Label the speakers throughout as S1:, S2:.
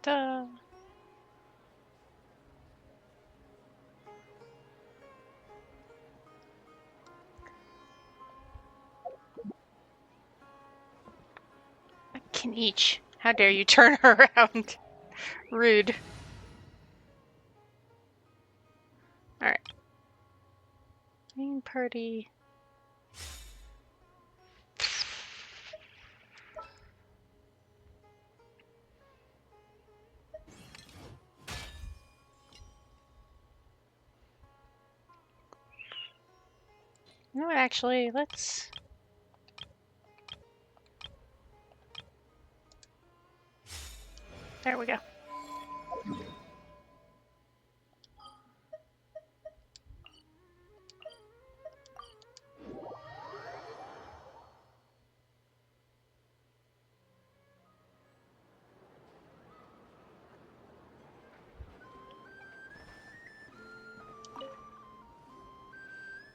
S1: Duh. Kenichi, how dare you turn her around? Rude. Alright. Main party. You know what, actually, let's... There we go.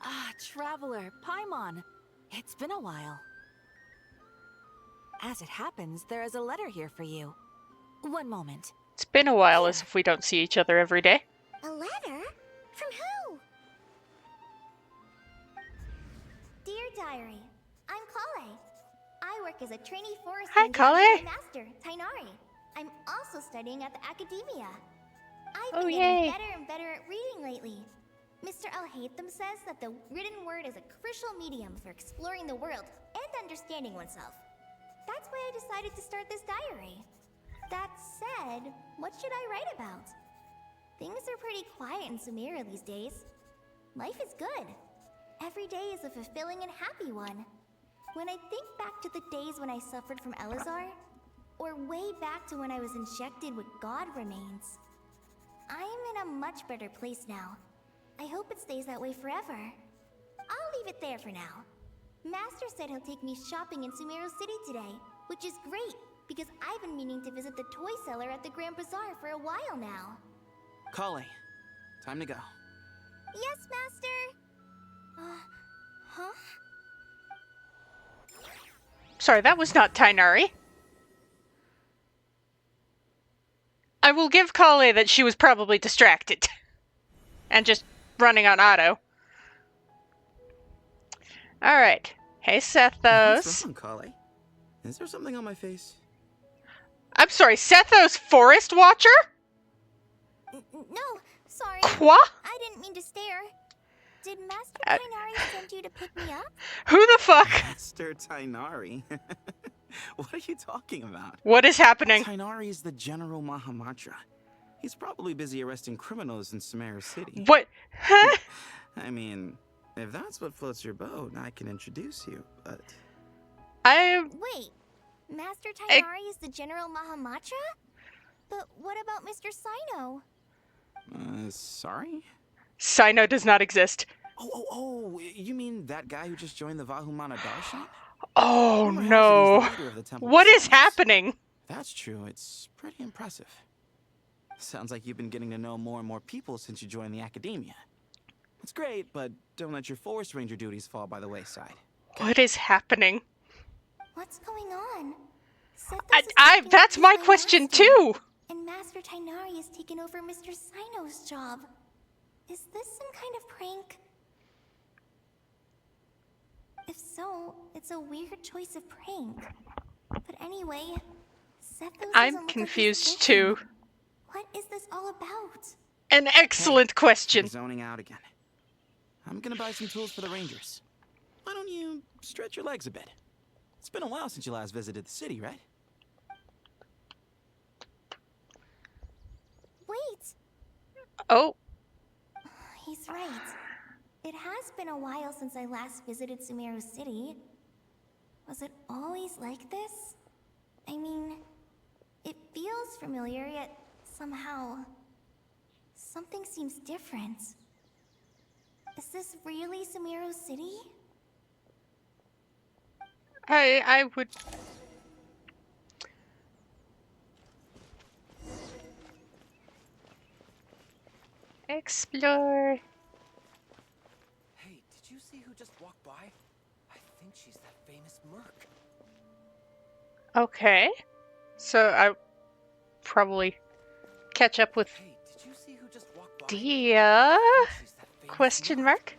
S2: Ah, Traveler, Paimon. It's been a while. As it happens, there is a letter here for you. One moment.
S1: It's been a while, as if we don't see each other every day.
S3: A letter? From who? Dear Diary, I'm Kale. I work as a trainee forest
S1: Hi,
S3: ranger under
S1: Kale.
S3: my master, Tainari. I'm also studying at the academia. I've
S1: Oh,
S3: been
S1: yay.
S3: getting better and better at reading lately. Mr. Alhaitham says that the written word is a crucial medium for exploring the world and understanding oneself. That's why I decided to start this diary. That said, what should I write about? Things are pretty quiet in Sumeria these days. Life is good. Every day is a fulfilling and happy one. When I think back to the days when I suffered from Elazar, or way back to when I was injected with God remains, I am in a much better place now. I hope it stays that way forever. I'll leave it there for now. Master said he'll take me shopping in Sumeru City today, which is great, because I've been meaning to visit the toy seller at the Grand Bazaar for a while now.
S4: Kale, time to go.
S3: Yes, Master! Huh?
S1: Sorry, that was not Tainari. I will give Kale that she was probably distracted. And just running on auto. Alright. Hey,
S4: What's
S1: Sethos.
S4: wrong, Kale? Is there something on my face?
S1: I'm sorry, Sethos Forest Watcher?
S3: No, sorry.
S1: Qua?
S3: I didn't mean to stare. Did Master Tainari send you to pick me up?
S1: Who the fuck?
S4: Master Tainari? What are you talking about?
S1: What is happening?
S4: Tainari is the General Mahamatra. He's probably busy arresting criminals in Sumeru City.
S1: What? Huh?
S4: I mean, if that's what floats your boat, I can introduce you, but...
S3: Wait, Master Tainari is the General Mahamatra? But what about Mr. Sino?
S4: Sorry?
S1: Sino does not exist.
S4: Oh, you mean that guy who just joined the Vahumana Darshan?
S1: Oh
S4: Rumor has it he's
S1: no.
S4: the leader of the Temple
S1: What
S4: of
S1: is
S4: Silence.
S1: happening?
S4: If that's true, it's pretty impressive. Sounds like you've been getting to know more and more people since you joined the academia. It's great, but don't let your forest ranger duties fall by the wayside.
S1: What is happening?
S3: What's going on? Sethos is taking
S1: That's
S3: over
S1: my
S3: my
S1: question
S3: master,
S1: too.
S3: And Master Tainari has taken over Mr. Sino's job. Is this some kind of prank? If so, it's a weird choice of prank. But anyway, Sethos
S1: I'm
S3: doesn't look
S1: confused
S3: like he's thinking.
S1: too.
S3: What is this all about?
S1: An excellent question.
S4: You're zoning out again. I'm gonna buy some tools for the rangers. Why don't you stretch your legs a bit? It's been a while since you last visited the city, right?
S3: Wait,
S1: Oh,
S3: he's right. It has been a while since I last visited Sumeru City. Was it always like this? I mean, it feels familiar, yet somehow... something seems different. Is this really Sumeru City?
S1: I would... Explore.
S5: Hey, did you see who just walked by? I think she's that famous merc.
S1: Okay. So probably catch up with
S5: Hey, did you see who just walked by?
S1: Dia?
S5: I think she's that famous
S1: Question
S5: Merc.
S1: mark?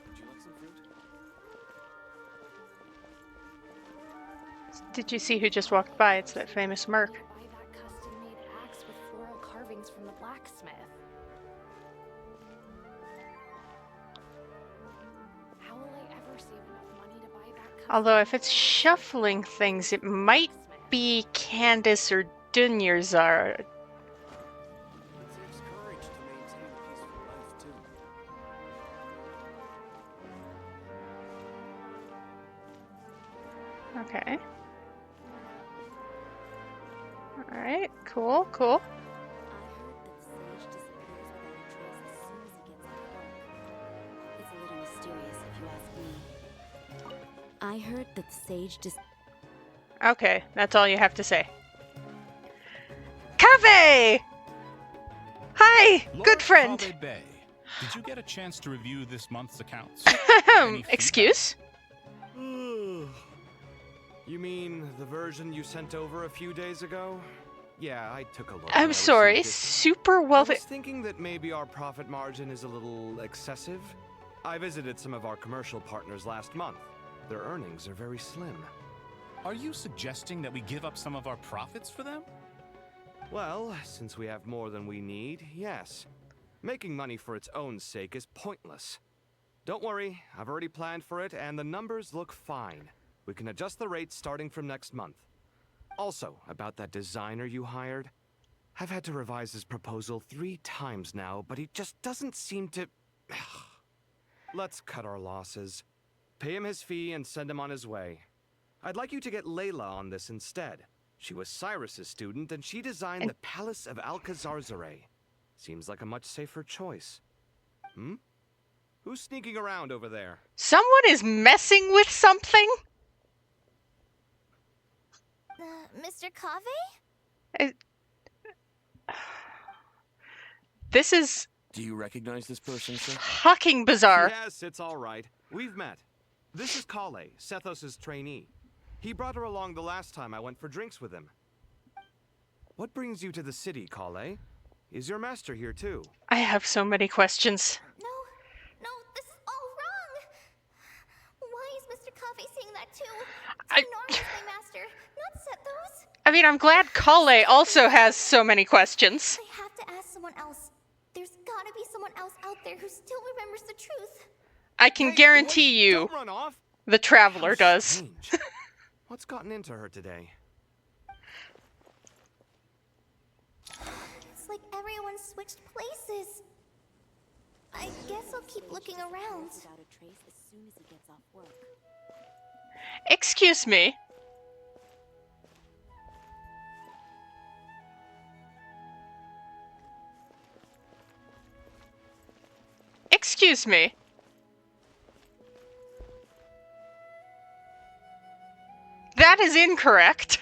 S5: Would you like some fruit?
S1: Did you see who just walked by? It's that famous Merc.
S2: Buy that custom-made axe with floral carvings from the blacksmith. How will I ever save enough money to buy that custom
S1: Although if it's shuffling things, it might be Candace or Dunyarzad.
S5: It takes courage to maintain a peaceful life, too.
S1: Okay. Alright, cool, cool.
S2: I heard that Sage dis-
S1: Okay, that's all you have to say. Cave! Hi,
S6: Lord
S1: good friend.
S6: Kave Bay, did you get a chance to review this month's accounts? Any feedback?
S1: Excuse?
S4: You mean the version you sent over a few days ago? Yeah, I took a look. and
S1: I'm
S4: I
S1: sorry,
S4: received it.
S1: super
S4: I
S1: wealthy.
S4: was thinking that maybe our profit margin is a little excessive. I visited some of our commercial partners last month. Their earnings are very slim.
S6: Are you suggesting that we give up some of our profits for them?
S4: Well, since we have more than we need, yes. Making money for its own sake is pointless. Don't worry, I've already planned for it, and the numbers look fine. We can adjust the rates starting from next month. Also, about that designer you hired, I've had to revise his proposal 3 times now, but he just doesn't seem to... Let's cut our losses. Pay him his fee and send him on his way. I'd like you to get Layla on this instead. She was Cyrus's student, and she designed the Palace of Alcazarzaray. Seems like a much safer choice. Hmm? Who's sneaking around over there?
S1: Someone is messing with something?
S3: Mr. Cave?
S1: This is
S5: Do you recognize this person, sir?
S1: fucking bizarre.
S4: Yes, it's all right. We've met. This is Kale, Sethos' trainee. He brought her along the last time I went for drinks with him. What brings you to the city, Kale? Is your master here too?
S1: I have so many questions.
S3: No, this is all wrong! Why is Mr. Cave saying that too?
S1: I-
S3: Nora is my master, not Sethos.
S1: I mean, I'm glad Kale also has so many questions.
S3: I have to ask someone else. There's gotta be someone else out there who still remembers the truth.
S1: I can
S4: Hey,
S1: guarantee
S4: boy,
S1: you
S4: don't run off.
S1: the Traveler
S4: How
S1: does.
S4: strange. What's gotten into her today?
S3: It's like everyone switched places. I guess I'll keep looking around.
S2: without a trace as soon as he gets off work.
S1: Excuse me. Excuse me. That is incorrect.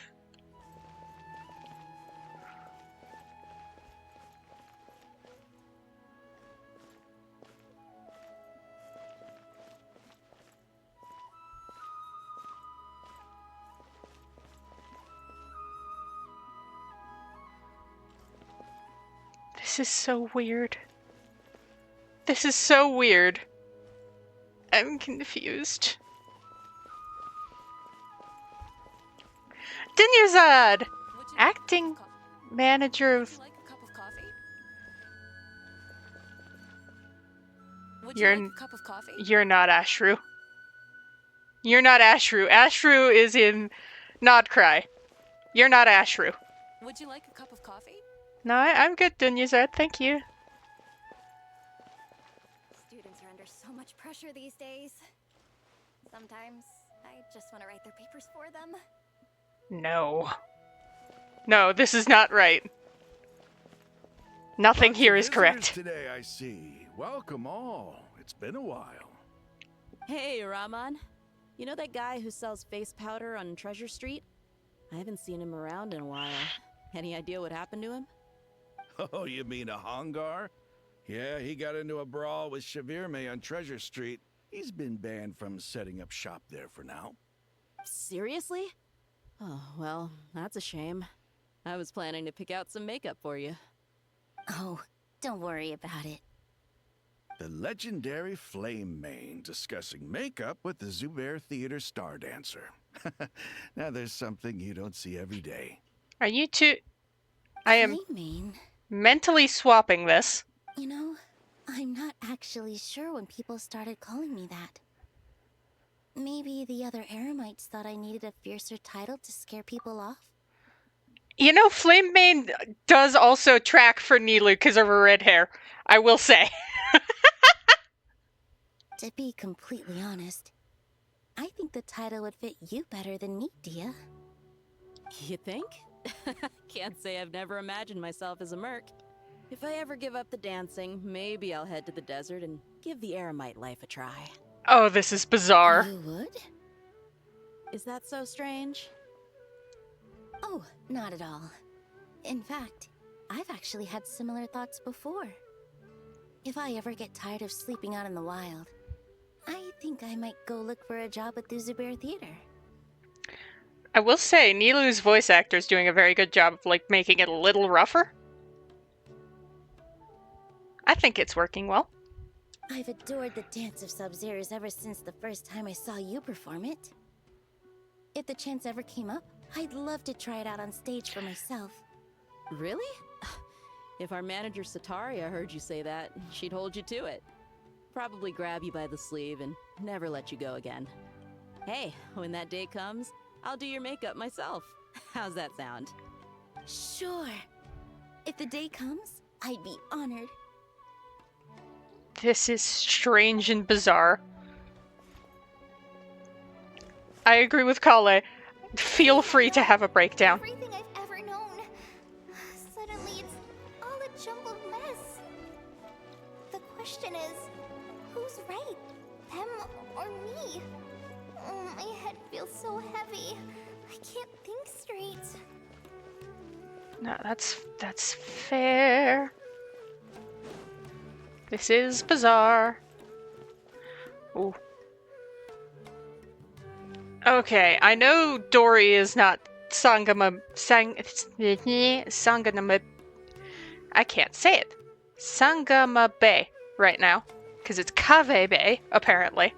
S1: This is so weird. This is so weird. I'm confused. Dunyarzad! Acting manager of...
S2: Would you like a cup of coffee? Would
S1: You're
S2: you like a cup of coffee?
S1: You're not Ashru. You're not Ashru. Ashru is in Nodcry. You're not Ashru.
S2: Would you like a cup of coffee?
S1: No, I'm good, Dunyarzad. Thank you.
S3: Students are under so much pressure these days. Sometimes I just want to write their papers for them.
S1: No. No, this is not right. Nothing
S7: Lots
S1: here
S7: of
S1: is
S7: visitors
S1: correct.
S7: Today, I see. Welcome all. It's been a while.
S8: Hey, Rahman. You know that guy who sells face powder on Treasure Street? I haven't seen him around in a while. Any idea what happened to him?
S7: Oh, you mean a Hongar? Yeah, he got into a brawl with Shavirme on Treasure Street. He's been banned from setting up shop there for now.
S8: Seriously? Oh, well, that's a shame. I was planning to pick out some makeup for you.
S2: Oh, don't worry about it.
S7: The legendary Flame Mane discussing makeup with the Zubair Theater star dancer. Now there's something you don't see every day.
S1: Are you two? I am
S2: Playmane,
S1: mentally swapping this.
S2: you know, I'm not actually sure when people started calling me that. Maybe the other Eremites thought I needed a fiercer title to scare people off?
S1: You know, Flamebane does also track for Nilu because of her red hair. I will say.
S2: To be completely honest, I think the title would fit you better than me, Dia.
S8: You think? Can't say I've never imagined myself as a merc. If I ever give up the dancing, maybe I'll head to the desert and give the Eremite life a try.
S1: Oh, this is bizarre.
S2: You would?
S8: Is that so strange?
S2: Oh, not at all. In fact, I've actually had similar thoughts before. If I ever get tired of sleeping out in the wild, I think I might go look for a job at the Zubair Theater.
S1: I will say, Nilu's voice actor is doing a very good job of, like, making it a little rougher. I think it's working well.
S2: I've adored the dance of Sub-Zeros ever since the first time I saw you perform it. If the chance ever came up, I'd love to try it out on stage for myself.
S8: Really? If our manager Sataria heard you say that, she'd hold you to it. Probably grab you by the sleeve and never let you go again. Hey, when that day comes, I'll do your makeup myself. How's that sound?
S2: Sure. If the day comes, I'd be honored.
S1: This is strange and bizarre. I agree with Kale. Feel free to have a breakdown.
S3: Everything I've ever known. Suddenly it's all a jumbled mess. The question is, who's right? Them or me? My head feels so heavy. I can't think straight.
S1: No, that's fair. This is bizarre. Ooh. Okay, I know Dory is not Sanganama. I can't say it. Sangama Bay right now, because it's Kave Bay apparently,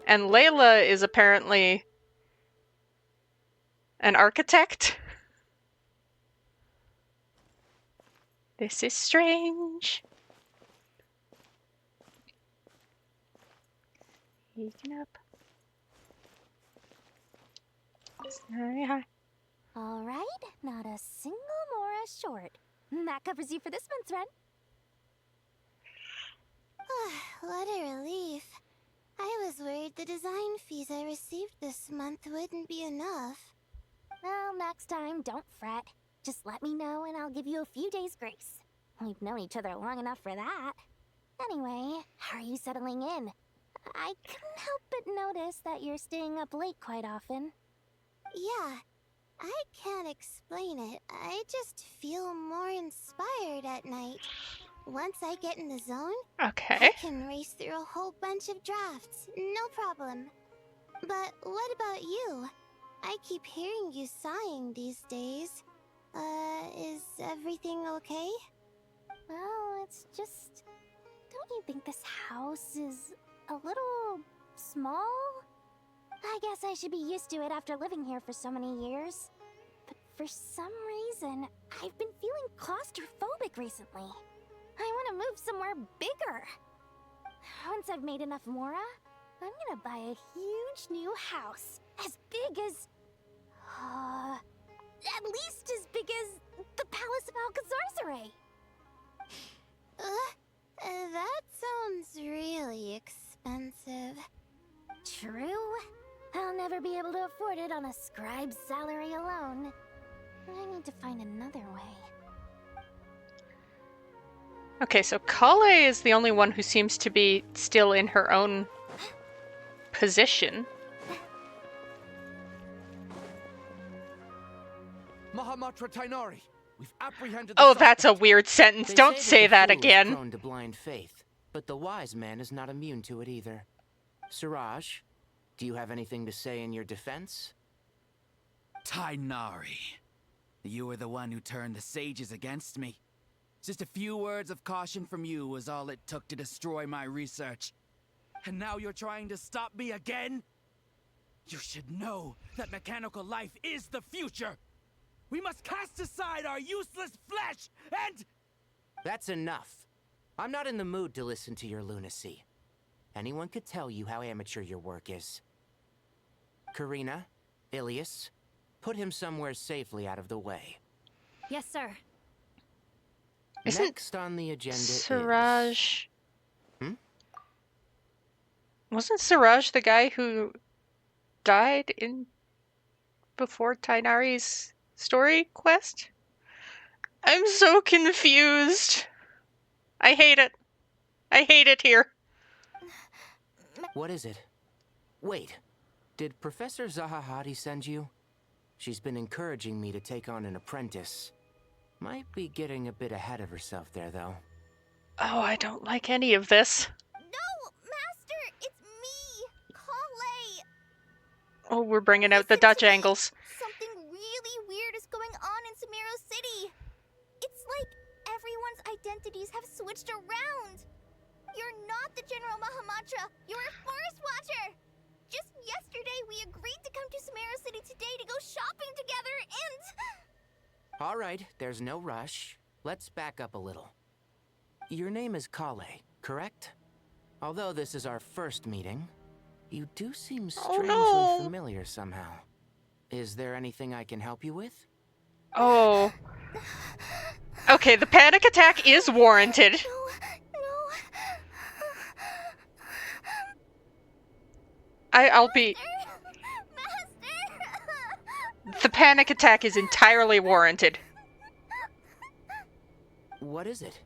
S1: and Layla is apparently an architect. This is strange. Sneaking up. Very high.
S3: All right, not a single Mora short. That covers you for this month's rent. What a relief. I was worried the design fees I received this month wouldn't be enough. Well, next time, don't fret. Just let me know and I'll give you a few days' grace. We've known each other long enough for that. Anyway, how are you settling in? I couldn't help but notice that you're staying up late quite often. Yeah, I can't explain it. I just feel more inspired at night. Once I get in the zone,
S1: Okay.
S3: I can race through a whole bunch of drafts, no problem. But what about you? I keep hearing you sighing these days. Is everything okay? Well, it's just... Don't you think this house is a little small? I guess I should be used to it after living here for so many years. But for some reason, I've been feeling claustrophobic recently. I want to move somewhere bigger. Once I've made enough Mora, I'm gonna buy a huge new house. As big as... at least as big as the Palace of Alcazarzaray. That sounds really expensive. True. I'll never be able to afford it on a scribe's salary alone. I need to find another way.
S1: Okay, so Kale is the only one who seems to be still in her own position.
S5: Mahamatra Tainari, we've apprehended.
S1: Oh, that's a weird sentence.
S9: They
S1: Don't
S9: say
S1: say
S9: that
S1: that
S9: the fool is
S1: again.
S9: prone to blind faith, but the wise man is not immune to it either. Siraj, do you have anything to say in your defense?
S10: Tainari, you were the one who turned the sages against me. Just a few words of caution from you was all it took to destroy my research. And now you're trying to stop me again? You should know that mechanical life is the future! We must cast aside our useless flesh and...
S9: That's enough. I'm not in the mood to listen to your lunacy. Anyone could tell you how amateur your work is. Karina, Ilias, put him somewhere safely out of the way.
S3: Yes, sir.
S1: Isn't
S9: Next on the agenda
S1: Siraj...
S9: Hmm?
S1: Wasn't Siraj the guy who died in before Tainari's story quest? I'm so confused. I hate it. I hate it here.
S9: What is it? Wait, did Professor Zahahati send you? She's been encouraging me to take on an apprentice. Might be getting a bit ahead of herself there, though.
S1: Oh, I don't like any of this.
S3: No, Master, it's me, Kale.
S1: Oh, we're bringing out the Dutch angles.
S3: Something really weird is going on in Sumeru City. It's like everyone's identities have switched around. You're not the General Mahamatra. You're a Forest Watcher. Just yesterday, we agreed to come to Sumeru City today to go shopping together, and...
S9: All right, there's no rush. Let's back up a little. Your name is Kale, correct? Although this is our first meeting, you do seem strangely familiar somehow. Is there anything I can help you with?
S1: Oh. Okay, the panic attack is warranted. I'll be... The panic attack is entirely warranted.
S9: What is it?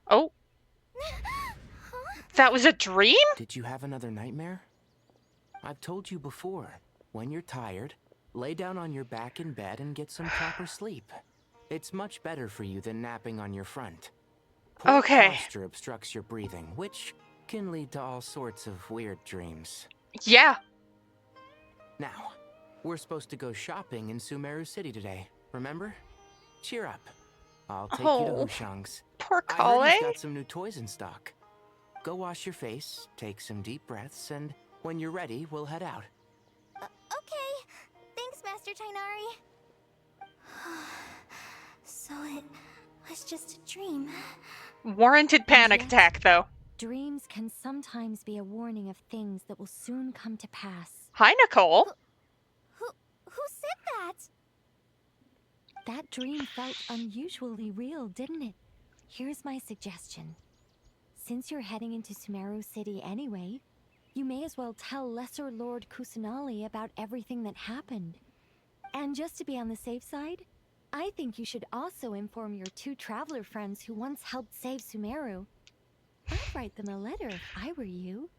S1: Oh. That was a dream?
S9: Did you have another nightmare? I've told you before, when you're tired, lay down on your back in bed and get some proper sleep. It's much better for you than napping on your front. Poor posture obstructs your breathing, which can lead to all sorts of weird dreams.
S1: Yeah.
S9: Now, we're supposed to go shopping in Sumeru City today, remember? Cheer up. I'll take you to Wushang's.
S1: Poor
S9: I
S1: Kale.
S9: heard he's got some new toys in stock. Go wash your face, take some deep breaths, and when you're ready, we'll head out.
S3: Okay. Thanks, Master Tainari. So it was just a dream.
S1: Warranted panic attack, though.
S11: Dreams can sometimes be a warning of things that will soon come to pass.
S1: Hi, Nicole.
S3: Who said that?
S11: That dream felt unusually real, didn't it? Here's my suggestion. Since you're heading into Sumeru City anyway, you may as well tell Lesser Lord Kusanali about everything that happened. And just to be on the safe side, I think you should also inform your 2 traveler friends who once helped save Sumeru. I'd write them a letter if I were you.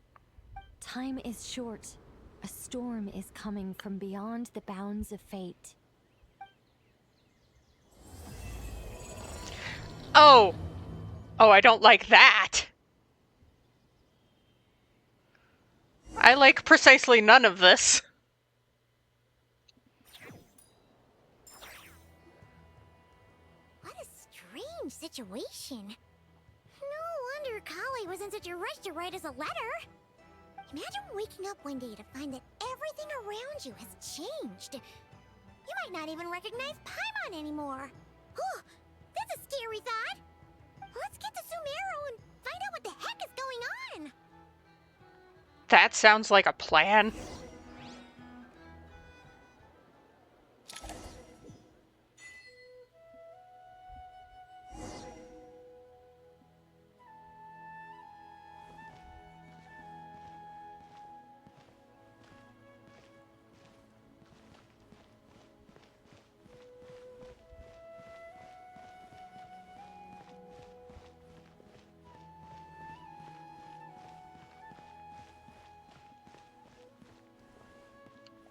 S11: Time is short. A storm is coming from beyond the bounds of fate.
S1: Oh. Oh, I don't like that. I like precisely none of this.
S3: What a strange situation. No wonder Kale was in such a rush to write us a letter. Imagine waking up one day to find that everything around you has changed. You might not even recognize Paimon anymore. Oh, that's a scary thought. Let's get to Sumeru and find out what the heck is going on.
S1: That sounds like a plan.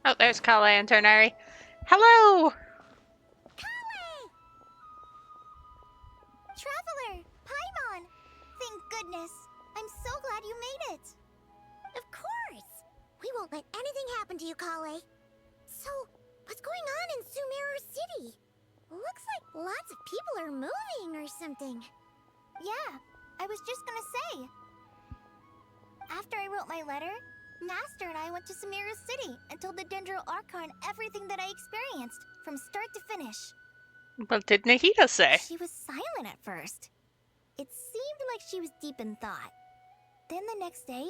S1: Oh, there's Kale and Tonari. Hello!
S3: Kale! Traveler! Paimon! Thank goodness. I'm so glad you made it. Of course! We won't let anything happen to you, Kale. So, what's going on in Sumeru City? Looks like lots of people are moving or something. Yeah, I was just gonna say. After I wrote my letter, Master and I went to Sumeru City and told the Dendro Archon everything that I experienced, from start to finish.
S1: What did Nahida say?
S3: She was silent at first. It seemed like she was deep in thought. Then the next day,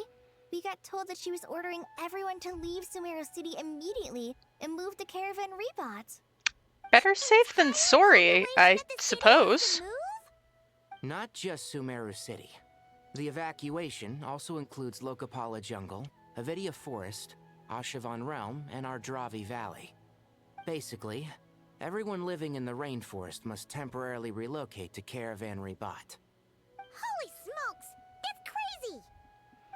S3: we got told that she was ordering everyone to leave Sumeru City immediately and move the caravan Rebot.
S1: Better safe than sorry, I suppose.
S9: Not just Sumeru City. The evacuation also includes Lokapala Jungle, Avidia Forest, Ashavan Realm, and Ardravi Valley. Basically, everyone living in the rainforest must temporarily relocate to Caravan Rebot.
S3: Holy smokes! That's crazy!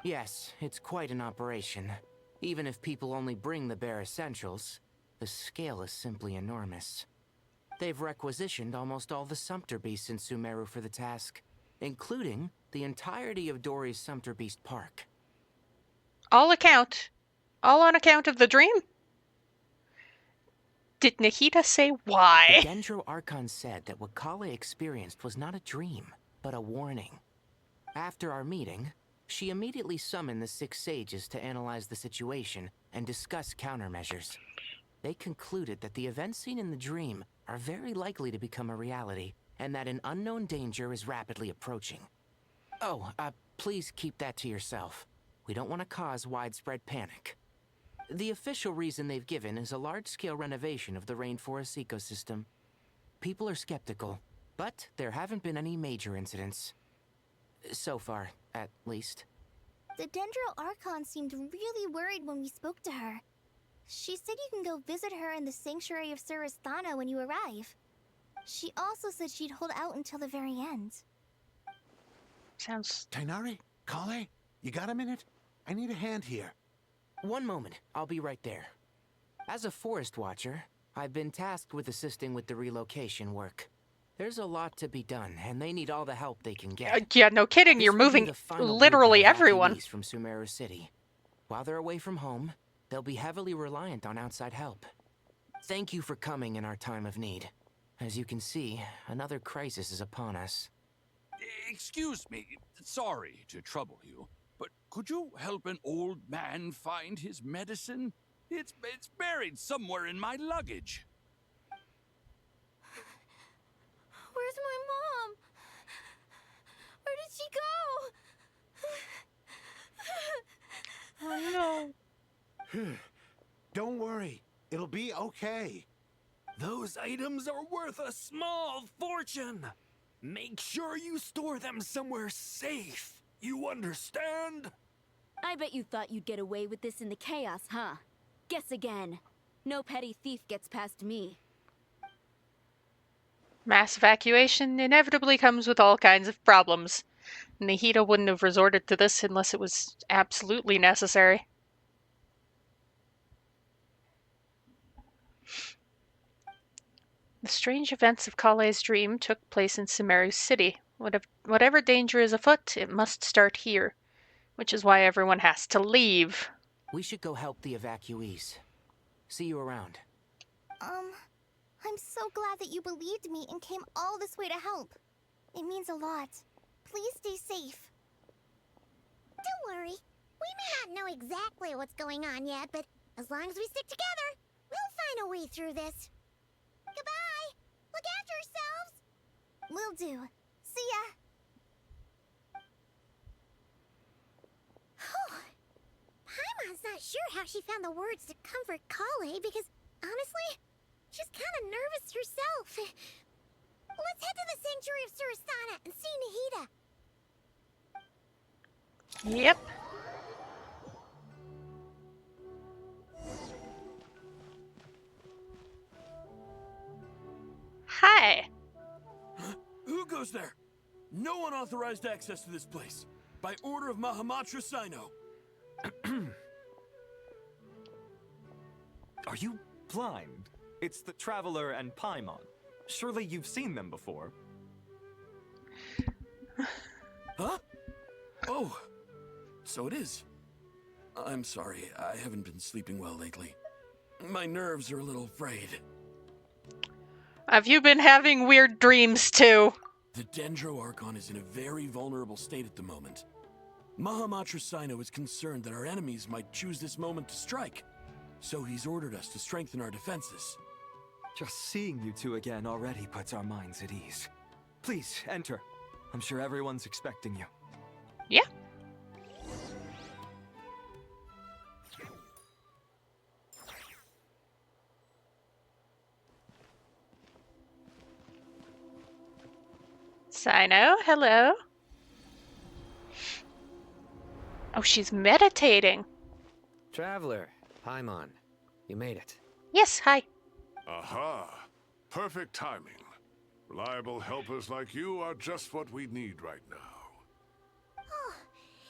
S9: Yes, it's quite an operation. Even if people only bring the bare essentials, the scale is simply enormous. They've requisitioned almost all the Sumpter Beasts in Sumeru for the task, including the entirety of Dori's Sumpter Beast Park.
S1: All on account of the dream? Did Nahida say why?
S9: The Dendro Archon said that what Kale experienced was not a dream, but a warning. After our meeting, she immediately summoned the 6 sages to analyze the situation and discuss countermeasures. They concluded that the events seen in the dream are very likely to become a reality, and that an unknown danger is rapidly approaching. Oh, please keep that to yourself. We don't want to cause widespread panic. The official reason they've given is a large-scale renovation of the rainforest ecosystem. People are skeptical, but there haven't been any major incidents. So far, at least.
S3: The Dendro Archon seemed really worried when we spoke to her. She said you can go visit her in the Sanctuary of Surasthana when you arrive. She also said she'd hold out until the very end.
S1: Sounds...
S5: Tighnari? Kale? You got a minute? I need a hand here.
S9: One moment, I'll be right there. As a forest watcher, I've been tasked with assisting with the relocation work. There's a lot to be done, and they need all the help they can get.
S1: Yeah, no kidding, you're moving literally everyone.
S9: From Sumeru City. While they're away from home, they'll be heavily reliant on outside help. Thank you for coming in our time of need. As you can see, another crisis is upon us.
S12: Excuse me, sorry to trouble you, but could you help an old man find his medicine? It's buried somewhere in my luggage.
S11: Where's my mom? Where did she go?
S1: Oh
S5: no. Don't worry, it'll be okay.
S13: Those items are worth a small fortune. Make sure you store them somewhere safe. You understand?
S11: I bet you thought you'd get away with this in the chaos, huh? Guess again. No petty thief gets past me.
S1: Mass evacuation inevitably comes with all kinds of problems. Nahida wouldn't have resorted to this unless it was absolutely necessary. The strange events of Kale's dream took place in Sumeru City. Whatever danger is afoot, it must start here, which is why everyone has to leave.
S9: We should go help the evacuees. See you around.
S3: I'm so glad that you believed me and came all this way to help. It means a lot. Please stay safe. Don't worry. We may not know exactly what's going on yet, but as long as we stick together, we'll find a way through this. Goodbye! Look after yourselves! Will do. See ya! Paimon's not sure how she found the words to comfort Kale because, honestly, she's kind of nervous herself. Let's head to the Sanctuary of Surasthana and see Nahida.
S1: Yep. Hi.
S13: Huh? Who goes there? No unauthorized access to this place. By order of Mahamatra Sino.
S14: Are you blind? It's the Traveler and Paimon. Surely you've seen them before.
S13: Huh? Oh, so it is.
S5: I'm sorry, I haven't been sleeping well lately. My nerves are a little frayed.
S1: Have you been having weird dreams too?
S5: The Dendro Archon is in a very vulnerable state at the moment. Mahamatra Sino is concerned that our enemies might choose this moment to strike, so he's ordered us to strengthen our defenses.
S14: Just seeing you two again already puts our minds at ease. Please, enter. I'm sure everyone's expecting you.
S1: Yeah. Sino, hello. Oh, she's meditating.
S15: Traveler, Paimon, you made it.
S1: Yes, hi.
S16: Aha! Perfect timing. Reliable helpers like you are just what we need right now.
S3: Oh,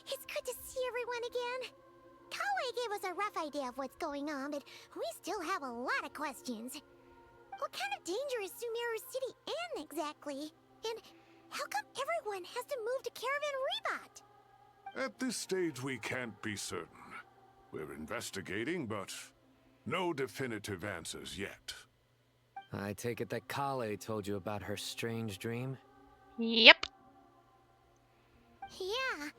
S3: it's good to see everyone again. Kawaii gave us a rough idea of what's going on, but we still have a lot of questions. What kind of danger is Sumeru City in exactly? And how come everyone has to move to Caravan Rebot?
S16: At this stage, we can't be certain. We're investigating, but no definitive answers yet.
S15: I take it that Kale told you about her strange dream?
S1: Yep.
S3: Yeah.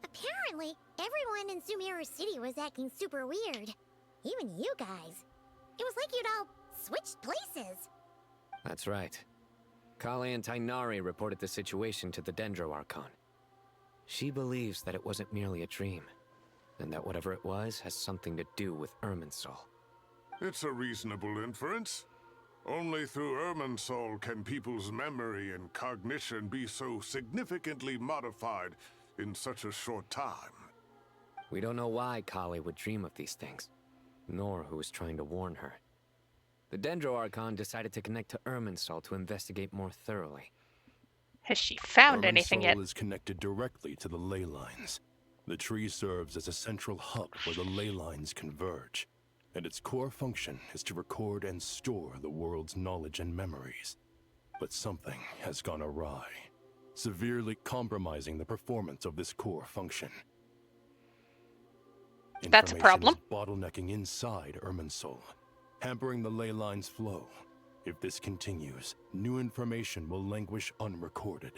S3: Apparently, everyone in Sumeru City was acting super weird. Even you guys. It was like you'd all switched places.
S15: That's right. Kale and Tainari reported the situation to the Dendro Archon. She believes that it wasn't merely a dream, and that whatever it was has something to do with Irminsul.
S16: It's a reasonable inference. Only through Irminsul can people's memory and cognition be so significantly modified in such a short time.
S15: We don't know why Kale would dream of these things, nor who was trying to warn her. The Dendro Archon decided to connect to Irminsul to investigate more thoroughly.
S1: Has she found anything yet?
S17: Irminsul is connected directly to the ley lines. The tree serves as a central hub where the ley lines converge, and its core function is to record and store the world's knowledge and memories. But something has gone awry, severely compromising the performance of this core function.
S1: That's a problem.
S17: Information is bottlenecking inside Irminsul, hampering the ley line's flow. If this continues, new information will languish unrecorded,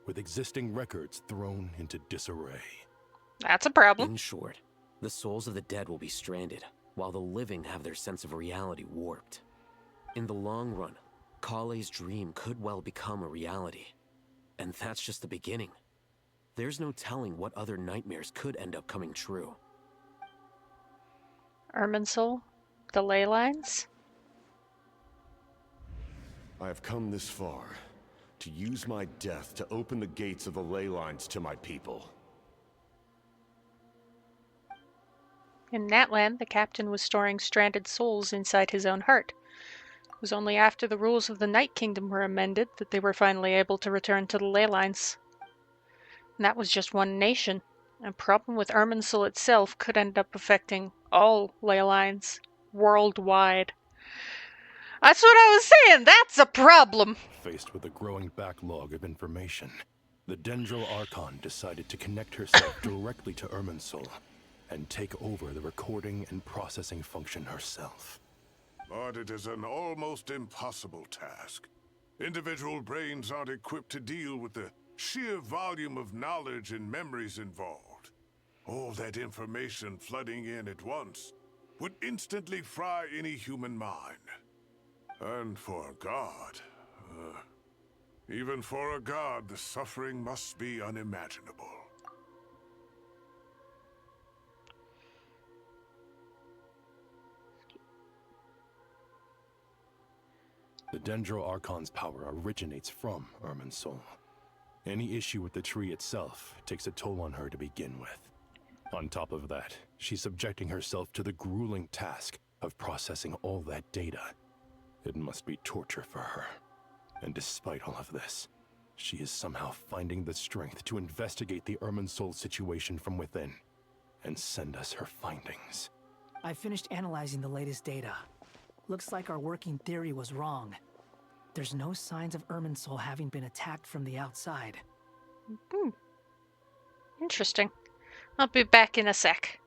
S17: with existing records thrown into disarray.
S1: That's a problem.
S18: In short, the souls of the dead will be stranded, while the living have their sense of reality warped. In the long run, Kale's dream could well become a reality. And that's just the beginning. There's no telling what other nightmares could end up coming true.
S1: Irminsul? The ley lines?
S19: I have come this far to use my death to open the gates of the ley lines to my people.
S1: In Natlan, the captain was storing stranded souls inside his own heart. It was only after the rules of the Night Kingdom were amended that they were finally able to return to the ley lines. And that was just one nation. A problem with Irminsul itself could end up affecting all ley lines worldwide. That's what I was saying! That's a problem!
S17: Faced with a growing backlog of information, the Dendro Archon decided to connect herself directly to Irminsul and take over the recording and processing function herself.
S16: But it is an almost impossible task. Individual brains aren't equipped to deal with the sheer volume of knowledge and memories involved. All that information flooding in at once would instantly fry any human mind. And for a god, even for a god, the suffering must be unimaginable.
S17: The Dendro Archon's power originates from Irminsul. Any issue with the tree itself takes a toll on her to begin with. On top of that, she's subjecting herself to the grueling task of processing all that data. It must be torture for her. And despite all of this, she is somehow finding the strength to investigate the Irminsul situation from within and send us her findings.
S20: I finished analyzing the latest data. Looks like our working theory was wrong. There's no signs of Irminsul having been attacked from the outside.
S1: Interesting. I'll be back in a sec.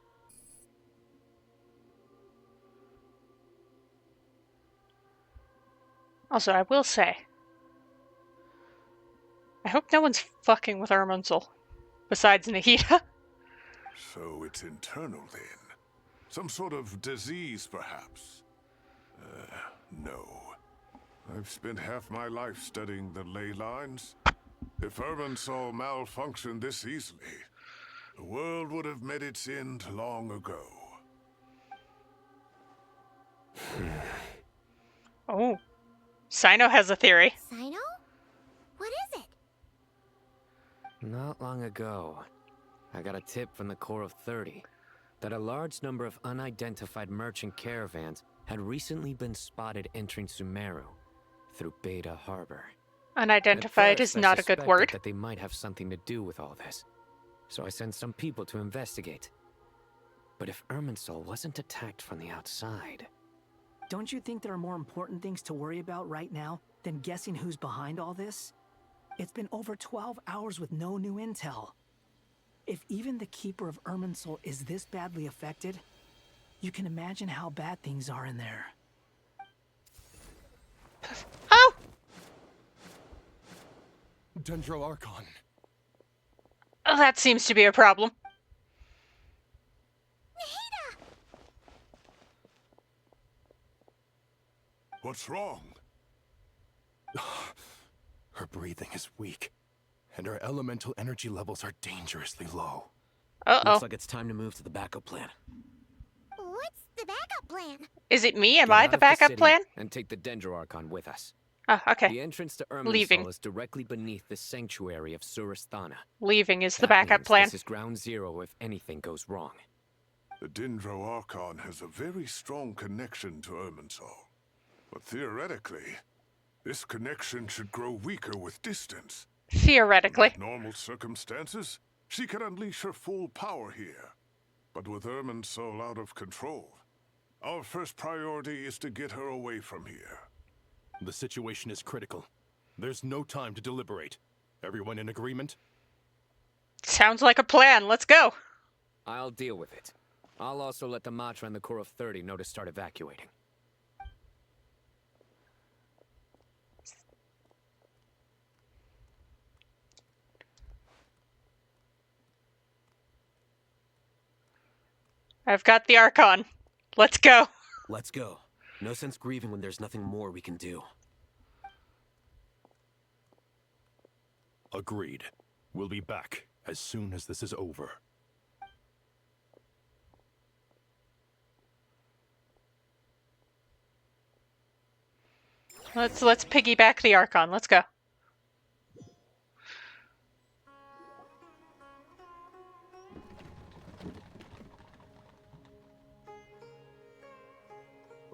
S1: Also, I will say, I hope no one's fucking with Irminsul, besides Nahida.
S16: So it's internal then. Some sort of disease, perhaps. No. I've spent half my life studying the ley lines. If Irminsul malfunctioned this easily, the world would have met its end long ago.
S1: Oh. Sino has a theory.
S3: Sino? What is it?
S15: Not long ago, I got a tip from the Corps of 30 that a large number of unidentified merchant caravans had recently been spotted entering Sumeru through Beta Harbor.
S1: Unidentified is not a good word.
S15: That they might have something to do with all this, so I sent some people to investigate. But if Irminsul wasn't attacked from the outside...
S20: Don't you think there are more important things to worry about right now than guessing who's behind all this? It's been over 12 hours with no new intel. If even the Keeper of Irminsul is this badly affected, you can imagine how bad things are in there.
S1: Oh!
S17: Dendro Archon.
S1: Oh, that seems to be a problem.
S16: What's wrong?
S17: Her breathing is weak, and her elemental energy levels are dangerously low.
S1: Uh-oh.
S18: Looks like it's time to move to the backup plan.
S3: What's the backup plan?
S1: Is it me? Am
S15: Get
S1: I
S15: out
S1: the
S15: of
S1: backup
S15: city
S1: plan?
S15: And take the Dendro Archon with us.
S1: Oh, okay.
S15: The entrance to Irminsul
S1: Leaving.
S15: is directly beneath the sanctuary of Surasthana.
S1: Leaving is the
S15: That
S1: backup
S15: means
S1: plan.
S15: This is ground zero if anything goes wrong.
S16: The Dendro Archon has a very strong connection to Irminsul. But theoretically, this connection should grow weaker with distance.
S1: Theoretically.
S16: Under normal circumstances, she can unleash her full power here. But with Irminsul out of control, our first priority is to get her away from here.
S17: The situation is critical. There's no time to deliberate. Everyone in agreement?
S1: Sounds like a plan. Let's go.
S15: I'll deal with it. I'll also let the Matra and the Corps of 30 know to start evacuating. I've got the Archon. Let's go.
S18: Let's go. No sense grieving when there's nothing more we can do.
S17: Agreed. We'll be back as soon as this is over.
S1: Let's piggyback the Archon. Let's go.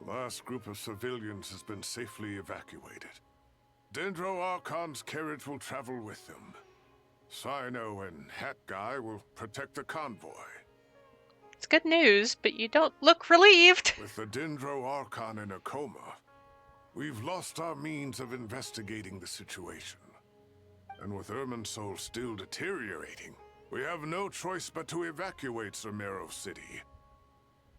S16: The last group of civilians has been safely evacuated. Dendro Archon's carriage will travel with them. Sino and Hat Guy will protect the convoy.
S1: It's good news, but you don't look relieved.
S16: With the Dendro Archon in a coma, we've lost our means of investigating the situation. And with Irminsul still deteriorating, we have no choice but to evacuate Sumeru City.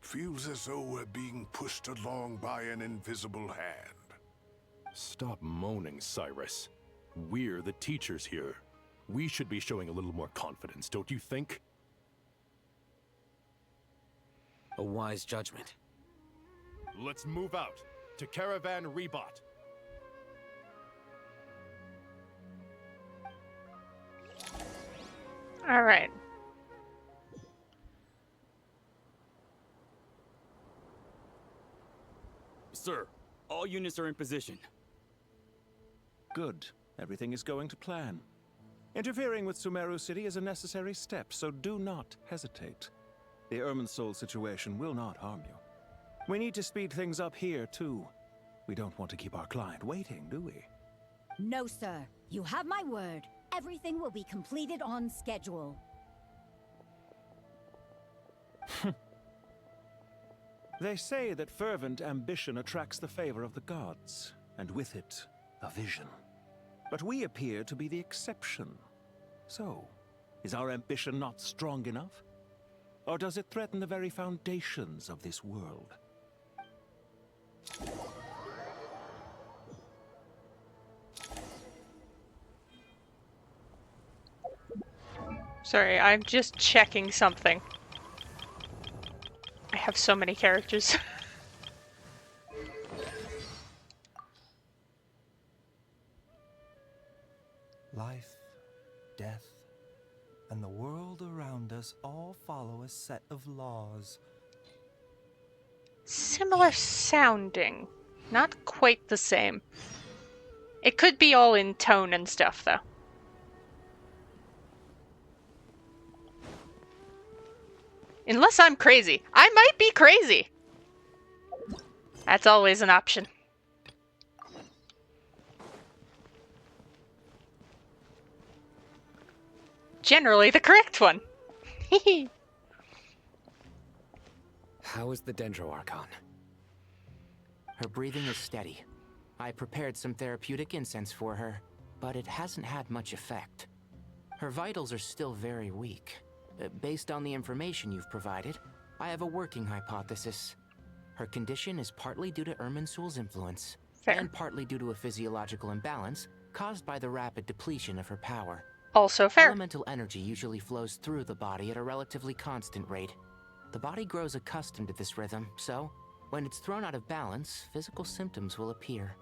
S16: Feels as though we're being pushed along by an invisible hand.
S17: Stop moaning, Cyrus. We're the teachers here. We should be showing a little more confidence, don't you think?
S18: A wise judgment.
S17: Let's move out to Caravan Rebot.
S1: All right.
S21: Sir, all units are in position.
S22: Good. Everything is going to plan. Interfering with Sumeru City is a necessary step, so do not hesitate. The Irminsul situation will not harm you. We need to speed things up here, too. We don't want to keep our client waiting, do we?
S23: No, sir. You have my word. Everything will be completed on schedule.
S22: They say that fervent ambition attracts the favor of the gods, and with it, a vision. But we appear to be the exception. So, is our ambition not strong enough? Or does it threaten the very foundations of this world?
S1: Sorry, I'm just checking something. I have so many characters.
S4: Life, death, and the world around us all follow a set of laws.
S1: Similar sounding. Not quite the same. It could be all in tone and stuff, though. Unless I'm crazy. I might be crazy! That's always an option. Generally the correct one.
S9: How is the Dendro Archon? Her breathing is steady. I prepared some therapeutic incense for her, but it hasn't had much effect. Her vitals are still very weak. Based on the information you've provided, I have a working hypothesis. Her condition is partly due to Irminsul's influence, and partly due to a physiological imbalance caused by the rapid depletion of her power.
S1: Also fair.
S9: Elemental energy usually flows through the body at a relatively constant rate. The body grows accustomed to this rhythm, so when it's thrown out of balance, physical symptoms will appear.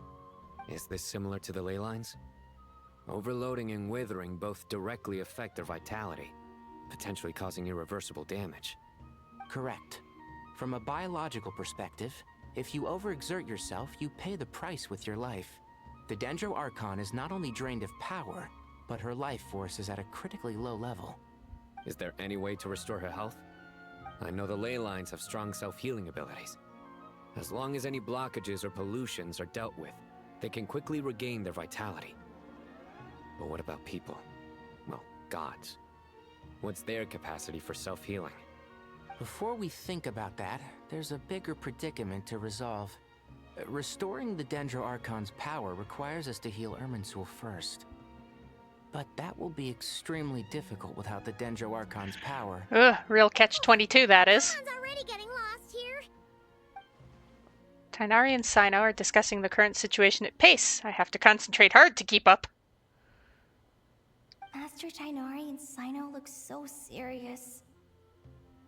S15: Is this similar to the ley lines? Overloading and withering both directly affect their vitality, potentially causing irreversible damage.
S9: Correct. From a biological perspective, if you overexert yourself, you pay the price with your life. The Dendro Archon is not only drained of power, but her life force is at a critically low level.
S15: Is there any way to restore her health? I know the ley lines have strong self-healing abilities. As long as any blockages or pollutions are dealt with, they can quickly regain their vitality. But what about people? Well, gods. What's their capacity for self-healing?
S9: Before we think about that, there's a bigger predicament to resolve. Restoring the Dendro Archon's power requires us to heal Irminsul first. But that will be extremely difficult without the Dendro Archon's power.
S1: Ugh, real catch-22 that is.
S3: Already getting lost here.
S1: Tighnari and Sino are discussing the current situation at pace. I have to concentrate hard to keep up.
S3: Master Tighnari and Sino look so serious.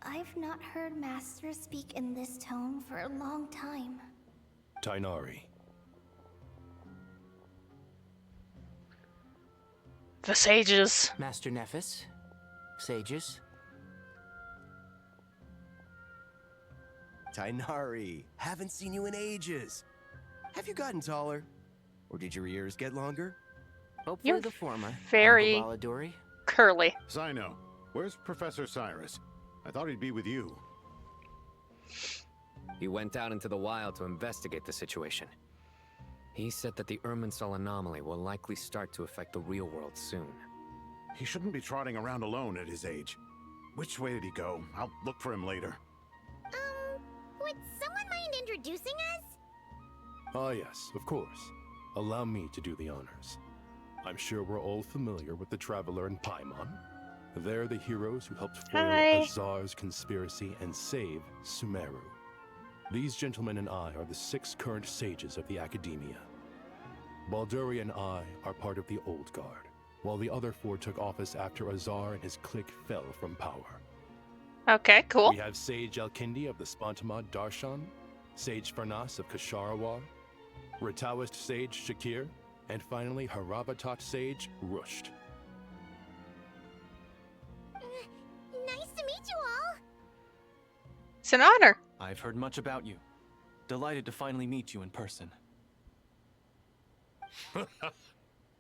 S3: I've not heard Master speak in this tone for a long time.
S17: Tighnari.
S1: The sages.
S9: Master Nephis. Sages.
S6: Tighnari, haven't seen you in ages. Have you gotten taller? Or did your ears get longer?
S9: Hopefully
S1: You're
S9: the former.
S1: very
S9: Uncle Baladori.
S1: curly.
S7: Sino, where's Professor Cyrus? I thought he'd be with you.
S15: He went out into the wild to investigate the situation. He said that the Irminsul anomaly will likely start to affect the real world soon.
S7: He shouldn't be trotting around alone at his age. Which way did he go? I'll look for him later.
S3: Would someone mind introducing us?
S17: Ah yes, of course. Allow me to do the honors. I'm sure we're all familiar with the Traveler and Paimon. They're the heroes who helped foil Azar's conspiracy and save Sumeru. These gentlemen and I are the 6 current sages of the Academia. Balduri and I are part of the Old Guard, while the other 4 took office after Azar and his clique fell from power.
S1: Okay, cool.
S17: We have Sage Elkindi of the Spontamad Darshan, Sage Farnas of Kasharawar, Ritaoist Sage Shakir, and finally Haravatat Sage Rusht.
S3: Nice to meet you all.
S1: It's an honor.
S24: I've heard much about you. Delighted to finally meet you in person.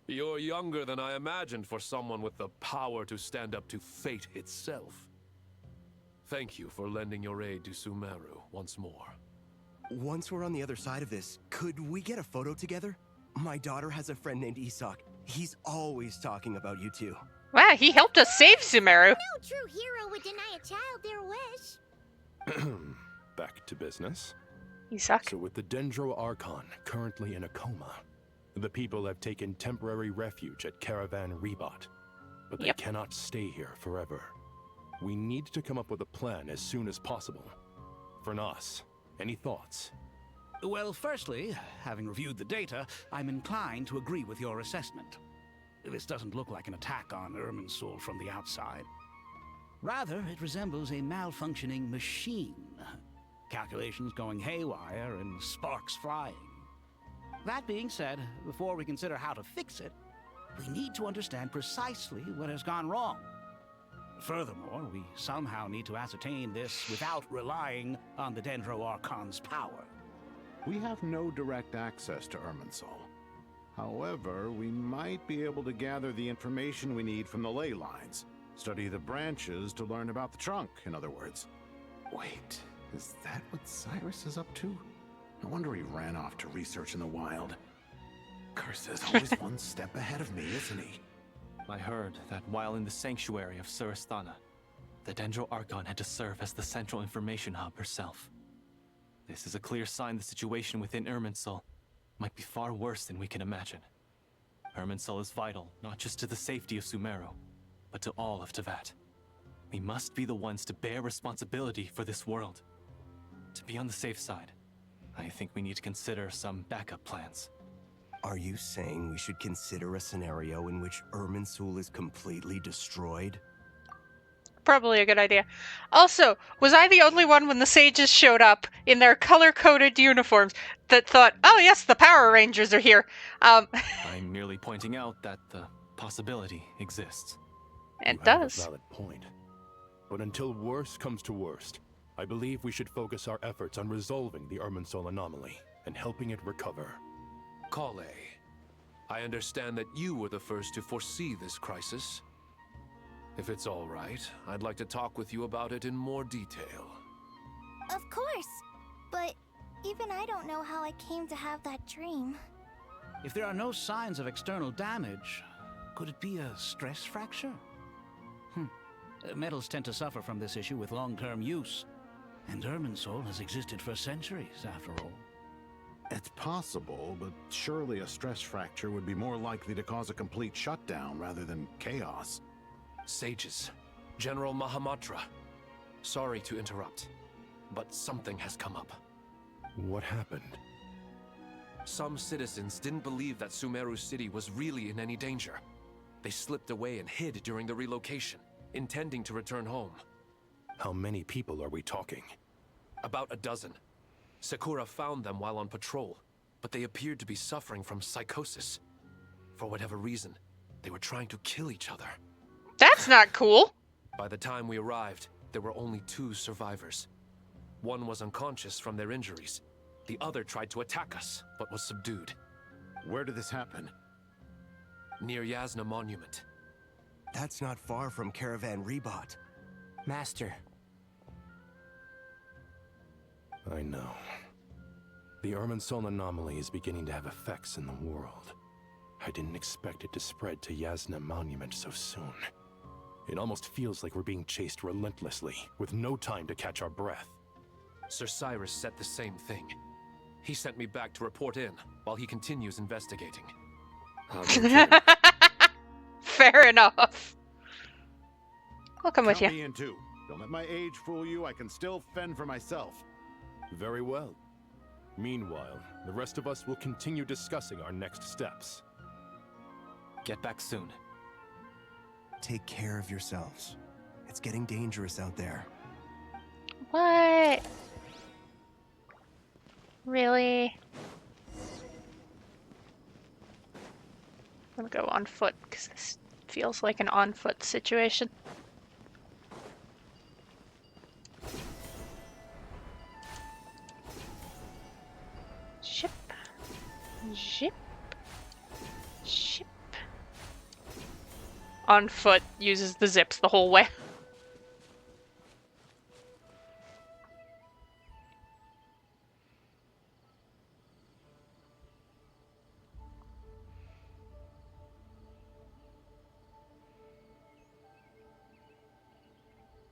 S12: You're younger than I imagined for someone with the power to stand up to fate itself. Thank you for lending your aid to Sumeru once more.
S6: Once we're on the other side of this, could we get a photo together? My daughter has a friend named Isak. He's always talking about you two.
S1: Wow, he helped us save Sumeru.
S3: No true hero would deny a child their wish.
S17: Back to business.
S1: Isak.
S17: So with the Dendro Archon currently in a coma, the people have taken temporary refuge at Caravan Rebat. But they cannot stay here forever. We need to come up with a plan as soon as possible. Farnas, any thoughts?
S25: Well, firstly, having reviewed the data, I'm inclined to agree with your assessment. This doesn't look like an attack on Irminsul from the outside. Rather, it resembles a malfunctioning machine. Calculations going haywire and sparks flying. That being said, before we consider how to fix it, we need to understand precisely what has gone wrong. Furthermore, we somehow need to ascertain this without relying on the Dendro Archon's power.
S7: We have no direct access to Irminsul. However, we might be able to gather the information we need from the ley lines. Study the branches to learn about the trunk, in other words. Wait, is that what Cyrus is up to? No wonder he ran off to research in the wild. Curse is always one step ahead of me, isn't he?
S24: I heard that while in the sanctuary of Surasthana, the Dendro Archon had to serve as the central information hub herself. This is a clear sign the situation within Irminsul might be far worse than we can imagine. Irminsul is vital not just to the safety of Sumeru, but to all of Teyvat. We must be the ones to bear responsibility for this world. To be on the safe side, I think we need to consider some backup plans.
S6: Are you saying we should consider a scenario in which Irminsul is completely destroyed?
S1: Probably a good idea. Also, was I the only one when the sages showed up in their color-coded uniforms that thought, oh yes, the Power Rangers are here?
S24: I'm merely pointing out that the possibility exists.
S1: It
S17: You have
S1: does.
S17: a valid point. But until worst comes to worst, I believe we should focus our efforts on resolving the Irminsul anomaly and helping it recover.
S2: Kale, I understand that you were the first to foresee this crisis. If it's all right, I'd like to talk with you about it in more detail.
S3: Of course. But even I don't know how I came to have that dream.
S25: If there are no signs of external damage, could it be a stress fracture? Metals tend to suffer from this issue with long-term use. And Irminsul has existed for centuries, after all.
S7: It's possible, but surely a stress fracture would be more likely to cause a complete shutdown rather than chaos.
S2: Sages, General Mahamatra, sorry to interrupt, but something has come up.
S17: What happened?
S2: Some citizens didn't believe that Sumeru City was really in any danger. They slipped away and hid during the relocation, intending to return home.
S17: How many people are we talking?
S2: About a dozen. Sakura found them while on patrol, but they appeared to be suffering from psychosis. For whatever reason, they were trying to kill each other.
S1: That's not cool.
S2: By the time we arrived, there were only 2 survivors. One was unconscious from their injuries. The other tried to attack us, but was subdued.
S7: Where did this happen?
S2: Near Yasna Monument.
S6: That's not far from Caravan Rebot.
S9: Master.
S17: I know. The Irminsul anomaly is beginning to have effects in the world. I didn't expect it to spread to Yasna Monument so soon. It almost feels like we're being chased relentlessly, with no time to catch our breath.
S2: Sir Cyrus said the same thing. He sent me back to report in, while he continues investigating.
S1: Fair enough. I'll come with
S7: Count
S1: you.
S7: me in too. Don't let my age fool you. I can still fend for myself.
S17: Very well. Meanwhile, the rest of us will continue discussing our next steps.
S24: Get back soon.
S6: Take care of yourselves. It's getting dangerous out there.
S1: What? Really? I'm gonna go on foot because this feels like an on foot situation. Ship. Ship. Ship. On foot uses the zips the whole way.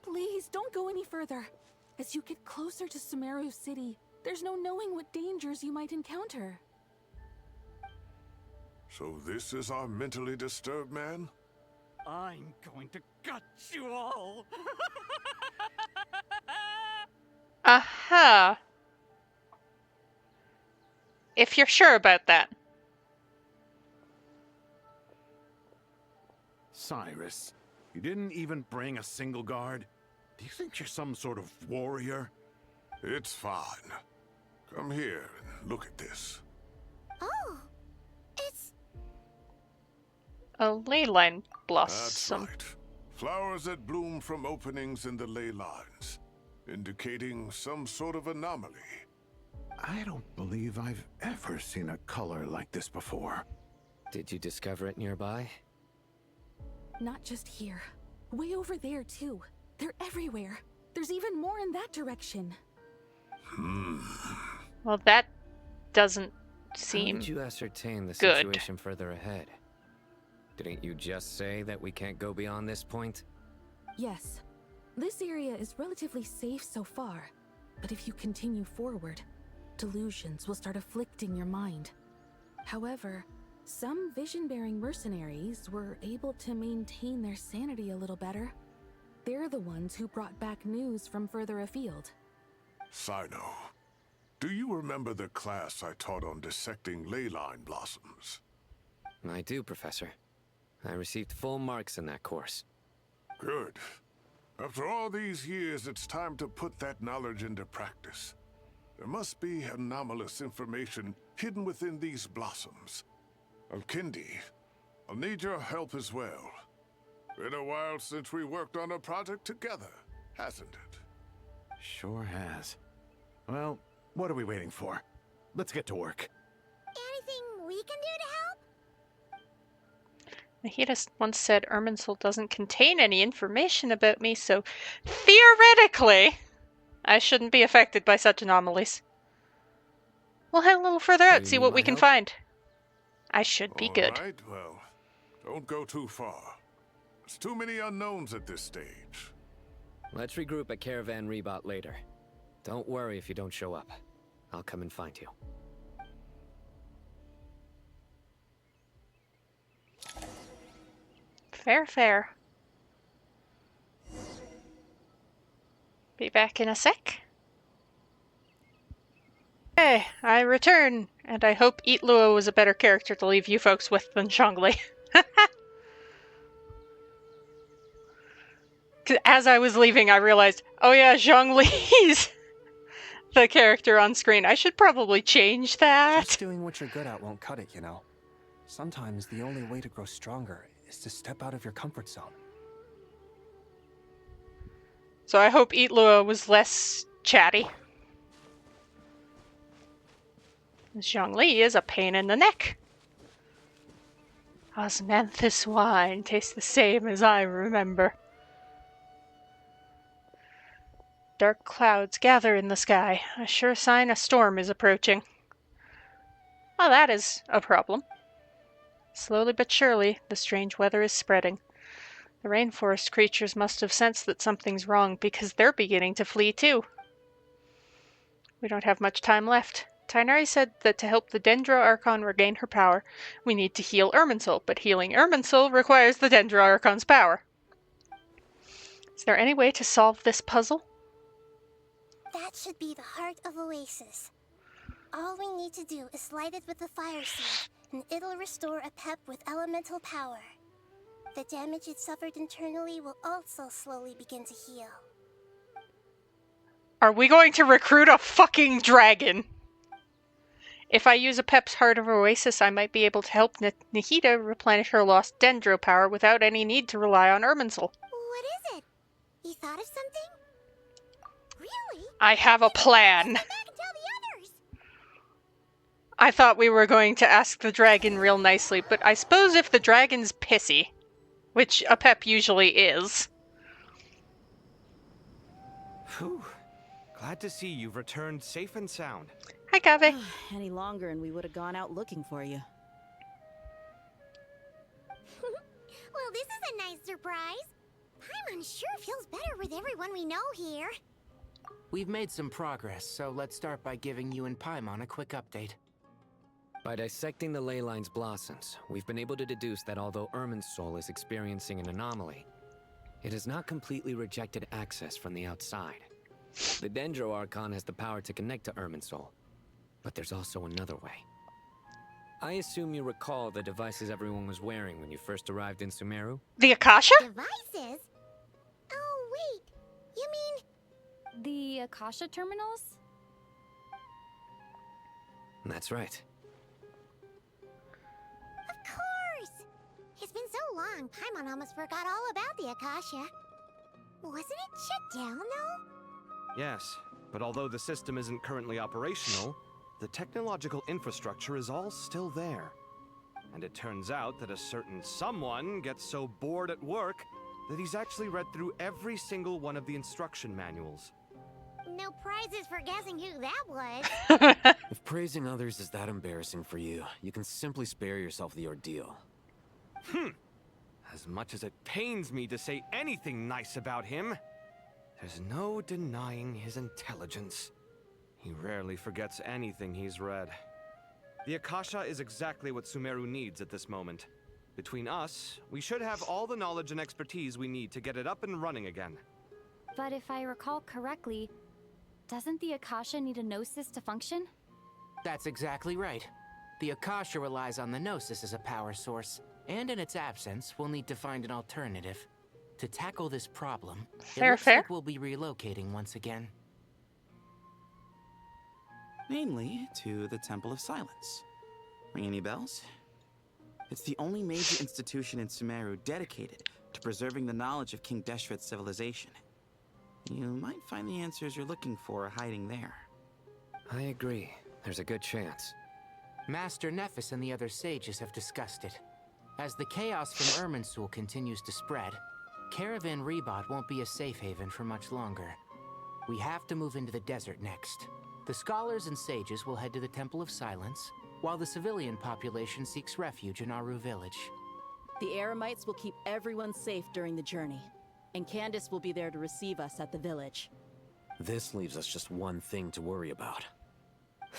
S8: Please, don't go any further. As you get closer to Sumeru City, there's no knowing what dangers you might encounter.
S16: So this is our mentally disturbed man?
S25: I'm going to gut you all.
S1: Uh-huh. If you're sure about that.
S7: Cyrus, You didn't even bring a single guard? Do you think you're some sort of warrior?
S16: It's fine. Come here and look at this.
S3: Oh, it's...
S1: A ley line blossom.
S16: That's right. Flowers that bloom from openings in the ley lines, indicating some sort of anomaly.
S7: I don't believe I've ever seen a color like this before.
S15: Did you discover it nearby?
S8: Not just here. Way over there, too. They're everywhere. There's even more in that direction.
S1: Well, that doesn't
S15: How
S1: seem
S15: did you ascertain the
S1: good.
S15: situation further ahead? Didn't you just say that we can't go beyond this point?
S8: Yes. This area is relatively safe so far. But if you continue forward, delusions will start afflicting your mind. However, some vision-bearing mercenaries were able to maintain their sanity a little better. They're the ones who brought back news from further afield.
S16: Sino, do you remember the class I taught on dissecting ley line blossoms?
S15: I do, Professor. I received full marks in that course.
S16: Good. After all these years, it's time to put that knowledge into practice. There must be anomalous information hidden within these blossoms. Alkindi, I'll need your help as well. Been a while since we worked on a project together, hasn't it?
S7: Sure has. Well, what are we waiting for? Let's get to work.
S3: Anything we can do to help?
S1: Nahida once said Irminsul doesn't contain any information about me, so theoretically, I shouldn't be affected by such anomalies. We'll head a little further out, see what we can find. I should be good.
S16: All right, well, don't go too far. There's too many unknowns at this stage.
S15: Let's regroup at Caravan Rebot later. Don't worry if you don't show up. I'll come and find you.
S1: Fair, fair. Be back in a sec. Okay, I return, and I hope Eatlua was a better character to leave you folks with than Zhongli. As I was leaving, I realized, oh yeah, Zhongli's the character on screen. I should probably change that.
S4: Just doing what you're good at won't cut it, you know. Sometimes the only way to grow stronger is to step out of your comfort zone.
S1: So I hope Eatlua was less chatty. Zhongli is a pain in the neck. Osmanthus wine tastes the same as I remember. Dark clouds gather in the sky, a sure sign a storm is approaching. Well, that is a problem. Slowly but surely, the strange weather is spreading. The rainforest creatures must have sensed that something's wrong because they're beginning to flee too. We don't have much time left. Tighnari said that to help the Dendro Archon regain her power, we need to heal Irminsul, but healing Irminsul requires the Dendro Archon's power. Is there any way to solve this puzzle?
S3: That should be the heart of Oasis. All we need to do is light it with the fire seed, and it'll restore a pep with elemental power. The damage it suffered internally will also slowly begin to heal.
S1: Are we going to recruit a fucking dragon? If I use a Pep's Heart of Oasis, I might be able to help Nahida replenish her lost Dendro power without any need to rely on Irminsul.
S3: What is it? You thought of something? Really?
S1: I have a plan. I thought we were going to ask the dragon real nicely, but I suppose if the dragon's pissy, which a Pep usually is.
S4: Whew. Glad to see you've returned safe and sound.
S1: Hi, Kave.
S5: Any longer and we would have gone out looking for you.
S3: Well, this is a nice surprise. Paimon sure feels better with everyone we know here.
S9: We've made some progress, so let's start by giving you and Paimon a quick update.
S15: By dissecting the ley line's blossoms, we've been able to deduce that although Irminsul is experiencing an anomaly, it has not completely rejected access from the outside. The Dendro Archon has the power to connect to Irminsul, but there's also another way. I assume you recall the devices everyone was wearing when you first arrived in Sumeru?
S1: The Akasha?
S3: Devices? Oh, wait. You mean...
S10: The Akasha terminals?
S15: That's right.
S3: Of course! It's been so long, Paimon almost forgot all about the Akasha. Wasn't it shut down, though?
S6: Yes, but although the system isn't currently operational, the technological infrastructure is all still there. And it turns out that a certain someone gets so bored at work that he's actually read through every single one of the instruction manuals.
S3: No prizes for guessing who that was.
S18: If praising others is that embarrassing for you, you can simply spare yourself the ordeal.
S6: As much as it pains me to say anything nice about him, there's no denying his intelligence. He rarely forgets anything he's read. The Akasha is exactly what Sumeru needs at this moment. Between us, we should have all the knowledge and expertise we need to get it up and running again.
S10: But if I recall correctly, doesn't the Akasha need a Gnosis to function?
S9: That's exactly right. The Akasha relies on the Gnosis as a power source, and in its absence, we'll need to find an alternative. To tackle this problem, it looks like we'll be relocating once again.
S11: Namely, to the Temple of Silence. Ring any bells? It's the only major institution in Sumeru dedicated to preserving the knowledge of King Deshret's civilization. You might find the answers you're looking for hiding there.
S15: I agree. There's a good chance.
S9: Master Nephis and the other sages have discussed it. As the chaos from Irminsul continues to spread, Caravan Rebot won't be a safe haven for much longer. We have to move into the desert next. The scholars and sages will head to the Temple of Silence, while the civilian population seeks refuge in Aru village.
S5: The Eremites will keep everyone safe during the journey, and Candace will be there to receive us at the village.
S18: This leaves us just one thing to worry about.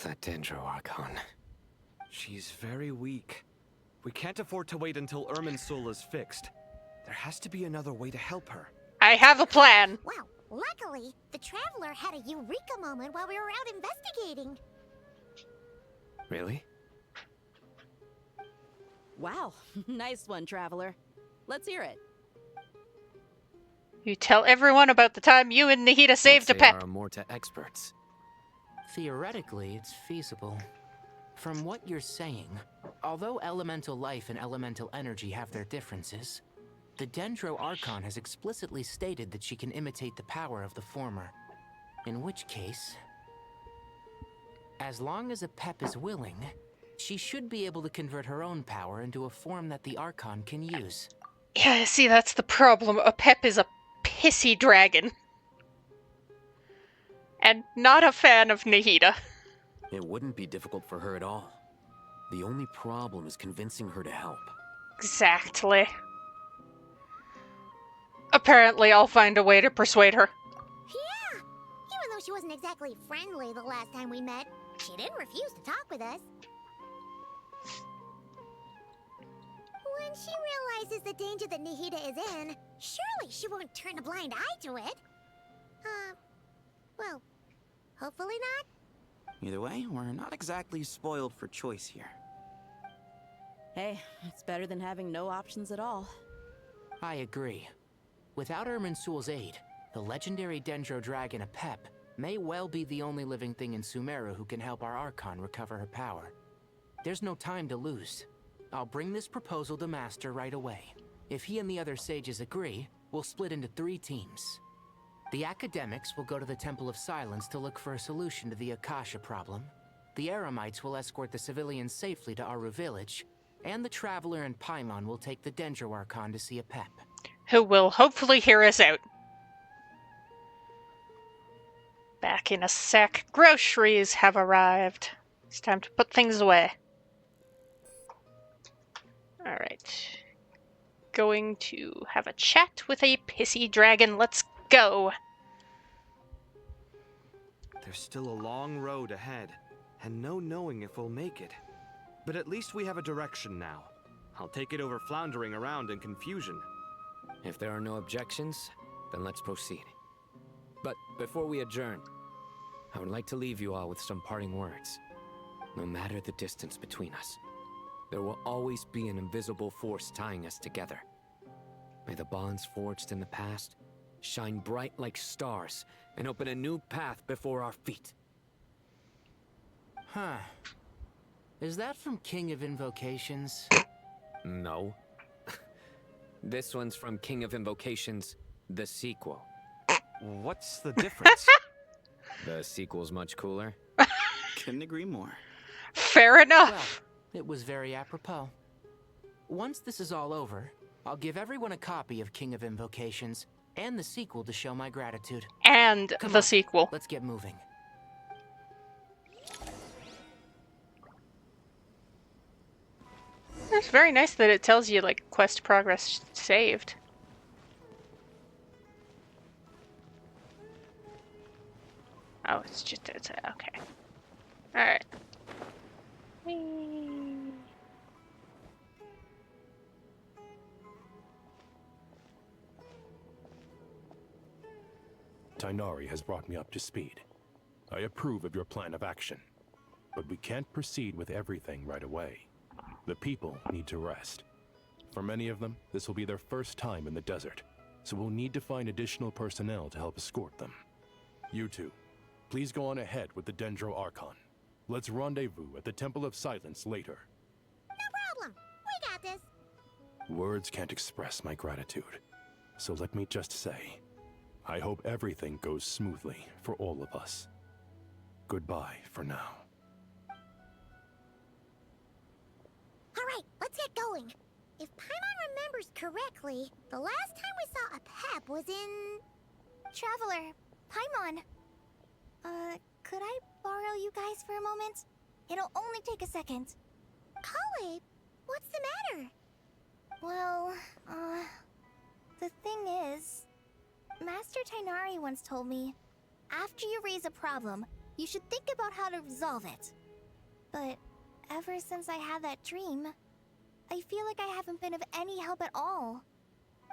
S15: That Dendro Archon.
S6: She's very weak. We can't afford to wait until Irminsul is fixed. There has to be another way to help her.
S1: I have a plan.
S3: Well, luckily, the Traveler had a eureka moment while we were out investigating.
S15: Really?
S5: Wow, nice one, Traveler. Let's hear it.
S1: You tell everyone about the time you and Nahida saved a pet.
S15: Are Morta experts.
S9: Theoretically, it's feasible. From what you're saying, although elemental life and elemental energy have their differences, the Dendro Archon has explicitly stated that she can imitate the power of the former. In which case, as long as a Pep is willing, she should be able to convert her own power into a form that the Archon can use.
S1: Yeah, see, that's the problem. A Pep is a pissy dragon. And not a fan of Nahida.
S18: It wouldn't be difficult for her at all. The only problem is convincing her to help.
S1: Exactly. Apparently, I'll find a way to persuade her.
S3: Yeah! Even though she wasn't exactly friendly the last time we met, she didn't refuse to talk with us. When she realizes the danger that Nahida is in, surely she won't turn a blind eye to it. Well, hopefully not.
S11: Either way, we're not exactly spoiled for choice here.
S5: Hey, it's better than having no options at all.
S9: I agree. Without Irminsul's aid, the legendary Dendro Dragon Apep may well be the only living thing in Sumeru who can help our Archon recover her power. There's no time to lose. I'll bring this proposal to Master right away. If he and the other sages agree, we'll split into 3 teams. The academics will go to the Temple of Silence to look for a solution to the Akasha problem. The Eremites will escort the civilians safely to Aru village, and the Traveler and Paimon will take the Dendro Archon to see Apep.
S1: Who will hopefully hear us out. Back in a sec. Groceries have arrived. It's time to put things away. Alright. Going to have a chat with a pissy dragon. Let's go.
S6: There's still a long road ahead, and no knowing if we'll make it. But at least we have a direction now. I'll take it over floundering around in confusion.
S15: If there are no objections, then let's proceed. But before we adjourn, I would like to leave you all with some parting words. No matter the distance between us, There will always be an invisible force tying us together. May the bonds forged in the past shine bright like stars and open a new path before our feet.
S9: Huh. Is that from King of Invocations?
S15: No. This one's from King of Invocations, the sequel.
S6: What's the difference?
S15: The sequel's much cooler.
S11: Couldn't agree more.
S1: Fair enough.
S9: Well, it was very apropos. Once this is all over, I'll give everyone a copy of King of Invocations and the sequel to show my gratitude.
S1: And
S9: Come
S1: the
S9: on,
S1: sequel.
S9: Let's get moving.
S1: It's very nice that it tells you, like, quest progress saved. Oh, it's just, okay. Alright.
S17: Tighnari has brought me up to speed. I approve of your plan of action, but we can't proceed with everything right away. The people need to rest. For many of them, this will be their first time in the desert, so we'll need to find additional personnel to help escort them. You two, please go on ahead with the Dendro Archon. Let's rendezvous at the Temple of Silence later.
S3: No problem. We got this.
S17: Words can't express my gratitude, so let me just say, I hope everything goes smoothly for all of us. Goodbye for now.
S3: Alright, let's get going. If Paimon remembers correctly, the last time we saw a Pep was in... Traveler, Paimon. Could I borrow you guys for a moment? It'll only take a second. Kale, what's the matter? Well, the thing is... Master Tighnari once told me, after you raise a problem, you should think about how to resolve it. But ever since I had that dream, I feel like I haven't been of any help at all.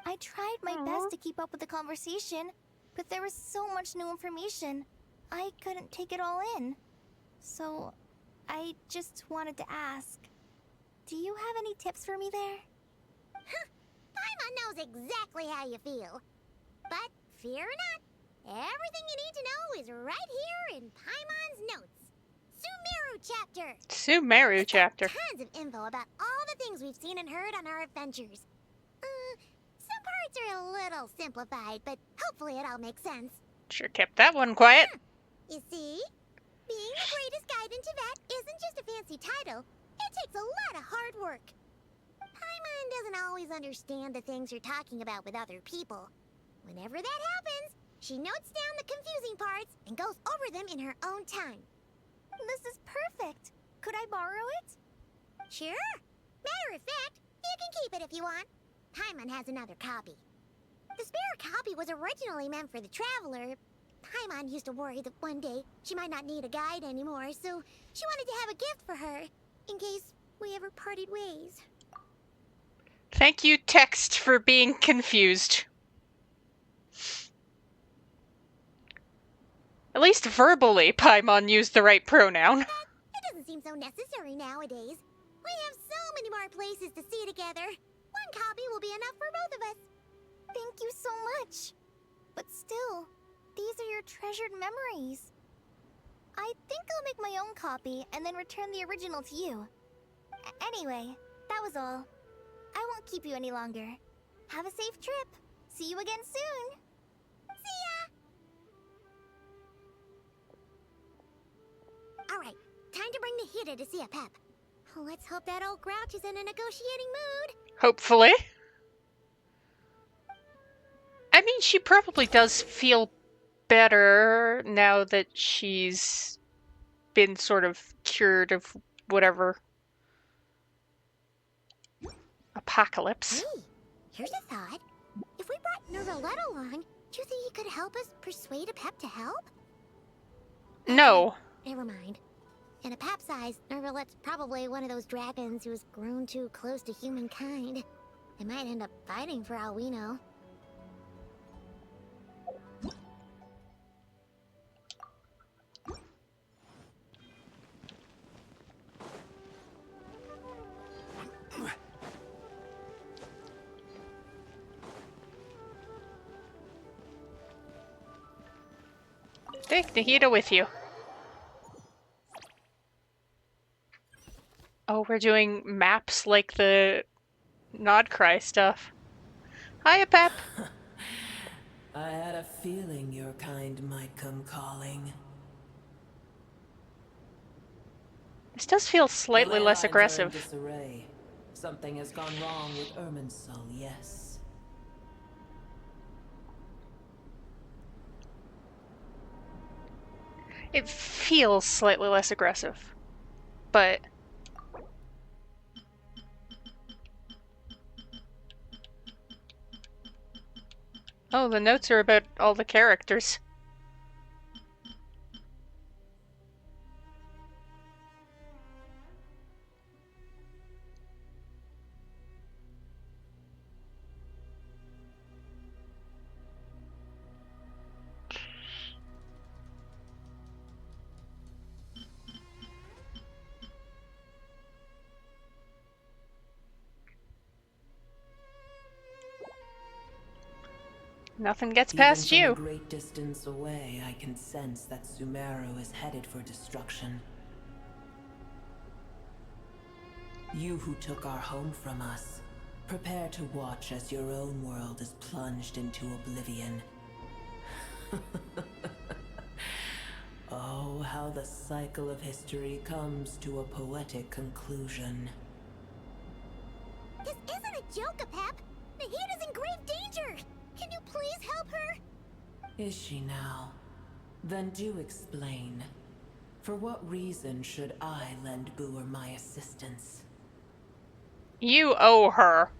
S3: I tried my best to keep up with the conversation, but there was so much new information, I couldn't take it all in. So, I just wanted to ask, do you have any tips for me there? Paimon knows exactly how you feel. But fear not, everything you need to know is right here in Paimon's notes. Sumeru chapter.
S1: Sumeru chapter.
S3: Tons of info about all the things we've seen and heard on our adventures. Some parts are a little simplified, but hopefully it all makes sense.
S1: Sure kept that one quiet.
S3: You see? Being the greatest guide in Tibet isn't just a fancy title. It takes a lot of hard work. Paimon doesn't always understand the things you're talking about with other people. Whenever that happens, she notes down the confusing parts and goes over them in her own time. This is perfect. Could I borrow it? Sure. Matter of fact, you can keep it if you want. Paimon has another copy. The spare copy was originally meant for the traveler. Paimon used to worry that one day she might not need a guide anymore, so she wanted to have a gift for her, in case we ever parted ways.
S1: Thank you, text, for being confused. At least verbally, Paimon used the right pronoun.
S3: It doesn't seem so necessary nowadays. We have so many more places to see together. One copy will be enough for both of us. Thank you so much. But still, these are your treasured memories. I think I'll make my own copy and then return the original to you. Anyway, that was all. I won't keep you any longer. Have a safe trip. See you again soon. See ya! Alright, time to bring the Hida to see a Pep. Let's hope that old grouch is in a negotiating mood.
S1: Hopefully. I mean, she probably does feel better now that she's been sort of cured of whatever apocalypse.
S3: Hey, here's a thought. If we brought Nervalet along, do you think he could help us persuade a Pep to help?
S1: No.
S3: Never mind. In a Pep's eyes, Nervalet's probably one of those dragons who's grown too close to humankind. They might end up fighting for all we know.
S1: Take Nahida with you. Oh, we're doing maps like the Nodcry stuff. Hiya, Pep.
S13: I had a feeling your kind might come calling.
S1: This does feel slightly
S13: The ley
S1: less
S13: lines are in
S1: aggressive.
S13: disarray. Something has gone wrong with Irminsul, yes.
S1: It feels slightly less aggressive, but... Oh, the notes are about all the characters. Nothing gets past
S13: Even
S1: you.
S13: from a great distance away, I can sense that Sumeru is headed for destruction. You who took our home from us, prepare to watch as your own world is plunged into oblivion. Oh, how the cycle of history comes to a poetic conclusion.
S3: This isn't a joke, Pep! Nahida's in grave danger! Can you please help her?
S13: Is she now? Then do explain. For what reason should I lend Booer my assistance?
S1: You owe her.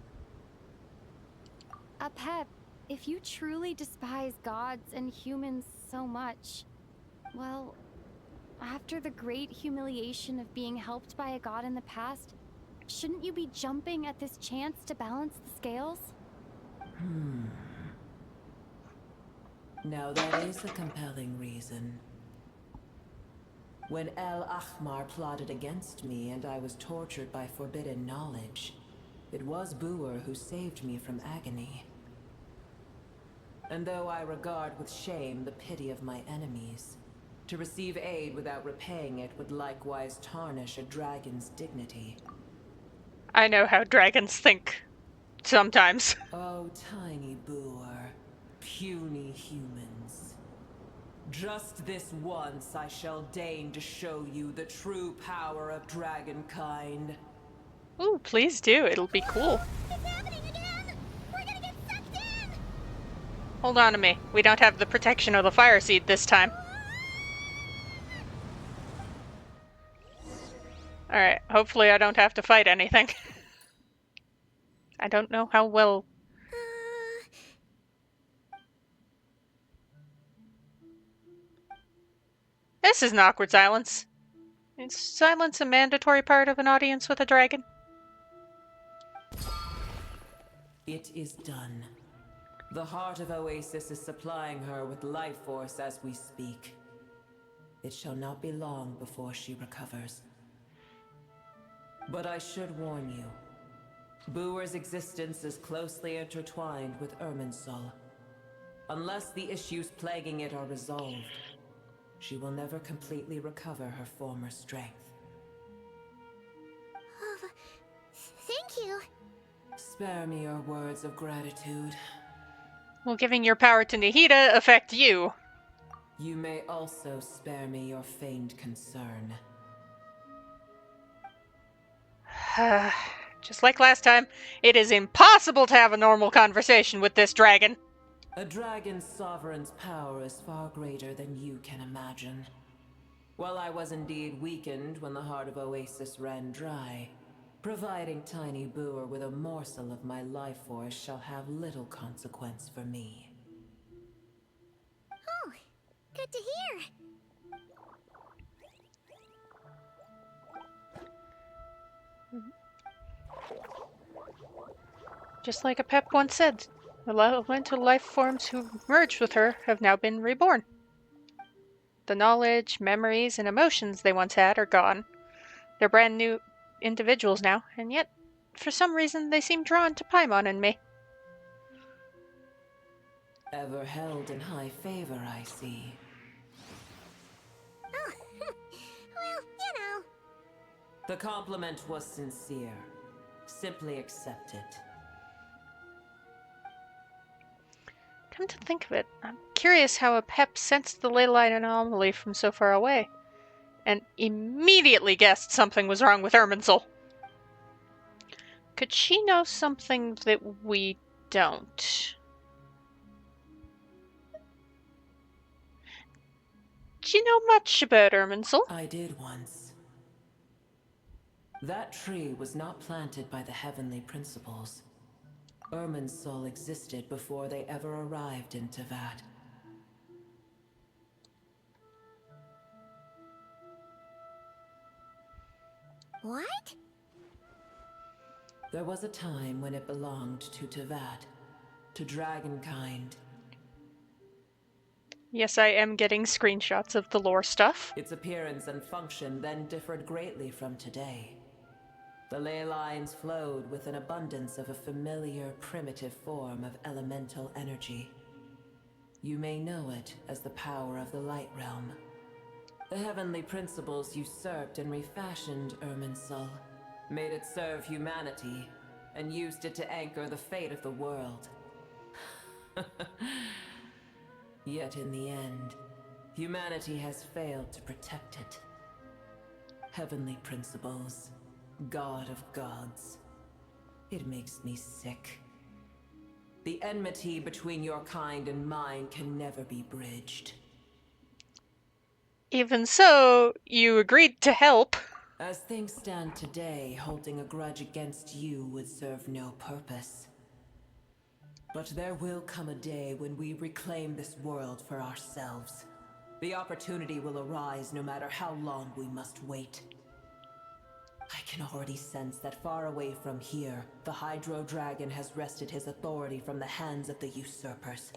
S10: Pep, if you truly despise gods and humans so much, well, after the great humiliation of being helped by a god in the past, shouldn't you be jumping at this chance to balance the scales?
S13: Now that is a compelling reason. When El Ahmar plotted against me and I was tortured by forbidden knowledge, it was Booer who saved me from agony. And though I regard with shame the pity of my enemies, to receive aid without repaying it would likewise tarnish a dragon's dignity.
S1: I know how dragons think. Sometimes.
S13: Oh, tiny Booer, puny humans. Just this once I shall deign to show you the true power of dragonkind.
S1: Ooh, please do. It'll be cool.
S3: It's happening again! We're gonna get sucked in!
S1: Hold on to me. We don't have the protection of the fire seed this time. Alright, hopefully I don't have to fight anything. I don't know how well... This is an awkward silence. Is silence a mandatory part of an audience with a dragon?
S13: It is done. The heart of Oasis is supplying her with life force as we speak. It shall not be long before she recovers. But I should warn you. Booer's existence is closely intertwined with Irminsul. Unless the issues plaguing it are resolved, she will never completely recover her former strength.
S3: Oh, thank you.
S13: Spare me your words of gratitude.
S1: Will giving your power to Nahida affect you?
S13: You may also spare me your feigned concern.
S1: Just like last time, it is impossible to have a normal conversation with this dragon.
S13: A dragon's sovereign's power is far greater than you can imagine. While I was indeed weakened when the heart of Oasis ran dry, providing tiny Booer with a morsel of my life force shall have little consequence for me.
S3: Oh, good to hear.
S1: Just like a Pep once said, the elemental life forms who merged with her have now been reborn. The knowledge, memories, and emotions they once had are gone. They're brand new individuals now, and yet, for some reason, they seem drawn to Paimon and me.
S13: Ever held in high favor, I see. The compliment was sincere. Simply accept it.
S1: Come to think of it, I'm curious how a Pep sensed the ley line anomaly from so far away, and immediately guessed something was wrong with Irminsul. Could she know something that we don't? Do you know much about Irminsul?
S13: I did once. That tree was not planted by the heavenly principles. Irminsul existed before they ever arrived in Teyvat.
S3: What?
S13: There was a time when it belonged to Teyvat, to dragonkind.
S1: Yes, I am getting screenshots of the lore stuff.
S13: Its appearance and function then differed greatly from today. The ley lines flowed with an abundance of a familiar, primitive form of elemental energy. You may know it as the power of the Light Realm. The heavenly principles usurped and refashioned Irminsul, made it serve humanity, and used it to anchor the fate of the world. Yet in the end, humanity has failed to protect it. Heavenly principles, God of gods. It makes me sick. The enmity between your kind and mine can never be bridged.
S1: Even so, you agreed to help.
S13: As things stand today, holding a grudge against you would serve no purpose. But there will come a day when we reclaim this world for ourselves. The opportunity will arise no matter how long we must wait. I can already sense that far away from here, the Hydro Dragon has wrested his authority from the hands of the usurpers.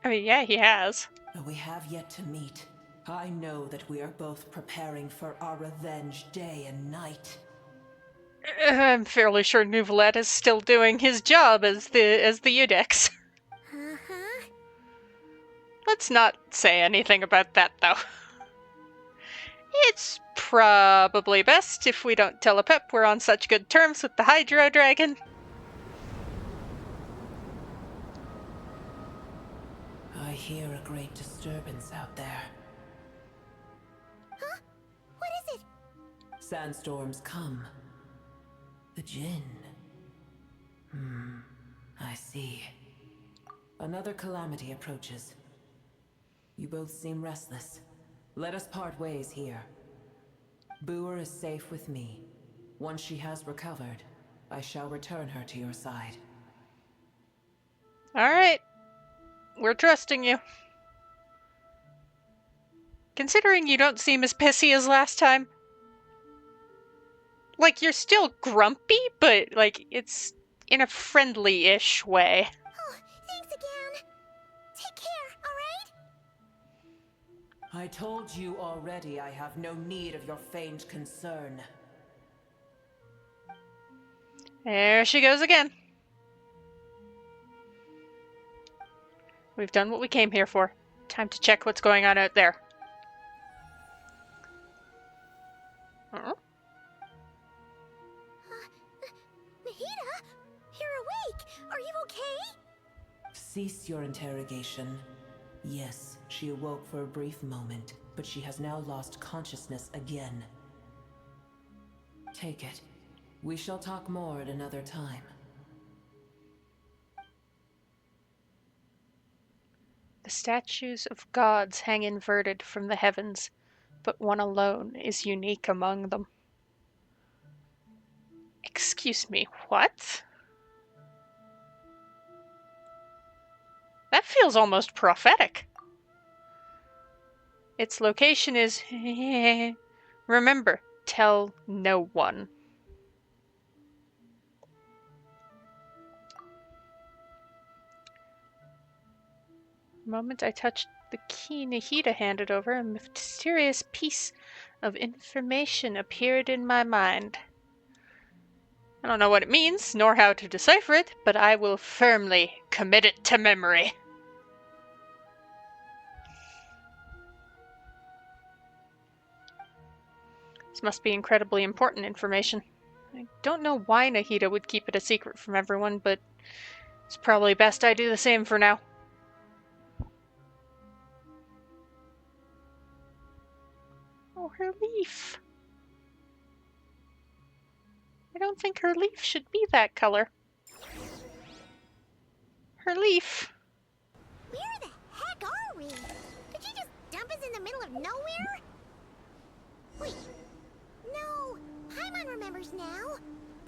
S1: I mean, yeah, he has.
S13: Though we have yet to meet, I know that we are both preparing for our revenge day and night.
S1: I'm fairly sure Nouvelette is still doing his job as the Eudex.
S3: Uh-huh.
S1: Let's not say anything about that, though. It's probably best if we don't tell a Pep we're on such good terms with the Hydro Dragon.
S13: I hear a great disturbance out there.
S3: Huh? What is it?
S13: Sandstorms come. The Jinn. I see. Another calamity approaches. You both seem restless. Let us part ways here. Boer is safe with me. Once she has recovered, I shall return her to your side.
S1: Alright. We're trusting you. Considering you don't seem as pissy as last time. Like, you're still grumpy, but, like, it's in a friendly-ish way.
S3: Oh, thanks again. Take care, alright?
S13: I told you already I have no need of your feigned concern.
S1: There she goes again. We've done what we came here for. Time to check what's going on out there.
S3: Nahida? You're awake! Are you okay?
S13: Cease your interrogation. Yes, she awoke for a brief moment, but she has now lost consciousness again. Take it. We shall talk more at another time.
S1: The statues of gods hang inverted from the heavens, but one alone is unique among them. Excuse me, what? That feels almost prophetic. Its location is... Remember, tell no one. The moment I touched the key Nahida handed over, a mysterious piece of information appeared in my mind. I don't know what it means, nor how to decipher it, but I will firmly commit it to memory. This must be incredibly important information. I don't know why Nahida would keep it a secret from everyone, but it's probably best I do the same for now. Oh, her leaf. I don't think her leaf should be that color. Her leaf.
S3: Where the heck are we? Did you just dump us in the middle of nowhere? Wait. No. Paimon remembers now.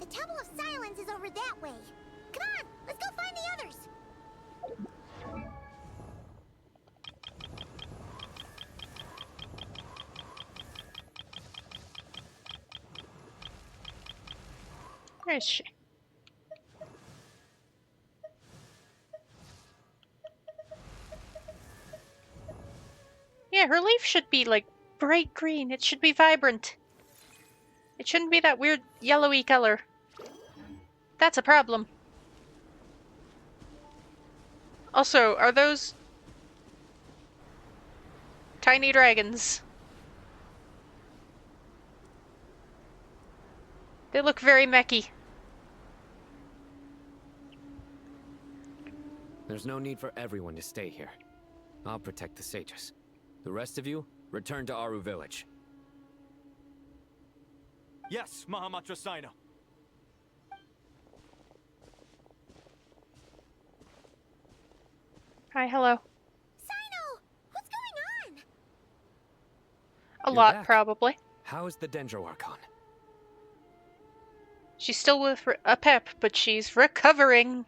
S3: The Temple of Silence is over that way. Come on, let's go find the others.
S1: Where is she? Yeah, her leaf should be like bright green. It should be vibrant. It shouldn't be that weird yellowy color. That's a problem. Also, are those tiny dragons? They look very mechy.
S15: There's no need for everyone to stay here. I'll protect the sages. The rest of you, return to Aru village.
S24: Yes, Mahamatra Sino.
S1: Hi, hello.
S3: Sino! What's going on?
S1: A
S15: You're
S1: lot,
S15: back.
S1: probably.
S15: How is the Dendro Archon?
S1: She's still with a pep, but she's recovering.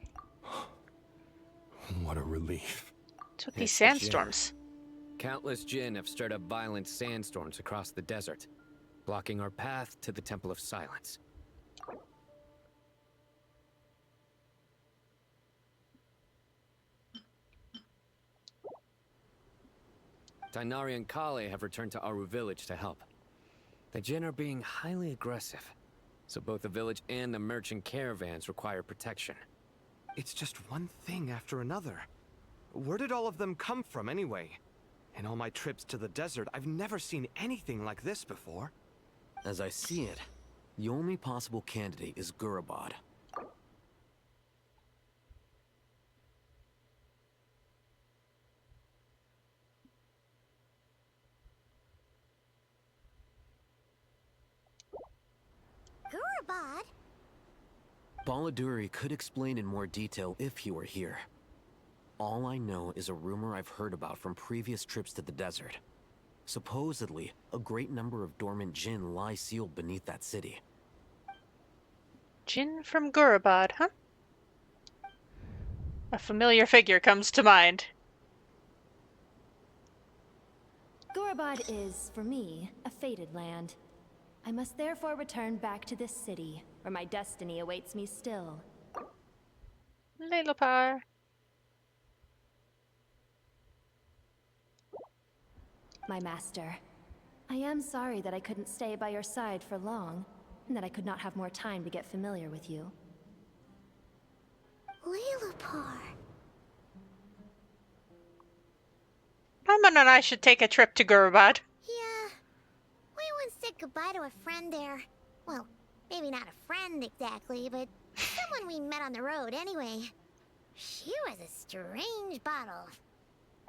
S17: What a relief.
S1: What's with these
S15: It's the Jinn.
S1: sandstorms?
S15: Countless Jinn have stirred up violent sandstorms across the desert, blocking our path to the Temple of Silence. Tainari and Kale have returned to Aru village to help. The Jinn are being highly aggressive, so both the village and the merchant caravans require protection.
S6: It's just one thing after another. Where did all of them come from anyway? In all my trips to the desert, I've never seen anything like this before.
S18: As I see it, the only possible candidate is Gurabad.
S3: Gurabad?
S18: Baladuri could explain in more detail if he were here. All I know is a rumor I've heard about from previous trips to the desert. Supposedly, a great number of dormant Jinn lie sealed beneath that city.
S1: Jinn from Gurabad, huh? A familiar figure comes to mind.
S14: Gurabad is, for me, a fated land. I must therefore return back to this city, where my destiny awaits me still.
S1: Lelopar.
S14: My master, I am sorry that I couldn't stay by your side for long, and that I could not have more time to get familiar with you.
S3: Lelopar.
S1: Paimon and I should take a trip to Gurabad.
S3: Yeah. We once said goodbye to a friend there. Well, maybe not a friend exactly, but someone we met on the road anyway. She was a strange bottle.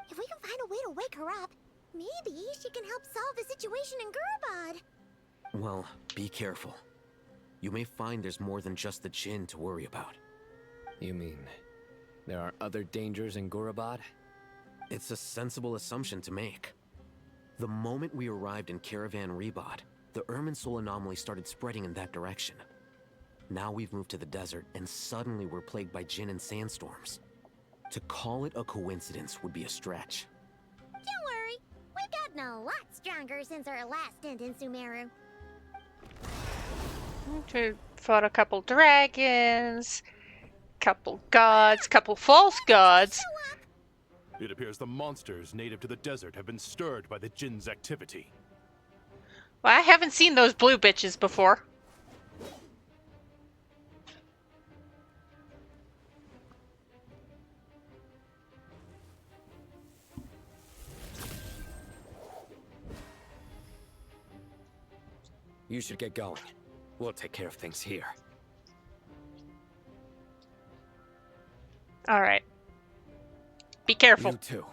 S3: If we can find a way to wake her up, maybe she can help solve the situation in Gurabad.
S18: Well, be careful. You may find there's more than just the Jinn to worry about.
S15: You mean, there are other dangers in Gurabad?
S18: It's a sensible assumption to make. The moment we arrived in Caravan Rebod, the Irminsul anomaly started spreading in that direction. Now we've moved to the desert, and suddenly we're plagued by Jinn and sandstorms. To call it a coincidence would be a stretch.
S3: Don't worry, we've gotten a lot stronger since our last stint in Sumeru.
S1: We fought a couple dragons, couple gods, couple false gods.
S17: It appears the monsters native to the desert have been stirred by the Jinn's activity.
S1: Well, I haven't seen those blue bitches before.
S15: You should get going. We'll take care of things here.
S1: All right. Be careful.
S15: You too.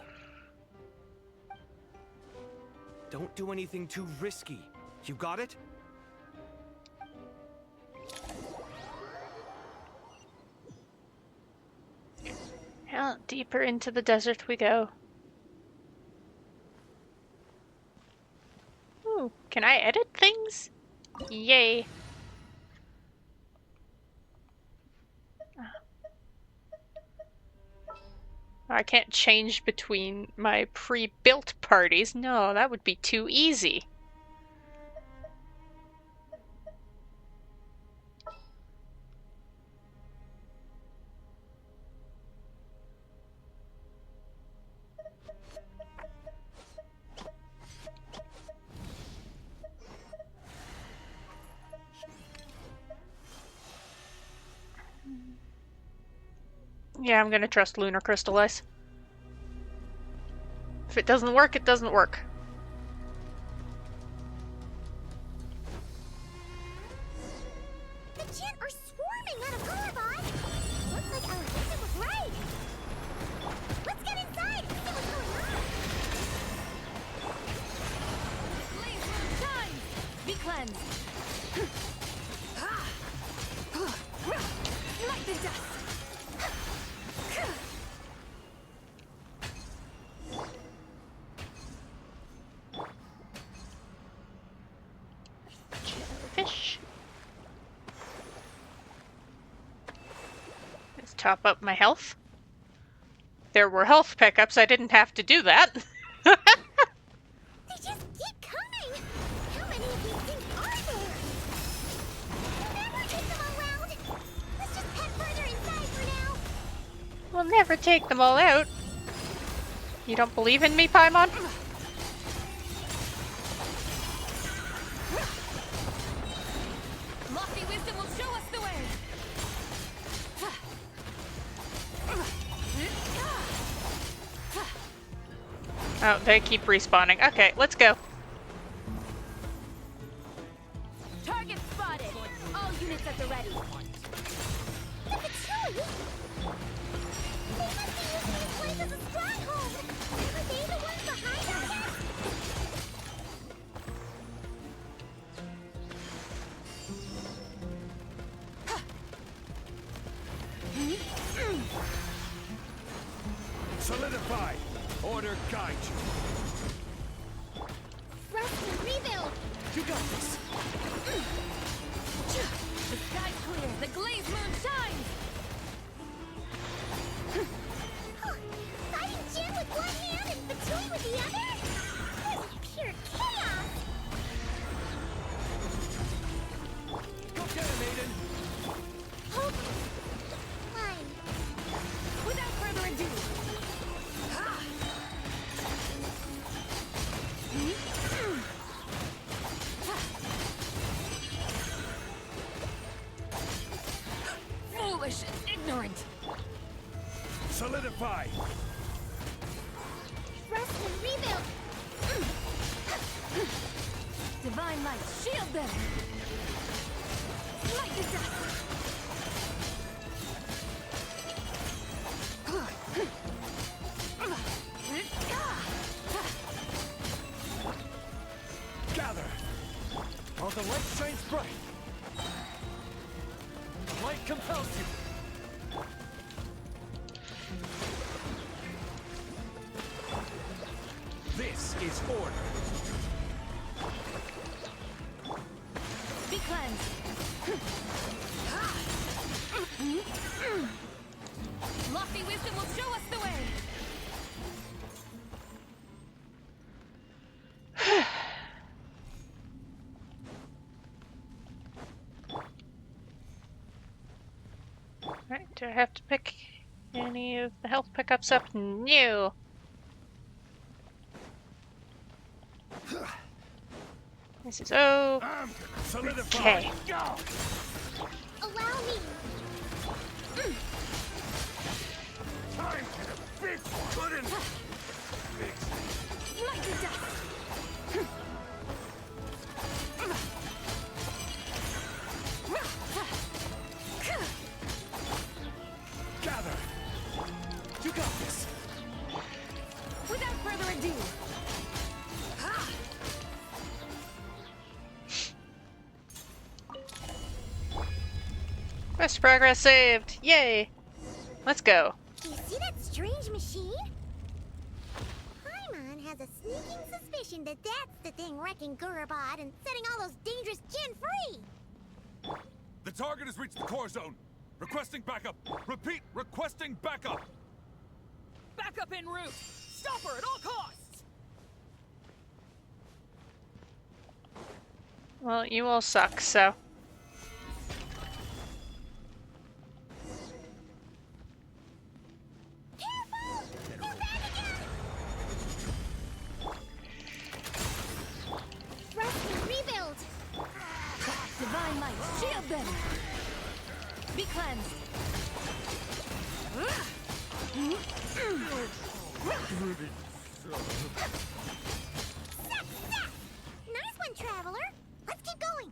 S6: Don't do anything too risky. You got it?
S1: Well, deeper into the desert we go. Ooh, can I edit things? Yay. I can't change between my pre-built parties. No, that would be too easy. Yeah, I'm gonna trust Lunar Crystallize. If it doesn't work, it doesn't work.
S3: The Jinn are swarming out of Gorbot! Looks like Alhita was right! Let's get inside and see what's going on!
S14: Blaze moon shines! Be cleansed! Light the dust!
S1: Jellyfish. Let's top up my health. There were health pickups, I didn't have to do that.
S3: They just keep coming! How many of these things are there? We'll never take them all out! Let's just head further inside for now!
S1: We'll never take them all out. You don't believe in me, Paimon?
S14: Lofty wisdom will show us the way!
S1: Oh, they keep respawning. Okay, let's go.
S14: Target spotted! All units at the ready!
S3: The Patchouli! They must be using this place as a stronghold! Are they the ones behind all this?
S12: Solidify! Order guide you.
S3: Rest and rebuild!
S12: You got this.
S14: The sky's clear! The glaze moon shines!
S3: Fighting Jin with one hand and Patchouli with the other? This is pure chaos!
S12: Go get him, Aiden.
S3: Hold line.
S14: Without further ado! Foolish and ignorant!
S12: Solidify!
S3: Rest and rebuild!
S14: Divine light, shield them! Light the dust!
S12: Gather! While the light shines bright. Light compels you. This is order.
S14: Be cleansed! Lofty wisdom will show us the way!
S1: Right, do I have to pick any of the health pickups up? No. This is okay.
S3: Allow me!
S12: Time for the big one.
S14: Light the dust!
S1: Quest progress saved. Yay. Let's go.
S3: Do you see that strange machine? Paimon has a sneaking suspicion that that's the thing wrecking Gurabad and setting all those dangerous Jinn free.
S12: The target has reached the core zone. Requesting backup. Repeat, requesting backup.
S19: Backup en route. Stop her at all costs.
S1: Well, you all suck, so.
S3: Rest and rebuild.
S14: Divine light, shield them! Be cleansed!
S3: Nice one, Traveler. Let's keep going.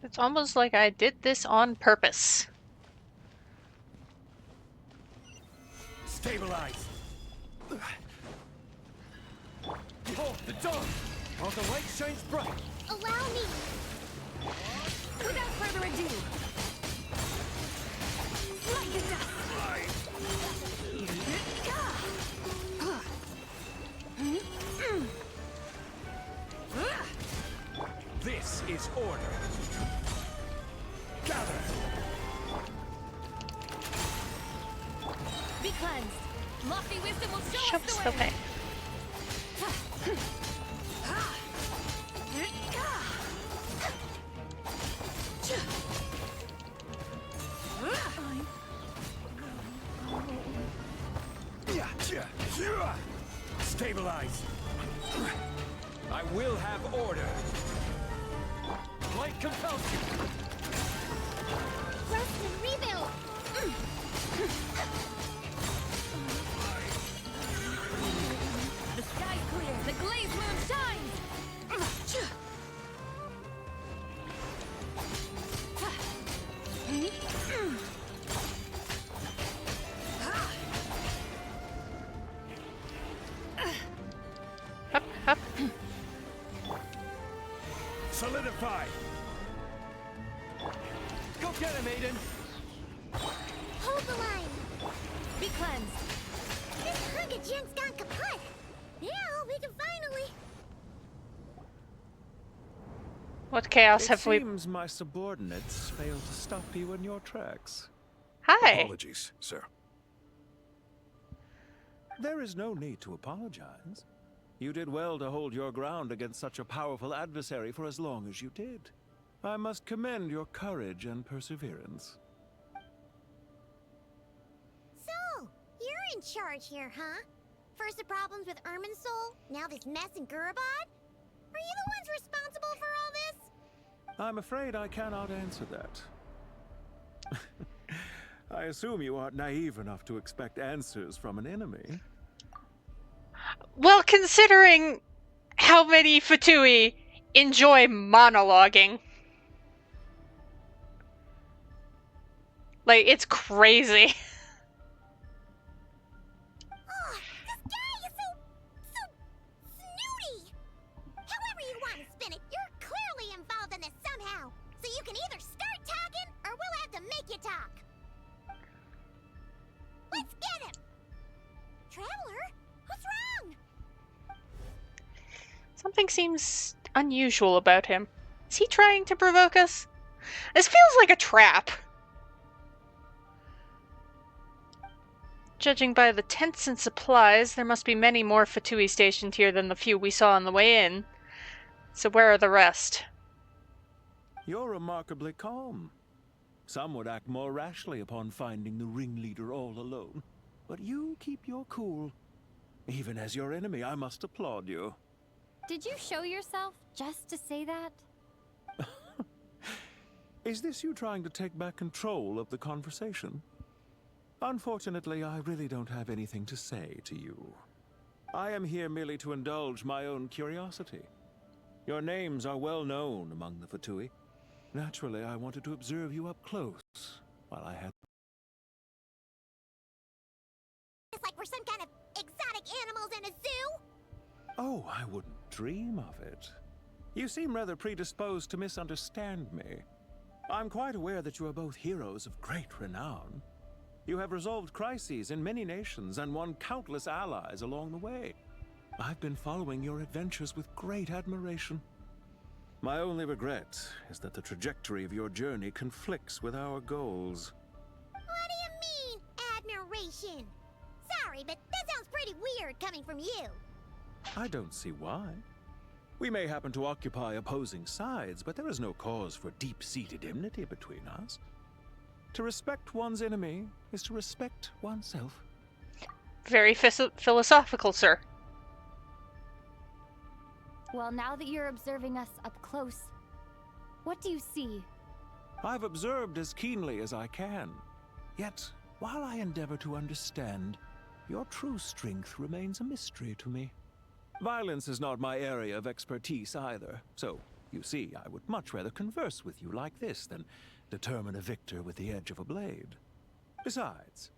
S1: It's almost like I did this on purpose.
S12: Stabilize. Behold the dawn. While the light shines bright.
S3: Allow me.
S14: Without further ado, like the dust.
S12: This is order. Gather.
S14: Be cleansed. Lofty wisdom will show
S1: Show
S14: us
S1: us
S14: the
S1: the
S14: way.
S1: way.
S12: Stabilize. I will have order. Light compels you.
S3: Rest and rebuild.
S14: The sky's clear. The glazed moon shines.
S1: Hup, hup.
S12: Solidify. Go get him, Aiden.
S3: Hold the line.
S14: Be cleansed.
S3: This hunk of junk's gone kaput. Now we can finally.
S1: What chaos
S20: It
S1: have we...
S20: seems my subordinates failed to stop you in your tracks.
S1: Hi.
S7: Apologies, sir.
S20: There is no need to apologize. You did well to hold your ground against such a powerful adversary for as long as you did. I must commend your courage and perseverance.
S3: So, you're in charge here, huh? First the problems with Irminsul, now this mess in Gurabad? Are you the ones responsible for all this?
S20: I'm afraid I cannot answer that. I assume you aren't naive enough to expect answers from an enemy.
S1: Well, considering how many Fatui enjoy monologuing. Like, it's crazy.
S3: Oh, this guy is so snooty! However you want to spin it, you're clearly involved in this somehow. So you can either start talking, or we'll have to make you talk. Let's get him! Traveler, what's wrong?
S1: Something seems unusual about him. Is he trying to provoke us? This feels like a trap. Judging by the tents and supplies, there must be many more Fatui stationed here than the few we saw on the way in. So where are the rest?
S20: You're remarkably calm. Some would act more rashly upon finding the ringleader all alone. But you keep your cool. Even as your enemy, I must applaud you.
S10: Did you show yourself just to say that?
S20: Is this you trying to take back control of the conversation? Unfortunately, I really don't have anything to say to you. I am here merely to indulge my own curiosity. Your names are well known among the Fatui. Naturally, I wanted to observe you up close while I had...
S3: It's like we're some kind of exotic animals in a zoo?
S20: Oh, I wouldn't dream of it. You seem rather predisposed to misunderstand me. I'm quite aware that you are both heroes of great renown. You have resolved crises in many nations and won countless allies along the way. I've been following your adventures with great admiration. My only regret is that the trajectory of your journey conflicts with our goals.
S3: What do you mean, admiration? Sorry, but that sounds pretty weird coming from you.
S20: I don't see why. We may happen to occupy opposing sides, but there is no cause for deep-seated enmity between us. To respect one's enemy is to respect oneself.
S1: Very philosophical, sir.
S10: Well, now that you're observing us up close, what do you see?
S20: I've observed as keenly as I can. Yet, while I endeavor to understand, your true strength remains a mystery to me. Violence is not my area of expertise either, so, you see, I would much rather converse with you like this than determine a victor with the edge of a blade. Besides,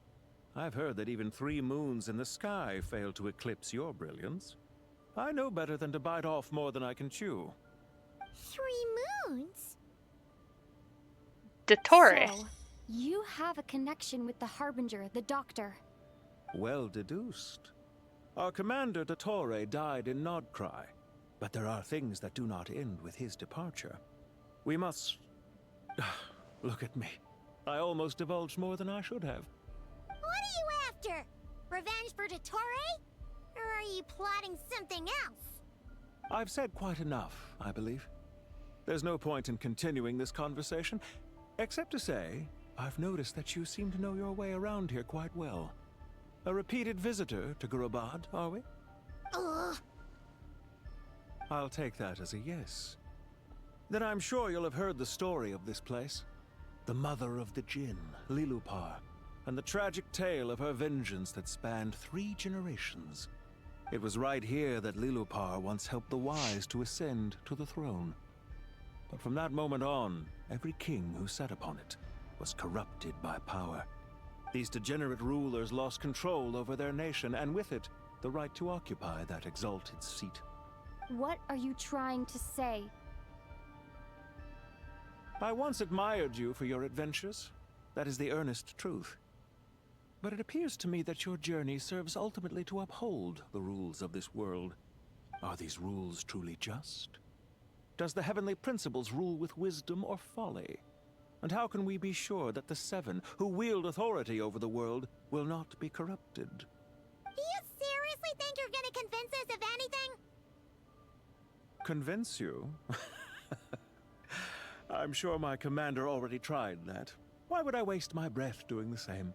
S20: I've heard that even 3 moons in the sky fail to eclipse your brilliance. I know better than to bite off more than I can chew.
S3: 3 moons?
S1: Dottore.
S10: So, you have a connection with the Harbinger, the Doctor.
S20: Well deduced. Our commander, Dottore, died in Nodcry, but there are things that do not end with his departure. We must... Look at me. I almost divulged more than I should have.
S3: What are you after? Revenge for Dottore? Or are you plotting something else?
S20: I've said quite enough, I believe. There's no point in continuing this conversation, except to say, I've noticed that you seem to know your way around here quite well. A repeated visitor to Gurabad, are we?
S3: Ugh.
S20: I'll take that as a yes. Then I'm sure you'll have heard the story of this place. The mother of the Jinn, Lilupar, and the tragic tale of her vengeance that spanned 3 generations. It was right here that Lilupar once helped the wise to ascend to the throne. But from that moment on, every king who sat upon it was corrupted by power. These degenerate rulers lost control over their nation, and with it, the right to occupy that exalted seat.
S10: What are you trying to say?
S20: I once admired you for your adventures. That is the earnest truth. But it appears to me that your journey serves ultimately to uphold the rules of this world. Are these rules truly just? Does the heavenly principles rule with wisdom or folly? And how can we be sure that the 7 who wield authority over the world will not be corrupted?
S3: Do you seriously think you're gonna convince us of anything?
S20: Convince you? I'm sure my commander already tried that. Why would I waste my breath doing the same?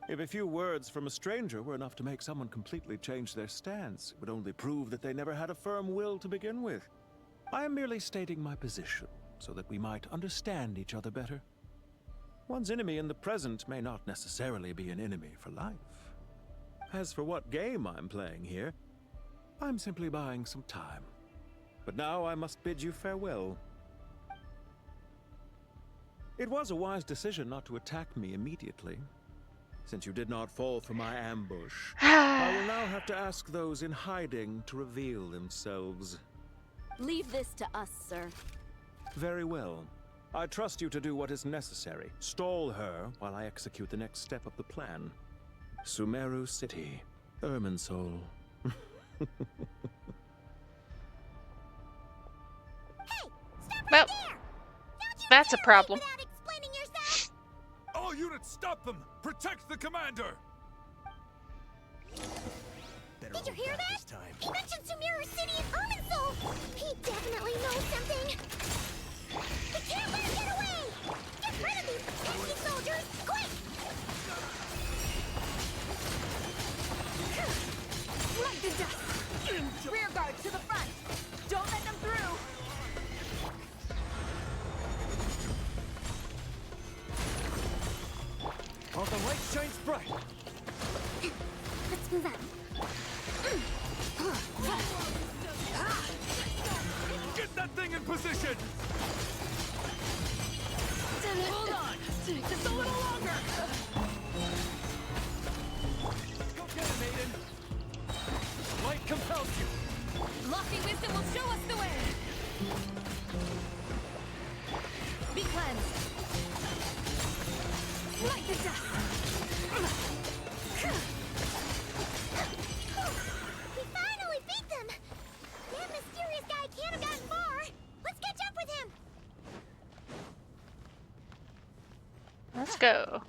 S20: If a few words from a stranger were enough to make someone completely change their stance, it would only prove that they never had a firm will to begin with. I am merely stating my position, so that we might understand each other better. One's enemy in the present may not necessarily be an enemy for life. As for what game I'm playing here, I'm simply buying some time. But now I must bid you farewell. It was a wise decision not to attack me immediately. Since you did not fall for my ambush, I will now have to ask those in hiding to reveal themselves.
S5: Leave this to us, sir.
S20: Very well. I trust you to do what is necessary. Stall her while I execute the next step of the plan. Sumeru City, Irminsul.
S3: Hey! Stop
S1: Well,
S3: right there! Don't you
S1: that's a
S3: dare
S1: problem.
S3: leave without explaining yourself!
S12: All units, stop them! Protect the commander!
S3: Did you hear that? He mentioned Sumeru City and Irminsul! He definitely knows something! We can't let him get away! Get rid of these pesky soldiers! Quick!
S19: Run to dust! Rear guard to the front! Don't let them through!
S6: While the light shines bright.
S3: Let's move out.
S12: Get that thing in position!
S19: Hold on! Just a little longer!
S6: Go get him, Aiden! Light compels you!
S19: Lofty wisdom will show us the way! Like the dust.
S3: We finally beat them! That mysterious guy can't have gotten far! Let's catch up with him!
S1: Let's go.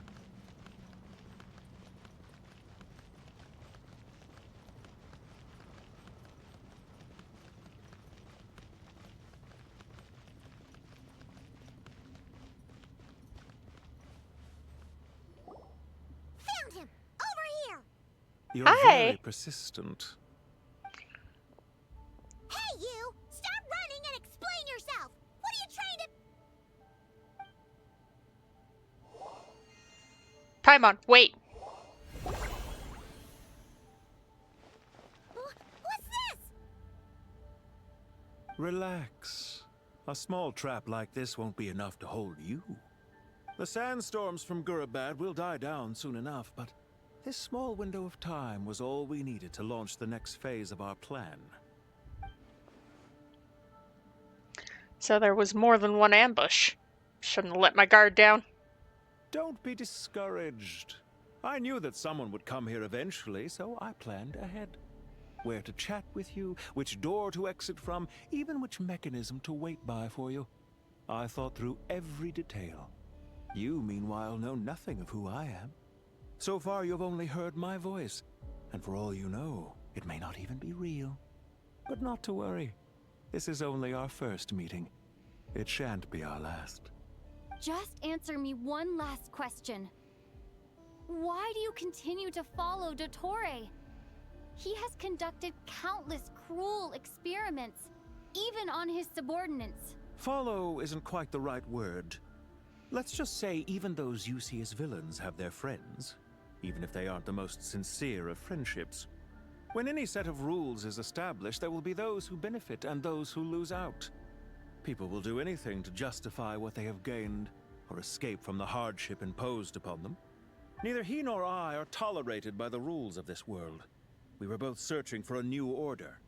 S3: Found him! Over here!
S20: You're
S1: Hi.
S20: very persistent.
S3: Hey, you! Stop running and explain yourself! What are you trying to...
S1: Paimon, wait.
S3: What's this?
S20: Relax. A small trap like this won't be enough to hold you. The sandstorms from Gurabad will die down soon enough, but this small window of time was all we needed to launch the next phase of our plan.
S1: So there was more than one ambush. Shouldn't have let my guard down.
S20: Don't be discouraged. I knew that someone would come here eventually, so I planned ahead. Where to chat with you, which door to exit from, even which mechanism to wait by for you. I thought through every detail. You, meanwhile, know nothing of who I am. So far, you've only heard my voice, and for all you know, it may not even be real. But not to worry. This is only our first meeting. It shan't be our last.
S10: Just answer me one last question. Why do you continue to follow Dottore? He has conducted countless cruel experiments, even on his subordinates.
S20: Follow isn't quite the right word. Let's just say even those you see as villains have their friends, even if they aren't the most sincere of friendships. When any set of rules is established, there will be those who benefit and those who lose out. People will do anything to justify what they have gained or escape from the hardship imposed upon them. Neither he nor I are tolerated by the rules of this world. We were both searching for a new order.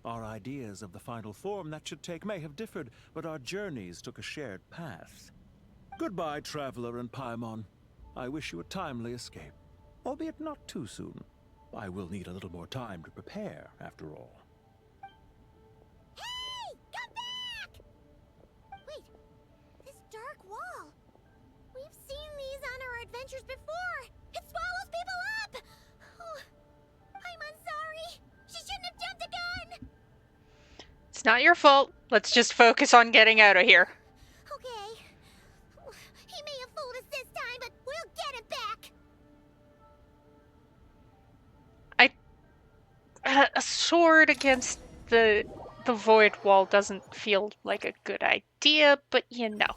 S20: Our ideas of the final form that should take may have differed, but our journeys took a shared path. Goodbye, Traveler and Paimon. I wish you a timely escape, albeit not too soon. I will need a little more time to prepare, after all.
S3: Hey! Come back! Wait, this dark wall. We've seen these on our adventures before. It swallows people up! Oh, I'm sorry. She shouldn't have jumped a gun!
S1: It's not your fault. Let's just focus on getting out of here.
S3: Okay. He may have fooled us this time, but we'll get him back!
S1: A sword against the void wall doesn't feel like a good idea, but you know.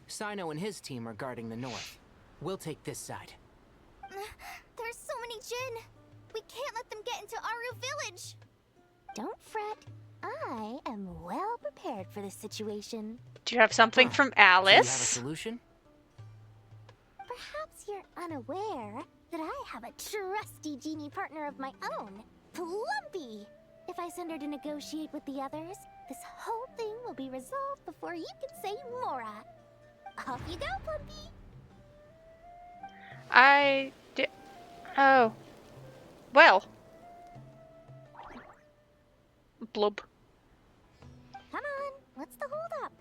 S9: Sino and his team are guarding the north. We'll take this side.
S3: There's so many Jin. We can't let them get into Aru village. Don't fret. I am well prepared for this situation.
S1: Do you have something from
S9: Do you have a
S1: Alice?
S9: solution?
S3: Perhaps you're unaware that I have a trusty genie partner of my own, Plumpy. If I send her to negotiate with the others, this whole thing will be resolved before you can say Mora. Off you go, Plumpy.
S1: Oh. Well. Blub.
S3: Come on, what's the holdup?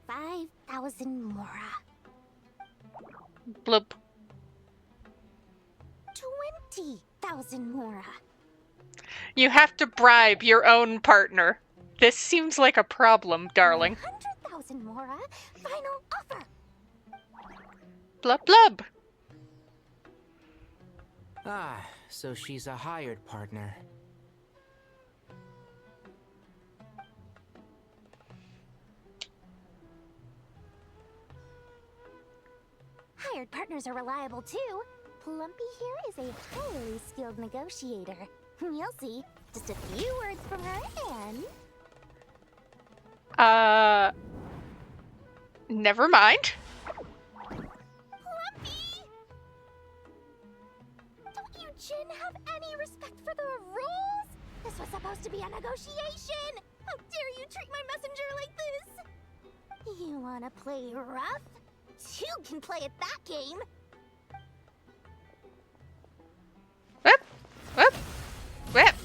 S3: 5,000 Mora.
S1: Blub.
S3: 20,000 Mora.
S1: You have to bribe your own partner. This seems like a problem, darling.
S3: 100,000 Mora. Final offer.
S1: Blub blub.
S9: Ah, so she's a hired partner.
S3: Hired partners are reliable too. Plumpy here is a highly skilled negotiator. You'll see. Just a few words from her and...
S1: Never mind.
S3: Plumpy! Don't you Jin have any respect for the rules? This was supposed to be a negotiation! How dare you treat my messenger like this? You wanna play rough? Two can play at that game.
S1: Whoop! Whoop! Whoop!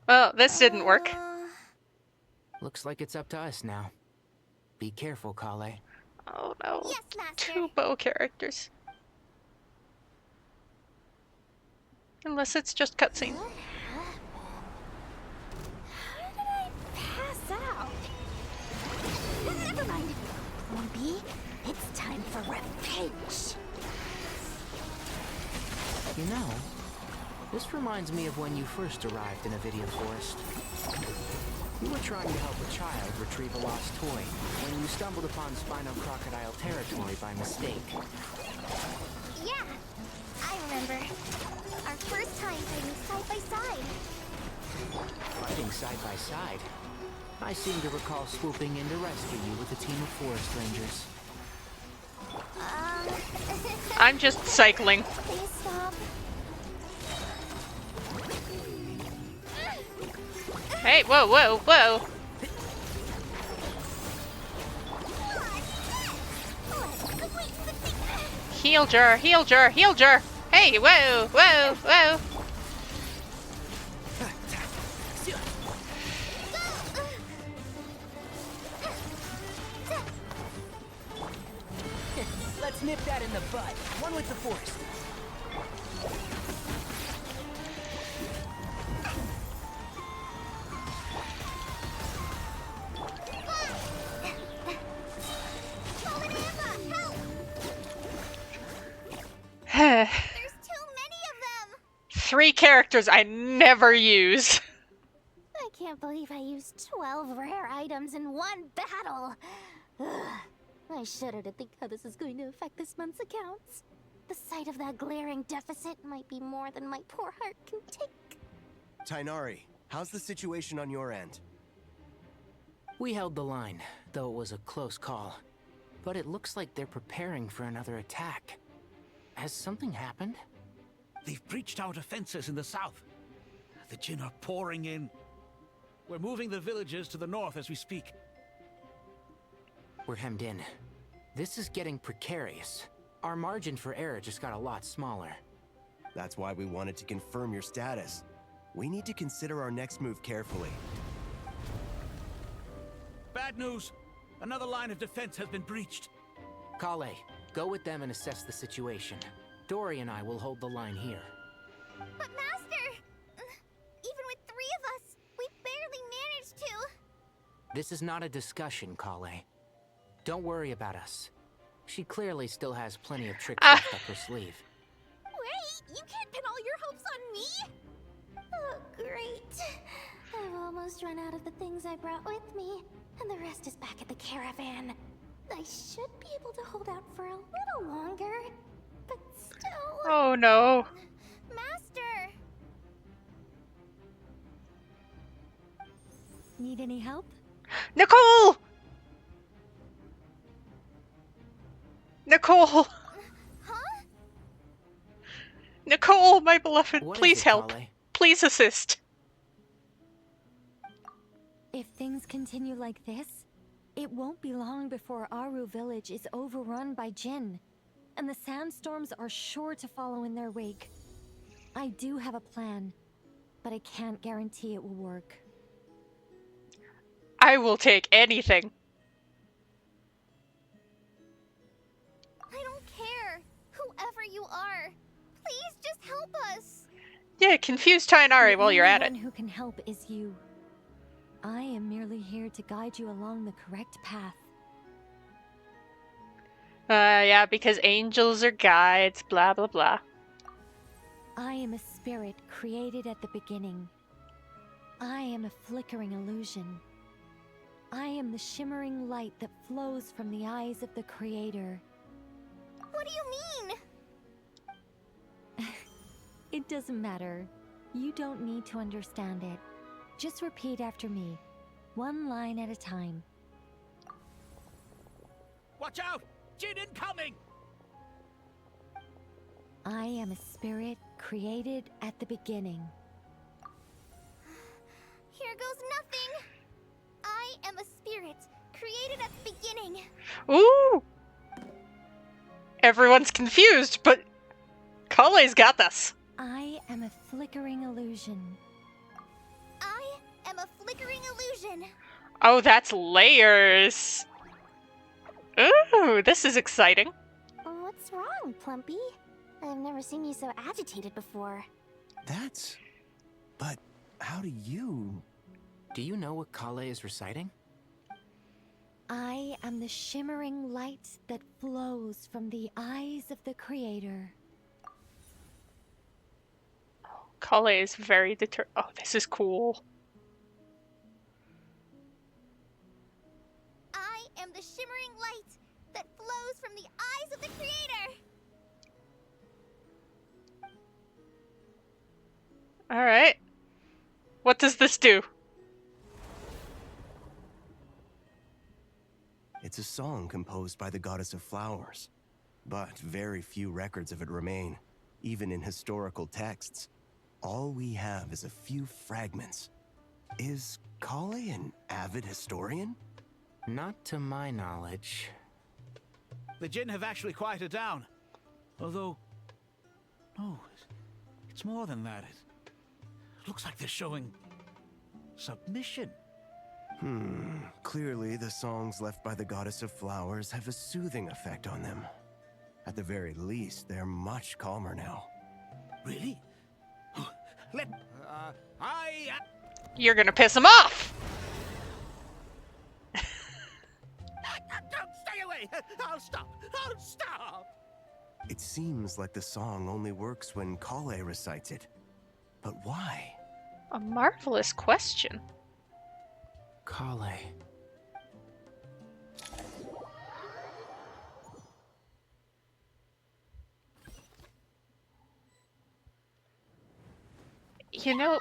S1: Well, this didn't work.
S9: Looks like it's up to us now. Be careful, Kale.
S1: Oh no.
S3: Yes, Master.
S1: 2 bow characters. Unless it's just cutscene.
S3: How did I pass out? Never mind. Lumpy, it's time for revenge.
S9: You know, this reminds me of when you first arrived in Avidia Forest. You were trying to help a child retrieve a lost toy when you stumbled upon Spino Crocodile territory by mistake.
S3: Yeah, I remember. Our first time fighting side by side.
S9: Fighting side by side? I seem to recall swooping in to rescue you with a team of forest rangers.
S1: I'm just cycling.
S3: Please stop.
S1: Hey, whoa, whoa, whoa. Heal jar, heal jar, heal jar. Hey, whoa, whoa, whoa.
S9: Let's nip that in the bud. One with the forest.
S3: There's too many of them.
S1: 3 characters I never use.
S3: I can't believe I used 12 rare items in one battle. Ugh. I shudder to think how this is going to affect this month's accounts. The sight of that glaring deficit might be more than my poor heart can take.
S2: Tainari, how's the situation on your end?
S9: We held the line, though it was a close call. But it looks like they're preparing for another attack. Has something happened?
S21: They've breached our defenses in the south. The Jinn are pouring in. We're moving the villagers to the north as we speak.
S9: We're hemmed in. This is getting precarious. Our margin for error just got a lot smaller.
S2: That's why we wanted to confirm your status. We need to consider our next move carefully.
S21: Bad news! Another line of defense has been breached.
S9: Kale, go with them and assess the situation. Dory and I will hold the line here.
S3: But Master! Even with 3 of us, we barely managed to.
S9: This is not a discussion, Kale. Don't worry about us. She clearly still has plenty of tricks left up her sleeve.
S3: Wait, you can't pin all your hopes on me? Oh, great. I've almost run out of the things I brought with me, and the rest is back at the caravan. I should be able to hold out for a little longer, but still...
S1: Oh no.
S3: Master!
S14: Need any help?
S1: Nicole! Nicole!
S3: Huh?
S1: Nicole, my beloved,
S9: What is
S1: please
S9: it,
S1: help.
S9: Kale?
S1: Please assist.
S14: If things continue like this, it won't be long before Aru village is overrun by Jinn, and the sandstorms are sure to follow in their wake. I do have a plan, but I can't guarantee it will work.
S1: I will take anything.
S3: I don't care. Whoever you are, please just help us.
S1: Yeah, confuse Tainari while you're at it.
S14: The only one who can help is you. I am merely here to guide you along the correct path.
S1: Yeah, because angels are guides, blah blah blah.
S14: I am a spirit created at the beginning. I am a flickering illusion. I am the shimmering light that flows from the eyes of the Creator.
S3: What do you mean?
S14: It doesn't matter. You don't need to understand it. Just repeat after me, one line at a time.
S21: Watch out! Jinn incoming!
S14: I am a spirit created at the beginning.
S3: spirit, created at the beginning.
S1: Ooh! Everyone's confused, but Kale's got this.
S14: I am a flickering illusion.
S3: I am a flickering illusion.
S1: Oh, that's layers. Ooh, this is exciting.
S3: What's wrong, Plumpy? I've never seen you so agitated before.
S2: That's... But how do you...
S9: Do you know what Kale is reciting?
S14: I am the shimmering light that flows from the eyes of the Creator.
S1: Kale is very Oh, this is cool.
S3: I am the shimmering light that flows from the eyes of the Creator.
S1: Alright. What does this do?
S2: It's a song composed by the goddess of flowers, but very few records of it remain, even in historical texts. All we have is a few fragments. Is Kale an avid historian?
S9: Not to my knowledge.
S21: The Jinn have actually quieted down. Although... No, it's more than that. It looks like they're showing... submission.
S2: Clearly the songs left by the goddess of flowers have a soothing effect on them. At the very least, they're much calmer now.
S21: Really?
S1: You're gonna piss him off!
S21: Stay away! I'll stop! I'll stop!
S2: It seems like the song only works when Kale recites it. But why?
S1: A marvelous question.
S9: Kale.
S1: You know,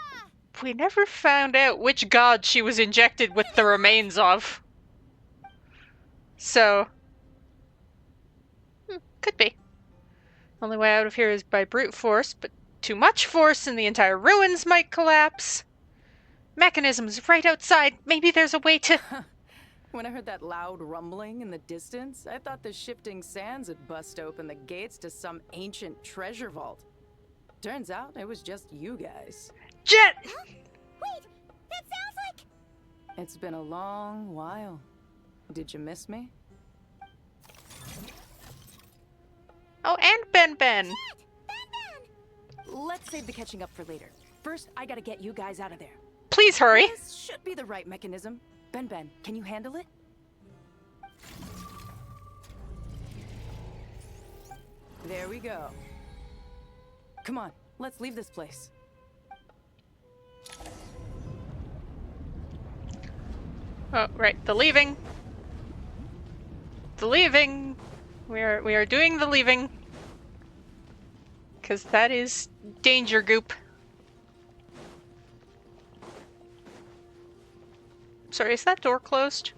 S1: we never found out which god she was injected with the remains of. So... could be. Only way out of here is by brute force, but too much force and the entire ruins might collapse. Mechanisms right outside. Maybe there's a way to...
S5: When I heard that loud rumbling in the distance, I thought the shifting sands had bust open the gates to some ancient treasure vault. Turns out it was just you guys.
S1: Jet!
S3: Huh? Wait, that sounds like...
S5: It's been a long while. Did you miss me?
S1: Oh, and Ben.
S3: Jet!
S5: Let's save the catching up for later. First, I gotta get you guys out of there.
S1: Please hurry.
S5: This should be the right mechanism. Ben, can you handle it? There we go. Come on, let's leave this place.
S1: Oh, right, the leaving. The leaving. We are doing the leaving. Because that is danger goop. Sorry, is that door closed?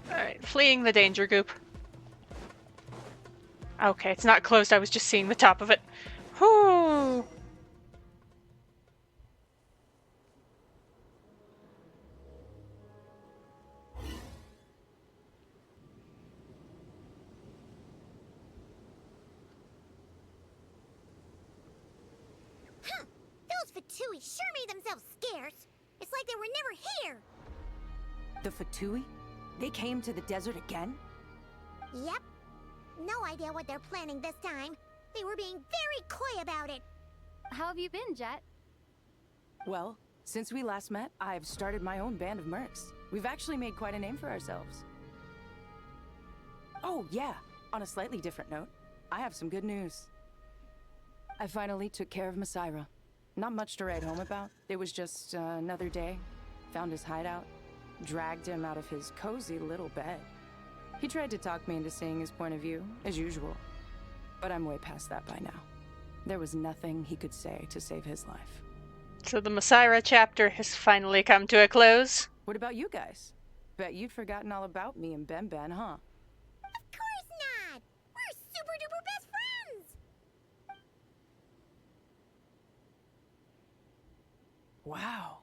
S1: Alright, fleeing the danger goop. Okay, it's not closed, I was just seeing the top of it. Whew!
S3: Huh! Those Fatui sure made themselves scarce. It's like they were never here.
S5: The Fatui? They came to the desert again?
S3: Yep. No idea what they're planning this time. They were being very coy about it.
S10: How have you been, Jet?
S5: Well, since we last met, I've started my own band of mercs. We've actually made quite a name for ourselves. Oh, yeah. On a slightly different note, I have some good news. I finally took care of Masaira. Not much to write home about. It was just another day. Found his hideout. Dragged him out of his cozy little bed. He tried to talk me into seeing his point of view, as usual. But I'm way past that by now. There was nothing he could say to save his life.
S1: So the Masaira chapter has finally come to a close.
S5: What about you guys? Bet you'd forgotten all about me and Ben, huh?
S3: Of course not! We're super duper best friends!
S5: Wow.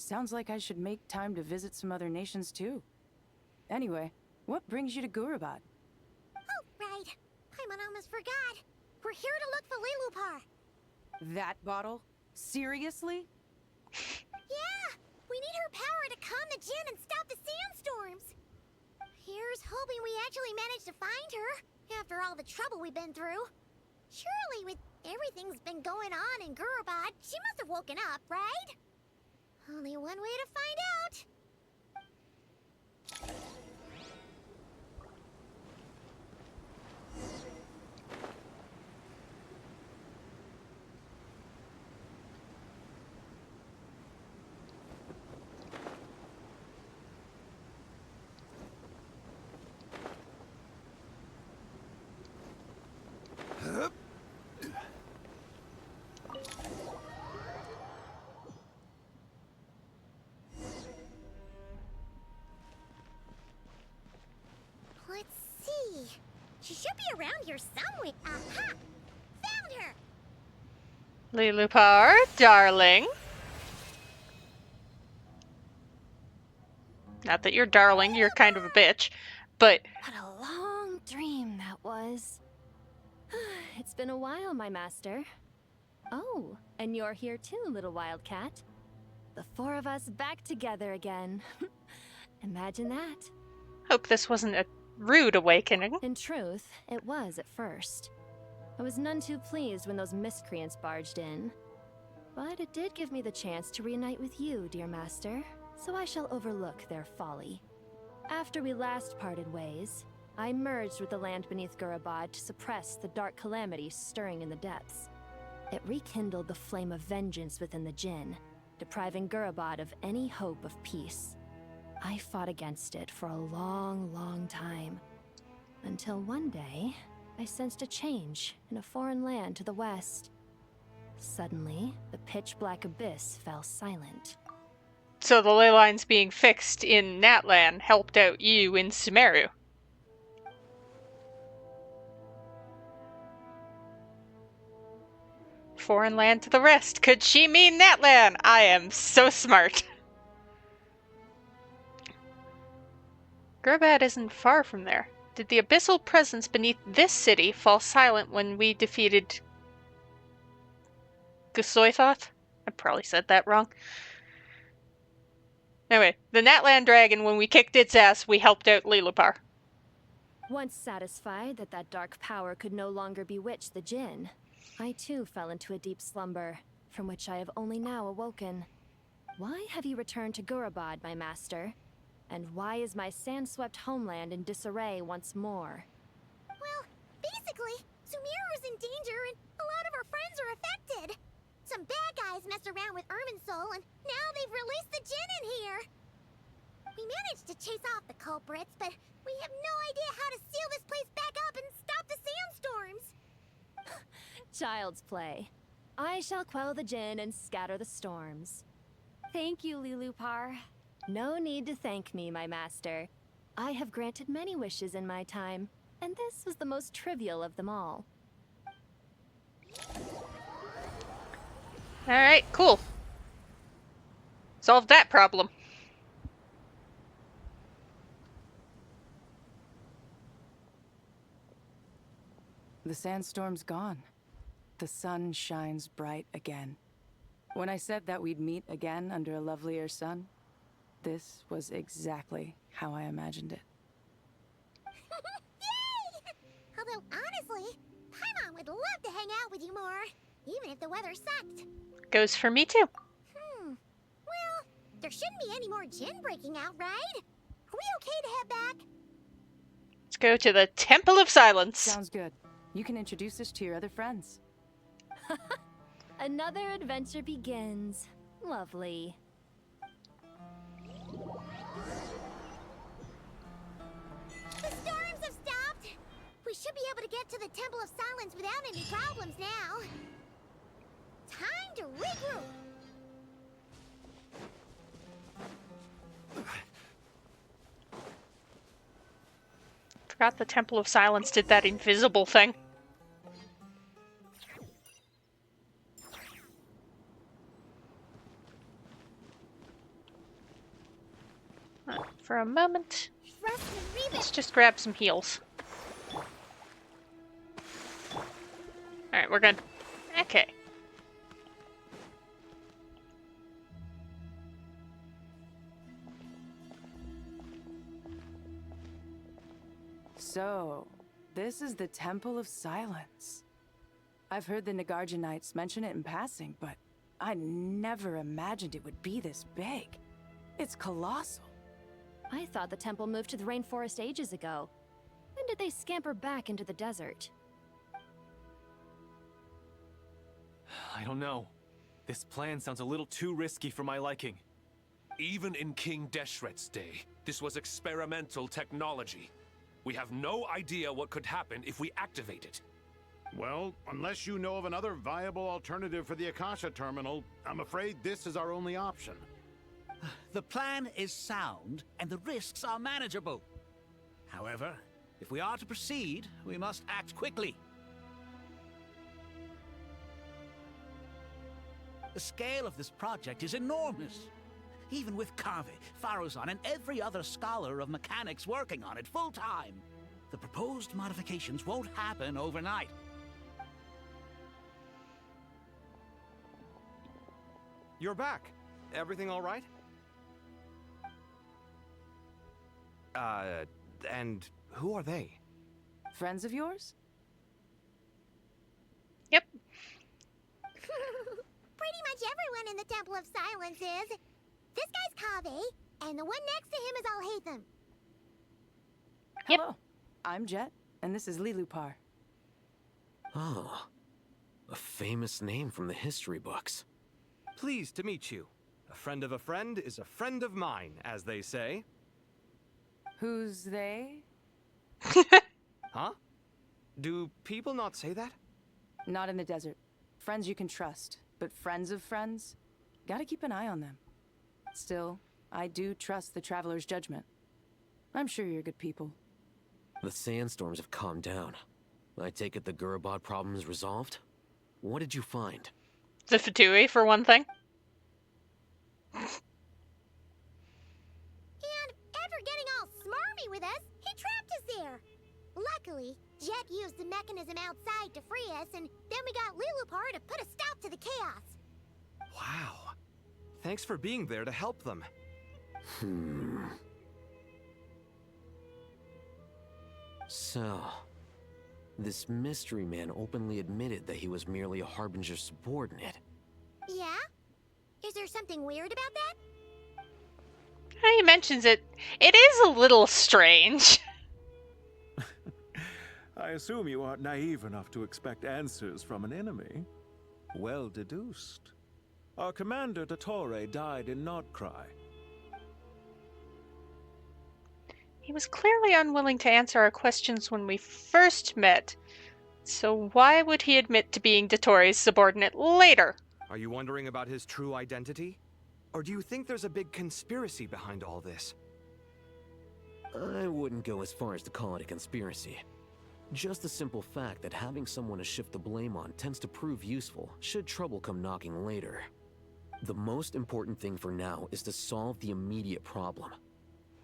S5: Sounds like I should make time to visit some other nations too. Anyway, what brings you to Gurabad?
S3: Oh, right. Paimon almost forgot. We're here to look for Lilupar.
S5: That bottle? Seriously?
S3: Yeah! We need her power to calm the Jinn and stop the sandstorms. Here's hoping we actually manage to find her, after all the trouble we've been through. Surely, with everything's been going on in Gurabad, she must have woken up, right? Only one way to find out. Let's see. She should be around here somewhere. Aha! Found her!
S1: Lilupar, darling. Not that you're darling, you're kind of a bitch. But
S14: What a long dream that was. It's been a while, my master. Oh, and you're here too, little wildcat. The four of us back together again. Imagine that.
S1: hope this wasn't a rude awakening.
S14: In truth, it was at first. I was none too pleased when those miscreants barged in. But it did give me the chance to reunite with you, dear master, so I shall overlook their folly. After we last parted ways, I merged with the land beneath Gurabad to suppress the dark calamities stirring in the depths. It rekindled the flame of vengeance within the Jinn, depriving Gurabad of any hope of peace. I fought against it for a long, long time. Until one day, I sensed a change in a foreign land to the west. Suddenly, the pitch-black abyss fell silent.
S1: So the ley lines being fixed in Natlan helped out you in Sumeru. Foreign land to the rest. Could she mean Natlan? I am so smart. Gurabad isn't far from there. Did the abyssal presence beneath this city fall silent when we defeated Gusoithoth? I probably said that wrong. Anyway, the Natlan dragon, when we kicked its ass, we helped out Lilupar.
S14: Once satisfied that that dark power could no longer bewitch the Jinn, I too fell into a deep slumber, from which I have only now awoken. Why have you returned to Gurabad, my master? And why is my sand-swept homeland in disarray once more?
S3: Well, basically, Sumeru's in danger and a lot of our friends are affected. Some bad guys messed around with Irminsul and now they've released the Jinn in here. We managed to chase off the culprits, but we have no idea how to seal this place back up and stop the sandstorms.
S14: Child's play. I shall quell the Jinn and scatter the storms. Thank you, Lilupar. No need to thank me, my master. I have granted many wishes in my time, and this was the most trivial of them all.
S1: Alright, cool. Solved that problem.
S5: The sandstorm's gone. The sun shines bright again. When I said that we'd meet again under a lovelier sun, this was exactly how I imagined it.
S3: Yay! Although, honestly, Paimon would love to hang out with you more, even if the weather sucked.
S1: Goes for me too.
S3: Well, there shouldn't be any more Jinn breaking out, right? Are we okay to head back?
S1: Let's go to the Temple of Silence.
S5: Sounds good. You can introduce us to your other friends.
S14: Another adventure begins. Lovely.
S3: The storms have stopped. We should be able to get to the Temple of Silence without any problems now. Time to regroup.
S1: Forgot the Temple of Silence did that invisible thing. for a moment.
S3: Trust and read
S1: Let's just grab some heals. Alright, we're good. Okay.
S5: So, this is the Temple of Silence. I've heard the Nagarjanites mention it in passing, but I never imagined it would be this big. It's colossal.
S10: I thought the temple moved to the rainforest ages ago. When did they scamper back into the desert?
S24: I don't know. This plan sounds a little too risky for my liking.
S8: Even in King Deshret's day, this was experimental technology. We have no idea what could happen if we activate it.
S7: Well, unless you know of another viable alternative for the Akasha terminal, I'm afraid this is our only option.
S21: The plan is sound, and the risks are manageable. However, if we are to proceed, we must act quickly. The scale of this project is enormous. Even with Kave, Faruzan, and every other scholar of mechanics working on it full-time, the proposed modifications won't happen overnight.
S6: You're back. Everything all right? And who are they?
S5: Friends of yours?
S1: Yep.
S3: Pretty much everyone in the Temple of Silence is. This guy's Kave, and the one next to him is Alhaitham.
S5: Hello. I'm Jet, and this is Lilupar.
S15: Oh, a famous name from the history books.
S6: Pleased to meet you. A friend of a friend is a friend of mine, as they say.
S5: Who's they?
S6: Huh? Do people not say that?
S5: Not in the desert. Friends you can trust, but friends of friends? Gotta keep an eye on them. Still, I do trust the Traveler's judgment. I'm sure you're good people.
S15: The sandstorms have calmed down. I take it the Gurabad problem is resolved? What did you find?
S1: The Fatui, for one thing.
S3: And after getting all smarmy with us, he trapped us there. Luckily, Jet used the mechanism outside to free us, and then we got Lilupar to put a stop to the chaos.
S6: Wow. Thanks for being there to help them.
S15: So, this mystery man openly admitted that he was merely a Harbinger subordinate.
S3: Yeah? Is there something weird about that?
S1: He mentions it. It is a little strange.
S20: I assume you aren't naive enough to expect answers from an enemy. Well deduced. Our commander, Dottore, died in Nordcry.
S1: He was clearly unwilling to answer our questions when we first met. So why would he admit to being Dottore's subordinate later?
S6: Are you wondering about his true identity? Or do you think there's a big conspiracy behind all this?
S15: I wouldn't go as far as to call it a conspiracy. Just the simple fact that having someone to shift the blame on tends to prove useful should trouble come knocking later. The most important thing for now is to solve the immediate problem.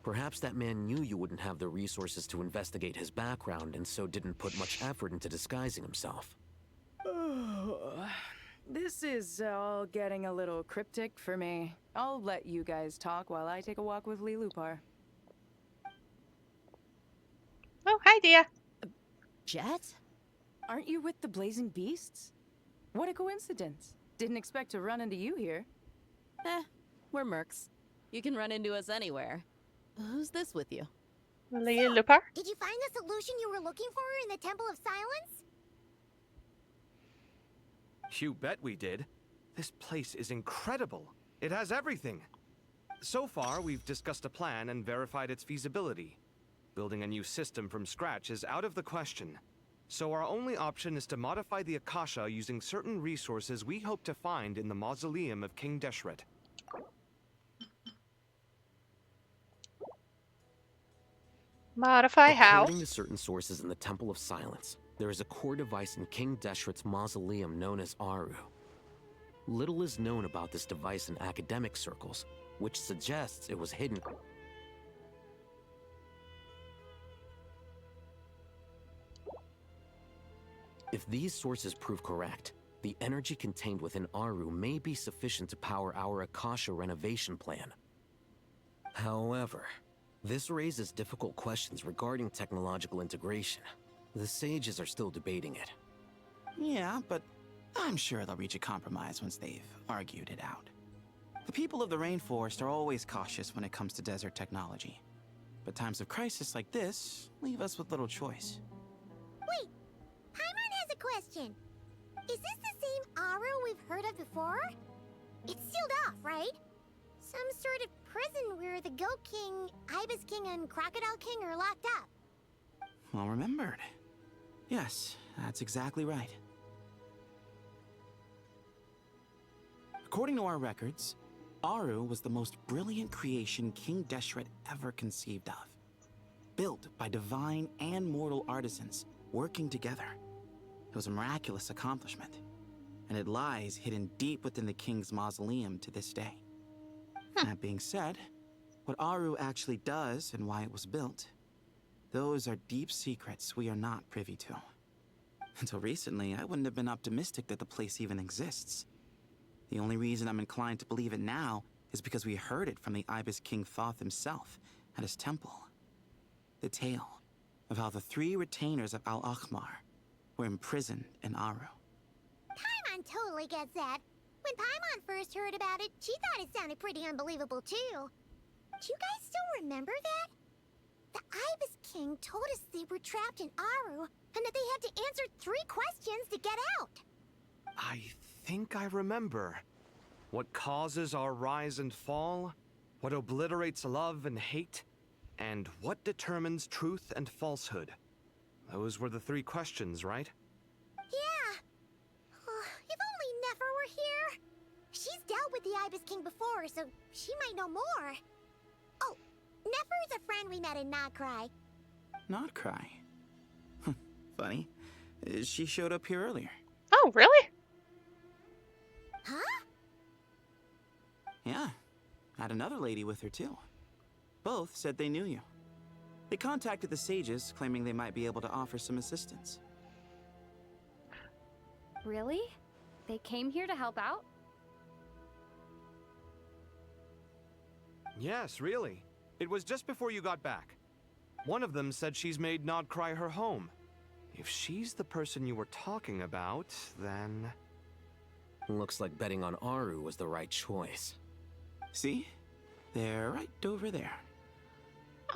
S15: Perhaps that man knew you wouldn't have the resources to investigate his background and so didn't put much effort into disguising himself.
S5: This is all getting a little cryptic for me. I'll let you guys talk while I take a walk with Lilupar.
S1: Oh, hi, Dia.
S5: Jet? Aren't you with the Blazing Beasts? What a coincidence. Didn't expect to run into you here.
S16: We're mercs. You can run into us anywhere. Who's this with you?
S1: Lilupar?
S3: Did you find the solution you were looking for in the Temple of Silence?
S6: You bet we did. This place is incredible. It has everything. So far, we've discussed a plan and verified its feasibility. Building a new system from scratch is out of the question. So our only option is to modify the Akasha using certain resources we hope to find in the mausoleum of King Deshret.
S1: Modify how?
S15: According to certain sources in the Temple of Silence, there is a core device in King Deshret's mausoleum known as Aru. Little is known about this device in academic circles, which suggests it was hidden.
S18: If these sources prove correct, the energy contained within Aru may be sufficient to power our Akasha renovation plan. However, this raises difficult questions regarding technological integration. The sages are still debating it.
S4: Yeah, but I'm sure they'll reach a compromise once they've argued it out. The people of the rainforest are always cautious when it comes to desert technology. But times of crisis like this leave us with little choice.
S3: Wait, Paimon has a question. Is this the same Aru we've heard of before? It's sealed off, right? Some sort of prison where the Goat King, Ibis King, and Crocodile King are locked up.
S4: Well remembered. Yes, that's exactly right. According to our records, Aru was the most brilliant creation King Deshret ever conceived of. Built by divine and mortal artisans working together. It was a miraculous accomplishment, and it lies hidden deep within the king's mausoleum to this day. That being said, what Aru actually does and why it was built, those are deep secrets we are not privy to. Until recently, I wouldn't have been optimistic that the place even exists. The only reason I'm inclined to believe it now is because we heard it from the Ibis King Thoth himself at his temple. The tale of how the 3 retainers of Al-Akhmar were imprisoned in Aru.
S3: Paimon totally gets that. When Paimon first heard about it, she thought it sounded pretty unbelievable too. Do you guys still remember that? The Ibis King told us they were trapped in Aru and that they had to answer 3 questions to get out.
S6: I think I remember. What causes our rise and fall? What obliterates love and hate? And what determines truth and falsehood? Those were the 3 questions, right?
S3: Yeah. If only Nefer were here. She's dealt with the Ibis King before, so she might know more. Oh, Nefer is a friend we met in Notcry.
S4: Notcry? Funny. She showed up here earlier.
S1: Oh, really?
S3: Huh?
S4: Yeah. Had another lady with her too. Both said they knew you. They contacted the sages, claiming they might be able to offer some assistance.
S10: Really? They came here to help out?
S6: Yes, really. It was just before you got back. One of them said she's made Nodcry her home. If she's the person you were talking about, then...
S18: Looks like betting on Aru was the right choice.
S4: See? They're right over there.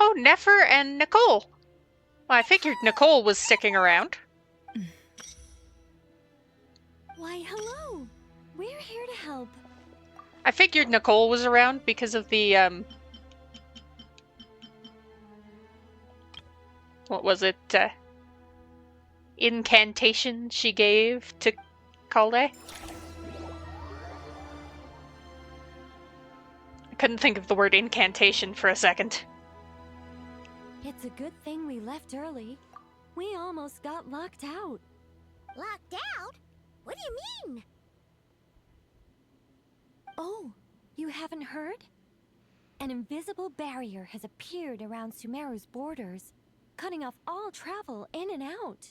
S1: Oh, Nefer and Nicole. Well, I figured Nicole was sticking around.
S14: Why, hello. We're here to help.
S1: I figured Nicole was around because of the, what was it, incantation she gave to Kale? I couldn't think of the word incantation for a second.
S14: It's a good thing we left early. We almost got locked out.
S3: Locked out? What do you mean?
S14: Oh, you haven't heard? An invisible barrier has appeared around Sumeru's borders, cutting off all travel in and out.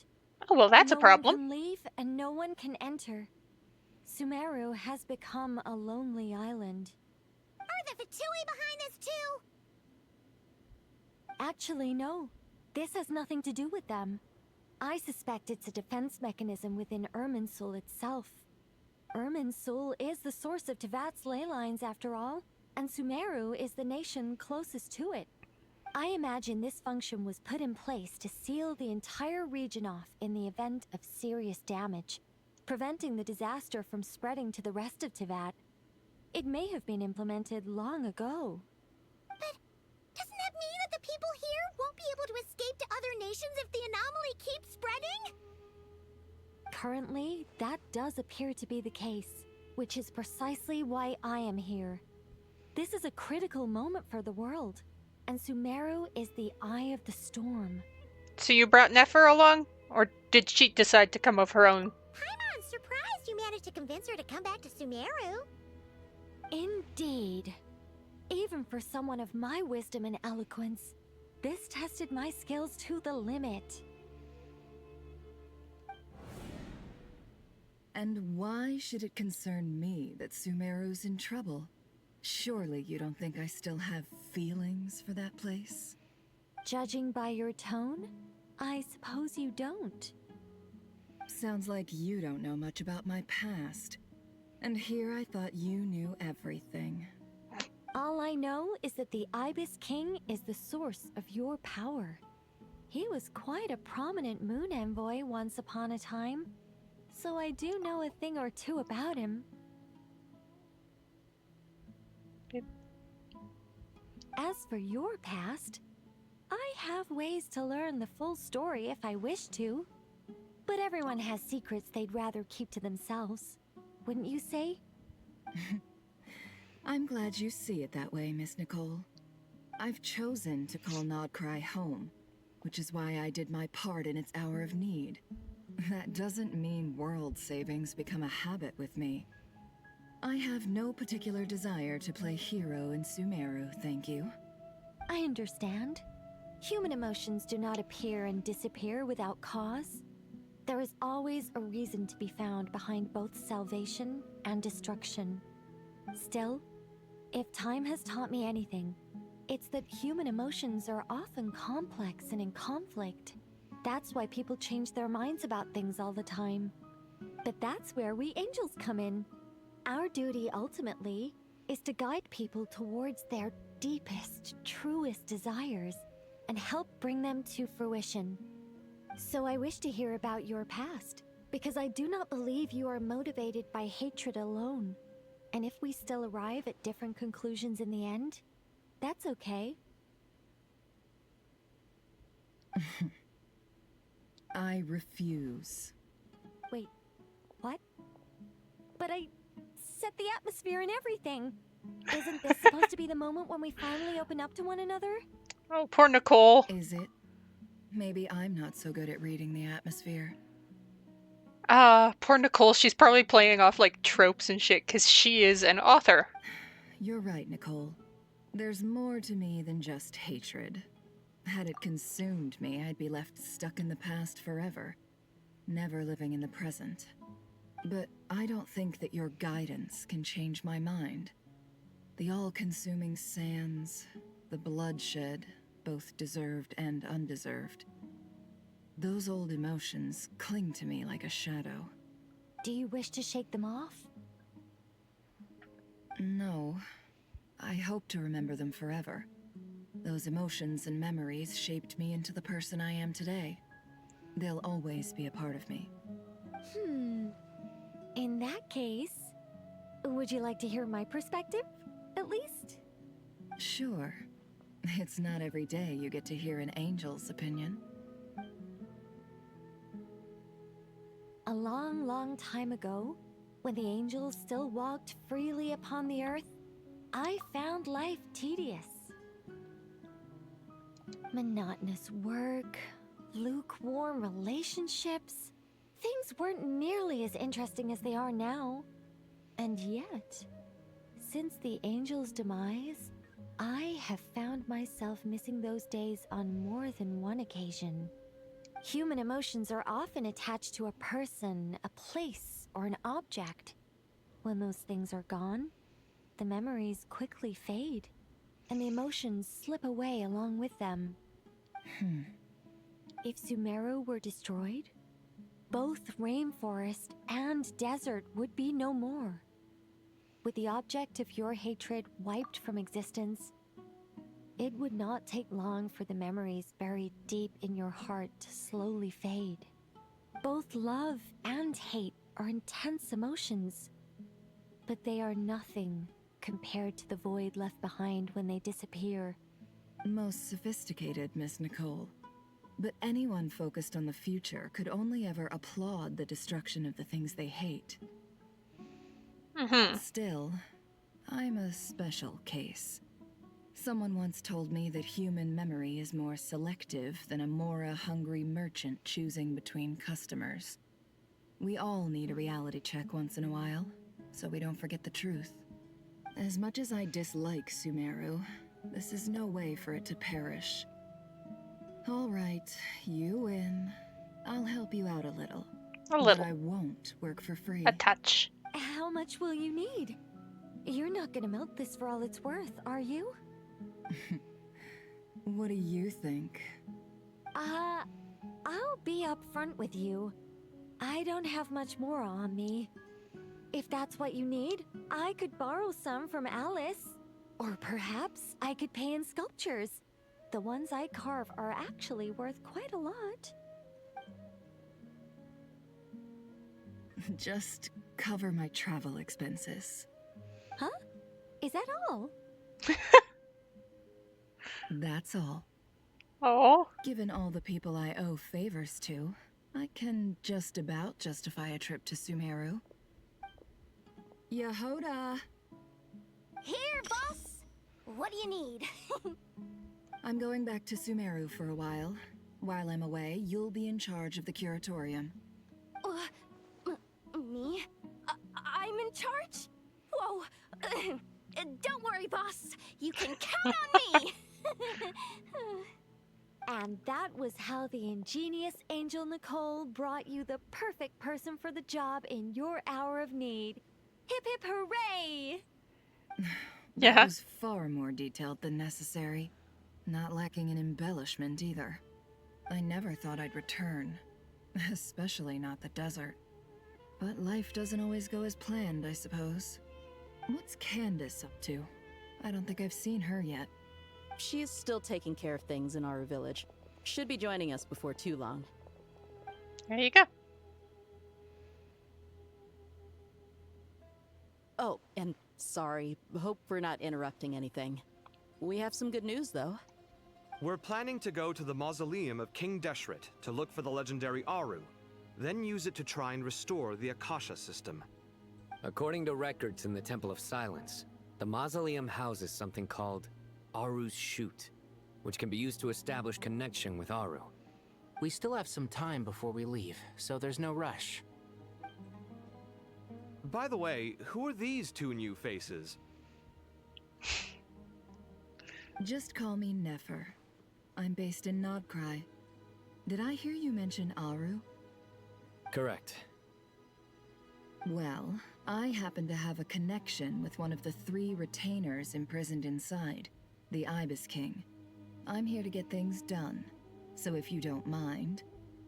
S1: Oh, well, that's a problem.
S14: No one can leave and no one can enter. Sumeru has become a lonely island.
S3: Are the Fatui behind this too?
S14: Actually, no. This has nothing to do with them. I suspect it's a defense mechanism within Irminsul itself. Irminsul is the source of Tevat's ley lines after all, and Sumeru is the nation closest to it. I imagine this function was put in place to seal the entire region off in the event of serious damage, preventing the disaster from spreading to the rest of Tevat. It may have been implemented long ago.
S3: But doesn't that mean that the people here won't be able to escape to other nations if the anomaly keeps spreading?
S14: Currently, that does appear to be the case, which is precisely why I am here. This is a critical moment for the world, and Sumeru is the eye of the storm.
S1: So you brought Nefer along? Or did she decide to come of her own?
S3: Paimon's surprised you managed to convince her to come back to Sumeru.
S14: Indeed. Even for someone of my wisdom and eloquence, this tested my skills to the limit.
S11: And why should it concern me that Sumeru's in trouble? Surely you don't think I still have feelings for that place?
S14: Judging by your tone, I suppose you don't.
S11: Sounds like you don't know much about my past. And here I thought you knew everything.
S14: All I know is that the Ibis King is the source of your power. He was quite a prominent moon envoy once upon a time, so I do know a thing or two about him. As for your past, I have ways to learn the full story if I wish to. But everyone has secrets they'd rather keep to themselves, wouldn't you say?
S11: I'm glad you see it that way, Miss Nicole. I've chosen to call Nodcry home, which is why I did my part in its hour of need. That doesn't mean world savings become a habit with me. I have no particular desire to play hero in Sumeru, thank you.
S14: I understand. Human emotions do not appear and disappear without cause. There is always a reason to be found behind both salvation and destruction. Still, if time has taught me anything, it's that human emotions are often complex and in conflict. That's why people change their minds about things all the time. But that's where we angels come in. Our duty, ultimately, is to guide people towards their deepest, truest desires and help bring them to fruition. So I wish to hear about your past, because I do not believe you are motivated by hatred alone. And if we still arrive at different conclusions in the end, that's okay.
S11: I refuse.
S14: Wait, what? But I set the atmosphere and everything. Isn't this supposed to be the moment when we finally open up to one another?
S1: Oh, poor Nicole.
S11: Is it? Maybe I'm not so good at reading the atmosphere.
S1: Poor Nicole. She's probably playing off like tropes and shit because she is an author.
S11: You're right, Nicole. There's more to me than just hatred. Had it consumed me, I'd be left stuck in the past forever, never living in the present. But I don't think that your guidance can change my mind. The all-consuming sands, the bloodshed, both deserved and undeserved. Those old emotions cling to me like a shadow.
S14: Do you wish to shake them off?
S11: No. I hope to remember them forever. Those emotions and memories shaped me into the person I am today. They'll always be a part of me.
S14: In that case, would you like to hear my perspective, at least?
S11: Sure. It's not every day you get to hear an angel's opinion.
S14: A long, long time ago, when the angels still walked freely upon the earth, I found life tedious. Monotonous work, lukewarm relationships. Things weren't nearly as interesting as they are now. And yet, since the angels' demise, I have found myself missing those days on more than one occasion. Human emotions are often attached to a person, a place, or an object. When those things are gone, the memories quickly fade, and the emotions slip away along with them. If Sumeru were destroyed, both rainforest and desert would be no more. With the object of your hatred wiped from existence, it would not take long for the memories buried deep in your heart to slowly fade. Both love and hate are intense emotions, but they are nothing compared to the void left behind when they disappear.
S11: Most sophisticated, Miss Nicole. But anyone focused on the future could only ever applaud the destruction of the things they hate. Still, I'm a special case. Someone once told me that human memory is more selective than a Mora-hungry merchant choosing between customers. We all need a reality check once in a while, so we don't forget the truth. As much as I dislike Sumeru, this is no way for it to perish. All right, you win. I'll help you out a little.
S1: A
S11: But
S1: little.
S11: I won't work for free.
S1: A touch.
S14: How much will you need? You're not gonna milk this for all it's worth, are you?
S11: What do you think?
S14: I'll be upfront with you. I don't have much more on me. If that's what you need, I could borrow some from Alice. Or perhaps I could pay in sculptures. The ones I carve are actually worth quite a lot.
S11: Just cover my travel expenses.
S14: Huh? Is that all?
S11: That's all.
S1: Oh.
S11: Given all the people I owe favors to, I can just about justify a trip to Sumeru. Yehoda!
S3: Here, boss! What do you need?
S11: I'm going back to Sumeru for a while. While I'm away, you'll be in charge of the curatorium.
S14: Me? I'm in charge? Whoa! Don't worry, boss. You can count on me! And that was how the ingenious Angel Nicole brought you the perfect person for the job in your hour of need. Hip hip hooray!
S11: That was far more detailed than necessary. Not lacking in embellishment either. I never thought I'd return. Especially not the desert. But life doesn't always go as planned, I suppose. What's Candace up to? I don't think I've seen her yet.
S16: She is still taking care of things in our village. Should be joining us before too long.
S1: There you go.
S16: Oh, and sorry. Hope we're not interrupting anything. We have some good news, though.
S6: We're planning to go to the mausoleum of King Deshret to look for the legendary Aru, then use it to try and restore the Akasha system.
S15: According to records in the Temple of Silence, the mausoleum houses something called Aru's Chute, which can be used to establish connection with Aru.
S9: We still have some time before we leave, so there's no rush.
S6: By the way, who are these two new faces?
S11: Just call me Nefer. I'm based in Nodcry. Did I hear you mention Aru?
S15: Correct.
S11: Well, I happen to have a connection with one of the 3 retainers imprisoned inside, the Ibis King. I'm here to get things done, so if you don't mind,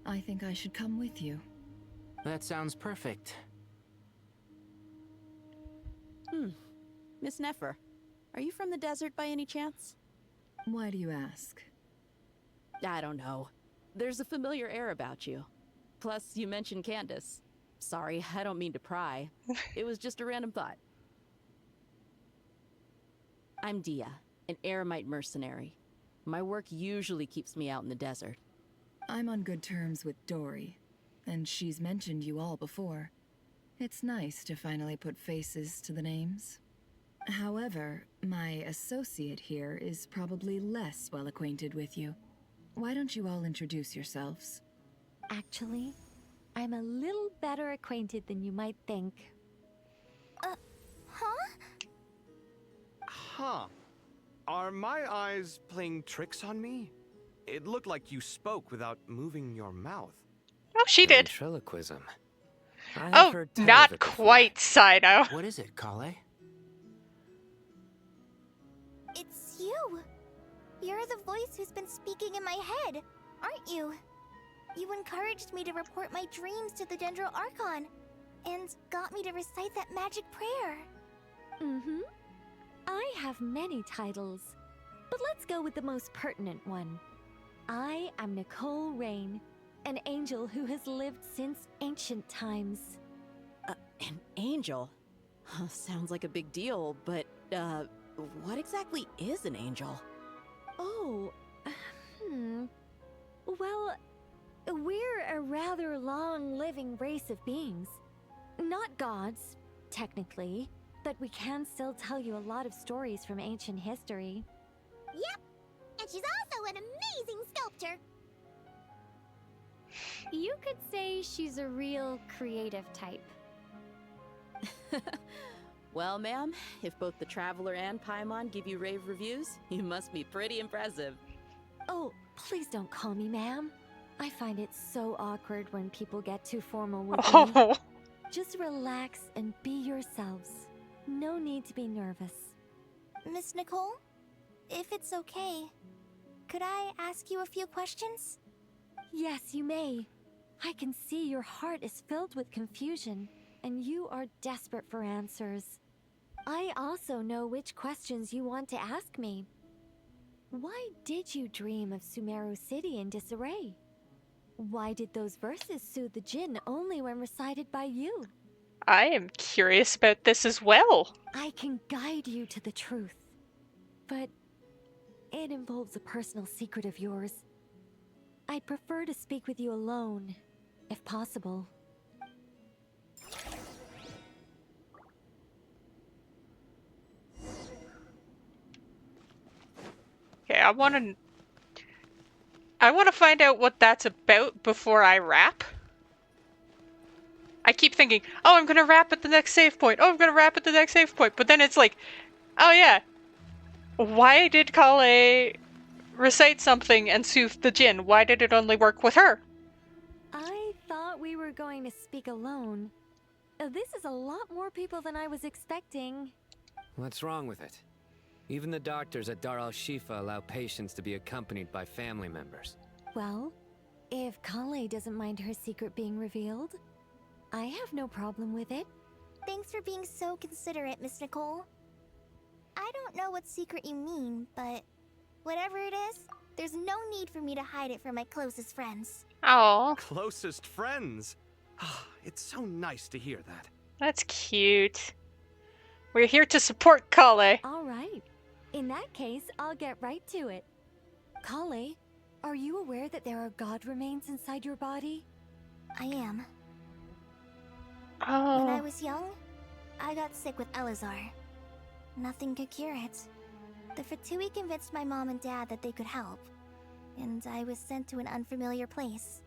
S11: I think I should come with you.
S9: That sounds perfect.
S16: Miss Nefer, are you from the desert by any chance?
S11: Why do you ask?
S16: I don't know. There's a familiar air about you. Plus, you mentioned Candace. Sorry, I don't mean to pry. It was just a random thought. I'm Dia, an eremite mercenary. My work usually keeps me out in the desert.
S11: I'm on good terms with Dory, and she's mentioned you all before. It's nice to finally put faces to the names. However, my associate here is probably less well acquainted with you. Why don't you all introduce yourselves?
S14: Actually, I'm a little better acquainted than you might think.
S6: Huh. Are my eyes playing tricks on me? It looked like you spoke without moving your mouth.
S1: Oh, she did.
S15: Ventriloquism.
S1: Oh, not quite, Sido.
S9: What is it, Kale?
S3: It's you. You're the voice who's been speaking in my head, aren't you? You encouraged me to report my dreams to the Dendro Archon, and got me to recite that magic prayer.
S14: Mm-hmm. I have many titles, but let's go with the most pertinent one. I am Nicole Rain, an angel who has lived since ancient times.
S16: An angel? Sounds like a big deal, but, what exactly is an angel?
S14: Oh, Well, we're a rather long-living race of beings. Not gods, technically, but we can still tell you a lot of stories from ancient history.
S3: Yep, and she's also an amazing sculptor.
S10: You could say she's a real creative type.
S16: Well, ma'am, if both the Traveler and Paimon give you rave reviews, you must be pretty impressive.
S14: Oh, please don't call me ma'am. I find it so awkward when people get too formal with me.
S1: Oh.
S14: Just relax and be yourselves. No need to be nervous.
S3: Miss Nicole, if it's okay, could I ask you a few questions?
S14: Yes, you may. I can see your heart is filled with confusion, and you are desperate for answers. I also know which questions you want to ask me. Why did you dream of Sumeru City in disarray? Why did those verses soothe the djinn only when recited by you?
S1: I am curious about this as well.
S14: I can guide you to the truth, but it involves a personal secret of yours. I'd prefer to speak with you alone, if possible.
S1: Okay, I want to find out what that's about before I wrap. I keep thinking, oh, I'm gonna wrap at the next save point. Oh, I'm gonna wrap at the next save point. But then it's like, oh yeah, why did Kale recite something and soothe the djinn? Why did it only work with her?
S14: I thought we were going to speak alone. This is a lot more people than I was expecting.
S15: What's wrong with it? Even the doctors at Dar al-Shifa allow patients to be accompanied by family members.
S14: Well, if Kale doesn't mind her secret being revealed, I have no problem with it.
S3: Thanks for being so considerate, Miss Nicole. I don't know what secret you mean, but whatever it is, there's no need for me to hide it from my closest friends.
S1: Oh.
S6: Closest friends? It's so nice to hear that.
S1: That's cute. We're here to support Kale.
S14: All right. In that case, I'll get right to it. Kale, are you aware that there are god remains inside your body?
S3: I am.
S1: Oh.
S3: When I was young, I got sick with Elazar. Nothing could cure it. The Fatui convinced my mom and dad that they could help, and I was sent to an unfamiliar place.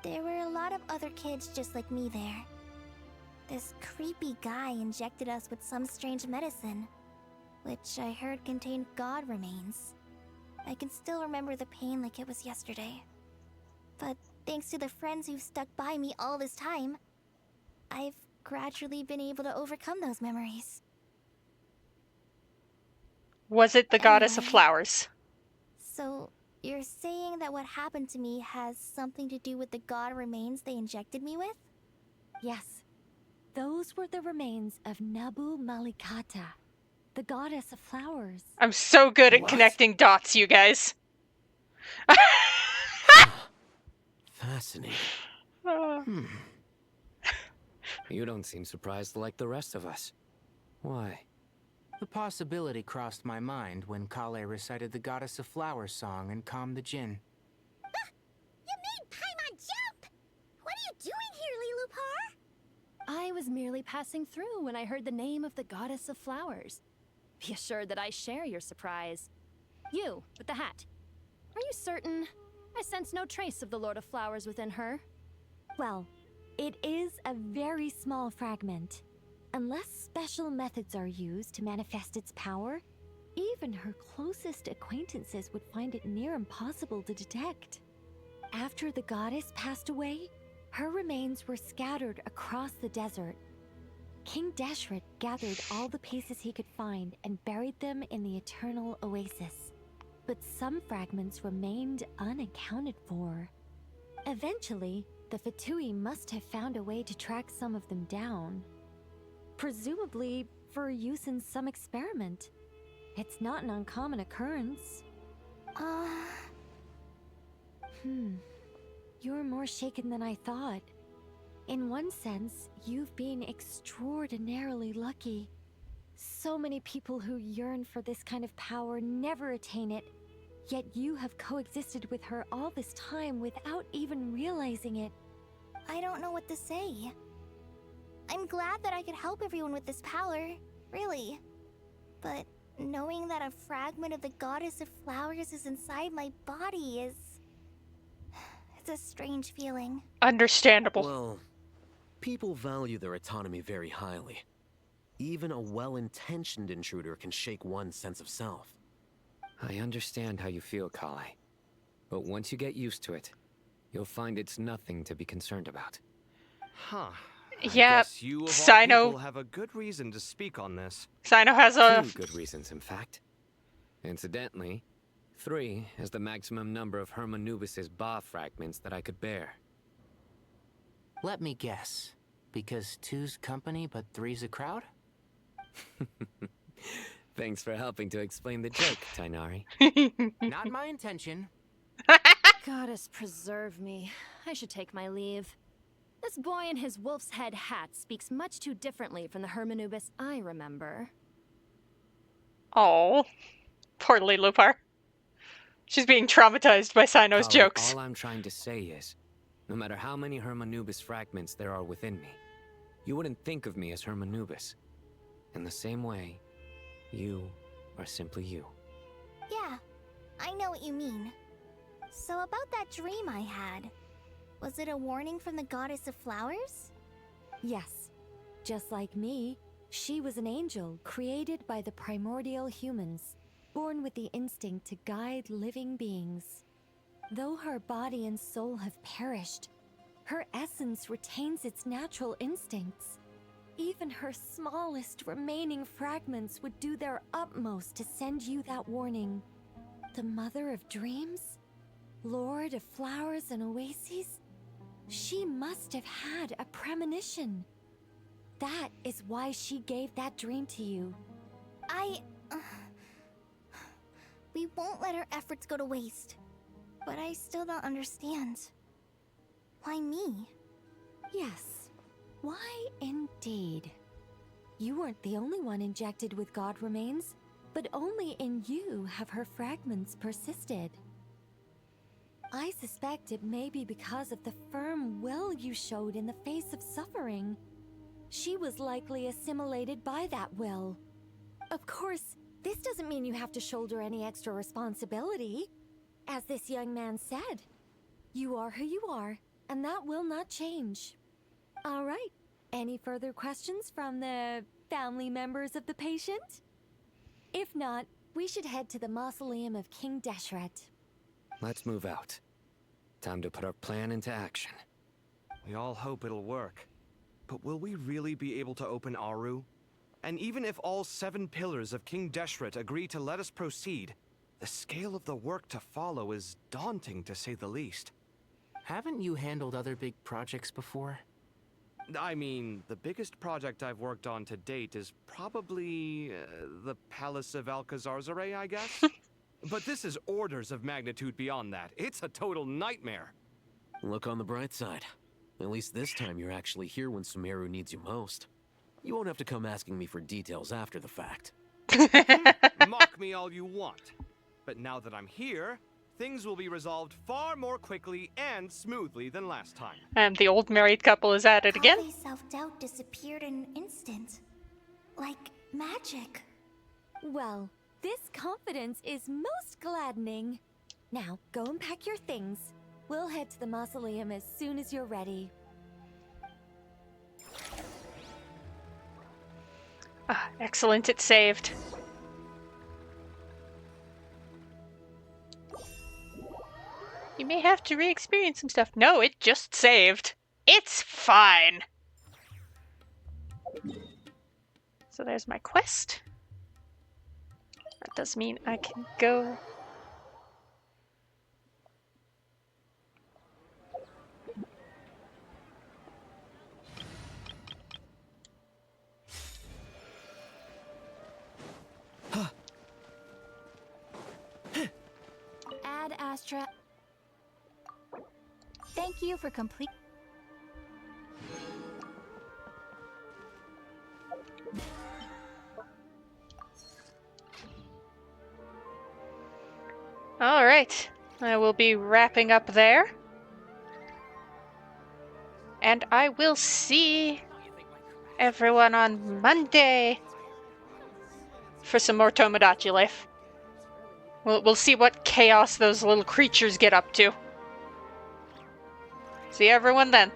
S3: There were a lot of other kids just like me there. This creepy guy injected us with some strange medicine, which I heard contained god remains. I can still remember the pain like it was yesterday. But thanks to the friends who've stuck by me all this time, I've gradually been able to overcome those memories.
S1: Was it the goddess of flowers?
S3: So, you're saying that what happened to me has something to do with the god remains they injected me with?
S14: Yes. Those were the remains of Nabu Malikata, the goddess of flowers.
S1: I'm so good at connecting dots, you guys.
S18: Fascinating.
S15: You don't seem surprised like the rest of us. Why?
S9: The possibility crossed my mind when Kale recited the Goddess of Flowers song and calmed the djinn.
S3: You made Paimon jump! What are you doing here, Lilupar?
S16: I was merely passing through when I heard the name of the Goddess of Flowers. Be assured that I share your surprise. You, with the hat. Are you certain? I sense no trace of the Lord of Flowers within her.
S14: Well, it is a very small fragment. Unless special methods are used to manifest its power, even her closest acquaintances would find it near impossible to detect. After the goddess passed away, her remains were scattered across the desert. King Deshret gathered all the pieces he could find and buried them in the Eternal Oasis. But some fragments remained unaccounted for. Eventually, the Fatui must have found a way to track some of them down. Presumably for use in some experiment. It's not an uncommon occurrence. You're more shaken than I thought. In one sense, you've been extraordinarily lucky. So many people who yearn for this kind of power never attain it, yet you have coexisted with her all this time without even realizing it.
S3: I don't know what to say. I'm glad that I could help everyone with this power, really. But knowing that a fragment of the Goddess of Flowers is inside my body is... it's a strange feeling.
S1: Understandable.
S18: Well, people value their autonomy very highly. Even a well-intentioned intruder can shake one's sense of self.
S15: I understand how you feel, Kale. But once you get used to it, you'll find it's nothing to be concerned about.
S6: Huh. I
S1: Yeah,
S6: guess you of all
S1: Sino.
S6: people have a good reason to speak on this.
S1: Sino has a...
S15: 2 good reasons, in fact. Incidentally, 3 is the maximum number of Hermanubis's Ba fragments that I could bear.
S9: Let me guess. Because 2's company, but 3's a crowd?
S15: Thanks for helping to explain the joke, Tainari.
S9: Not my intention.
S16: Goddess preserve me. I should take my leave. This boy in his wolf's head hat speaks much too differently from the Hermanubis I remember.
S1: Oh, poor Lee Lupar. She's being traumatized by Sino's
S15: Kali,
S1: jokes.
S15: All I'm trying to say is, no matter how many Hermanubis fragments there are within me, you wouldn't think of me as Hermanubis. In the same way, you are simply you.
S3: Yeah, I know what you mean. So about that dream I had, was it a warning from the goddess of flowers?
S14: Yes. Just like me, she was an angel created by the primordial humans, born with the instinct to guide living beings. Though her body and soul have perished, her essence retains its natural instincts. Even her smallest remaining fragments would do their utmost to send you that warning. The Mother of Dreams? Lord of Flowers and Oases? She must have had a premonition. That is why she gave that dream to you.
S3: We won't let our efforts go to waste. But I still don't understand. Why me?
S14: Yes. Why indeed? You weren't the only one injected with god remains, but only in you have her fragments persisted. I suspect it may be because of the firm will you showed in the face of suffering. She was likely assimilated by that will. Of course, this doesn't mean you have to shoulder any extra responsibility. As this young man said, you are who you are, and that will not change. All right, any further questions from the family members of the patient? If not, we should head to the mausoleum of King Deshret.
S15: Let's move out. Time to put our plan into action.
S6: We all hope it'll work. But will we really be able to open Aru? And even if all 7 pillars of King Deshret agree to let us proceed, the scale of the work to follow is daunting, to say the least.
S9: Haven't you handled other big projects before?
S6: I mean, the biggest project I've worked on to date is probably the Palace of Alcazarzaray, I guess? But this is orders of magnitude beyond that. It's a total nightmare.
S18: Look on the bright side. At least this time you're actually here when Sumeru needs you most. You won't have to come asking me for details after the fact.
S6: Mock me all you want. But now that I'm here, things will be resolved far more quickly and smoothly than last time.
S1: And the old married couple is at it again.
S3: Kaveh's self-doubt disappeared in an instant. Like magic.
S14: Well, this confidence is most gladdening. Now, go and pack your things. We'll head to the mausoleum as soon as you're ready.
S1: Ah, excellent, it saved. You may have to re-experience some stuff. No, it just saved. It's fine. So there's my quest. That does mean I can go.
S10: Ad Astra. Thank you for complete.
S1: All right, I will be wrapping up there. And I will see everyone on Monday for some more Tomodachi life. We'll see what chaos those little creatures get up to. See everyone then.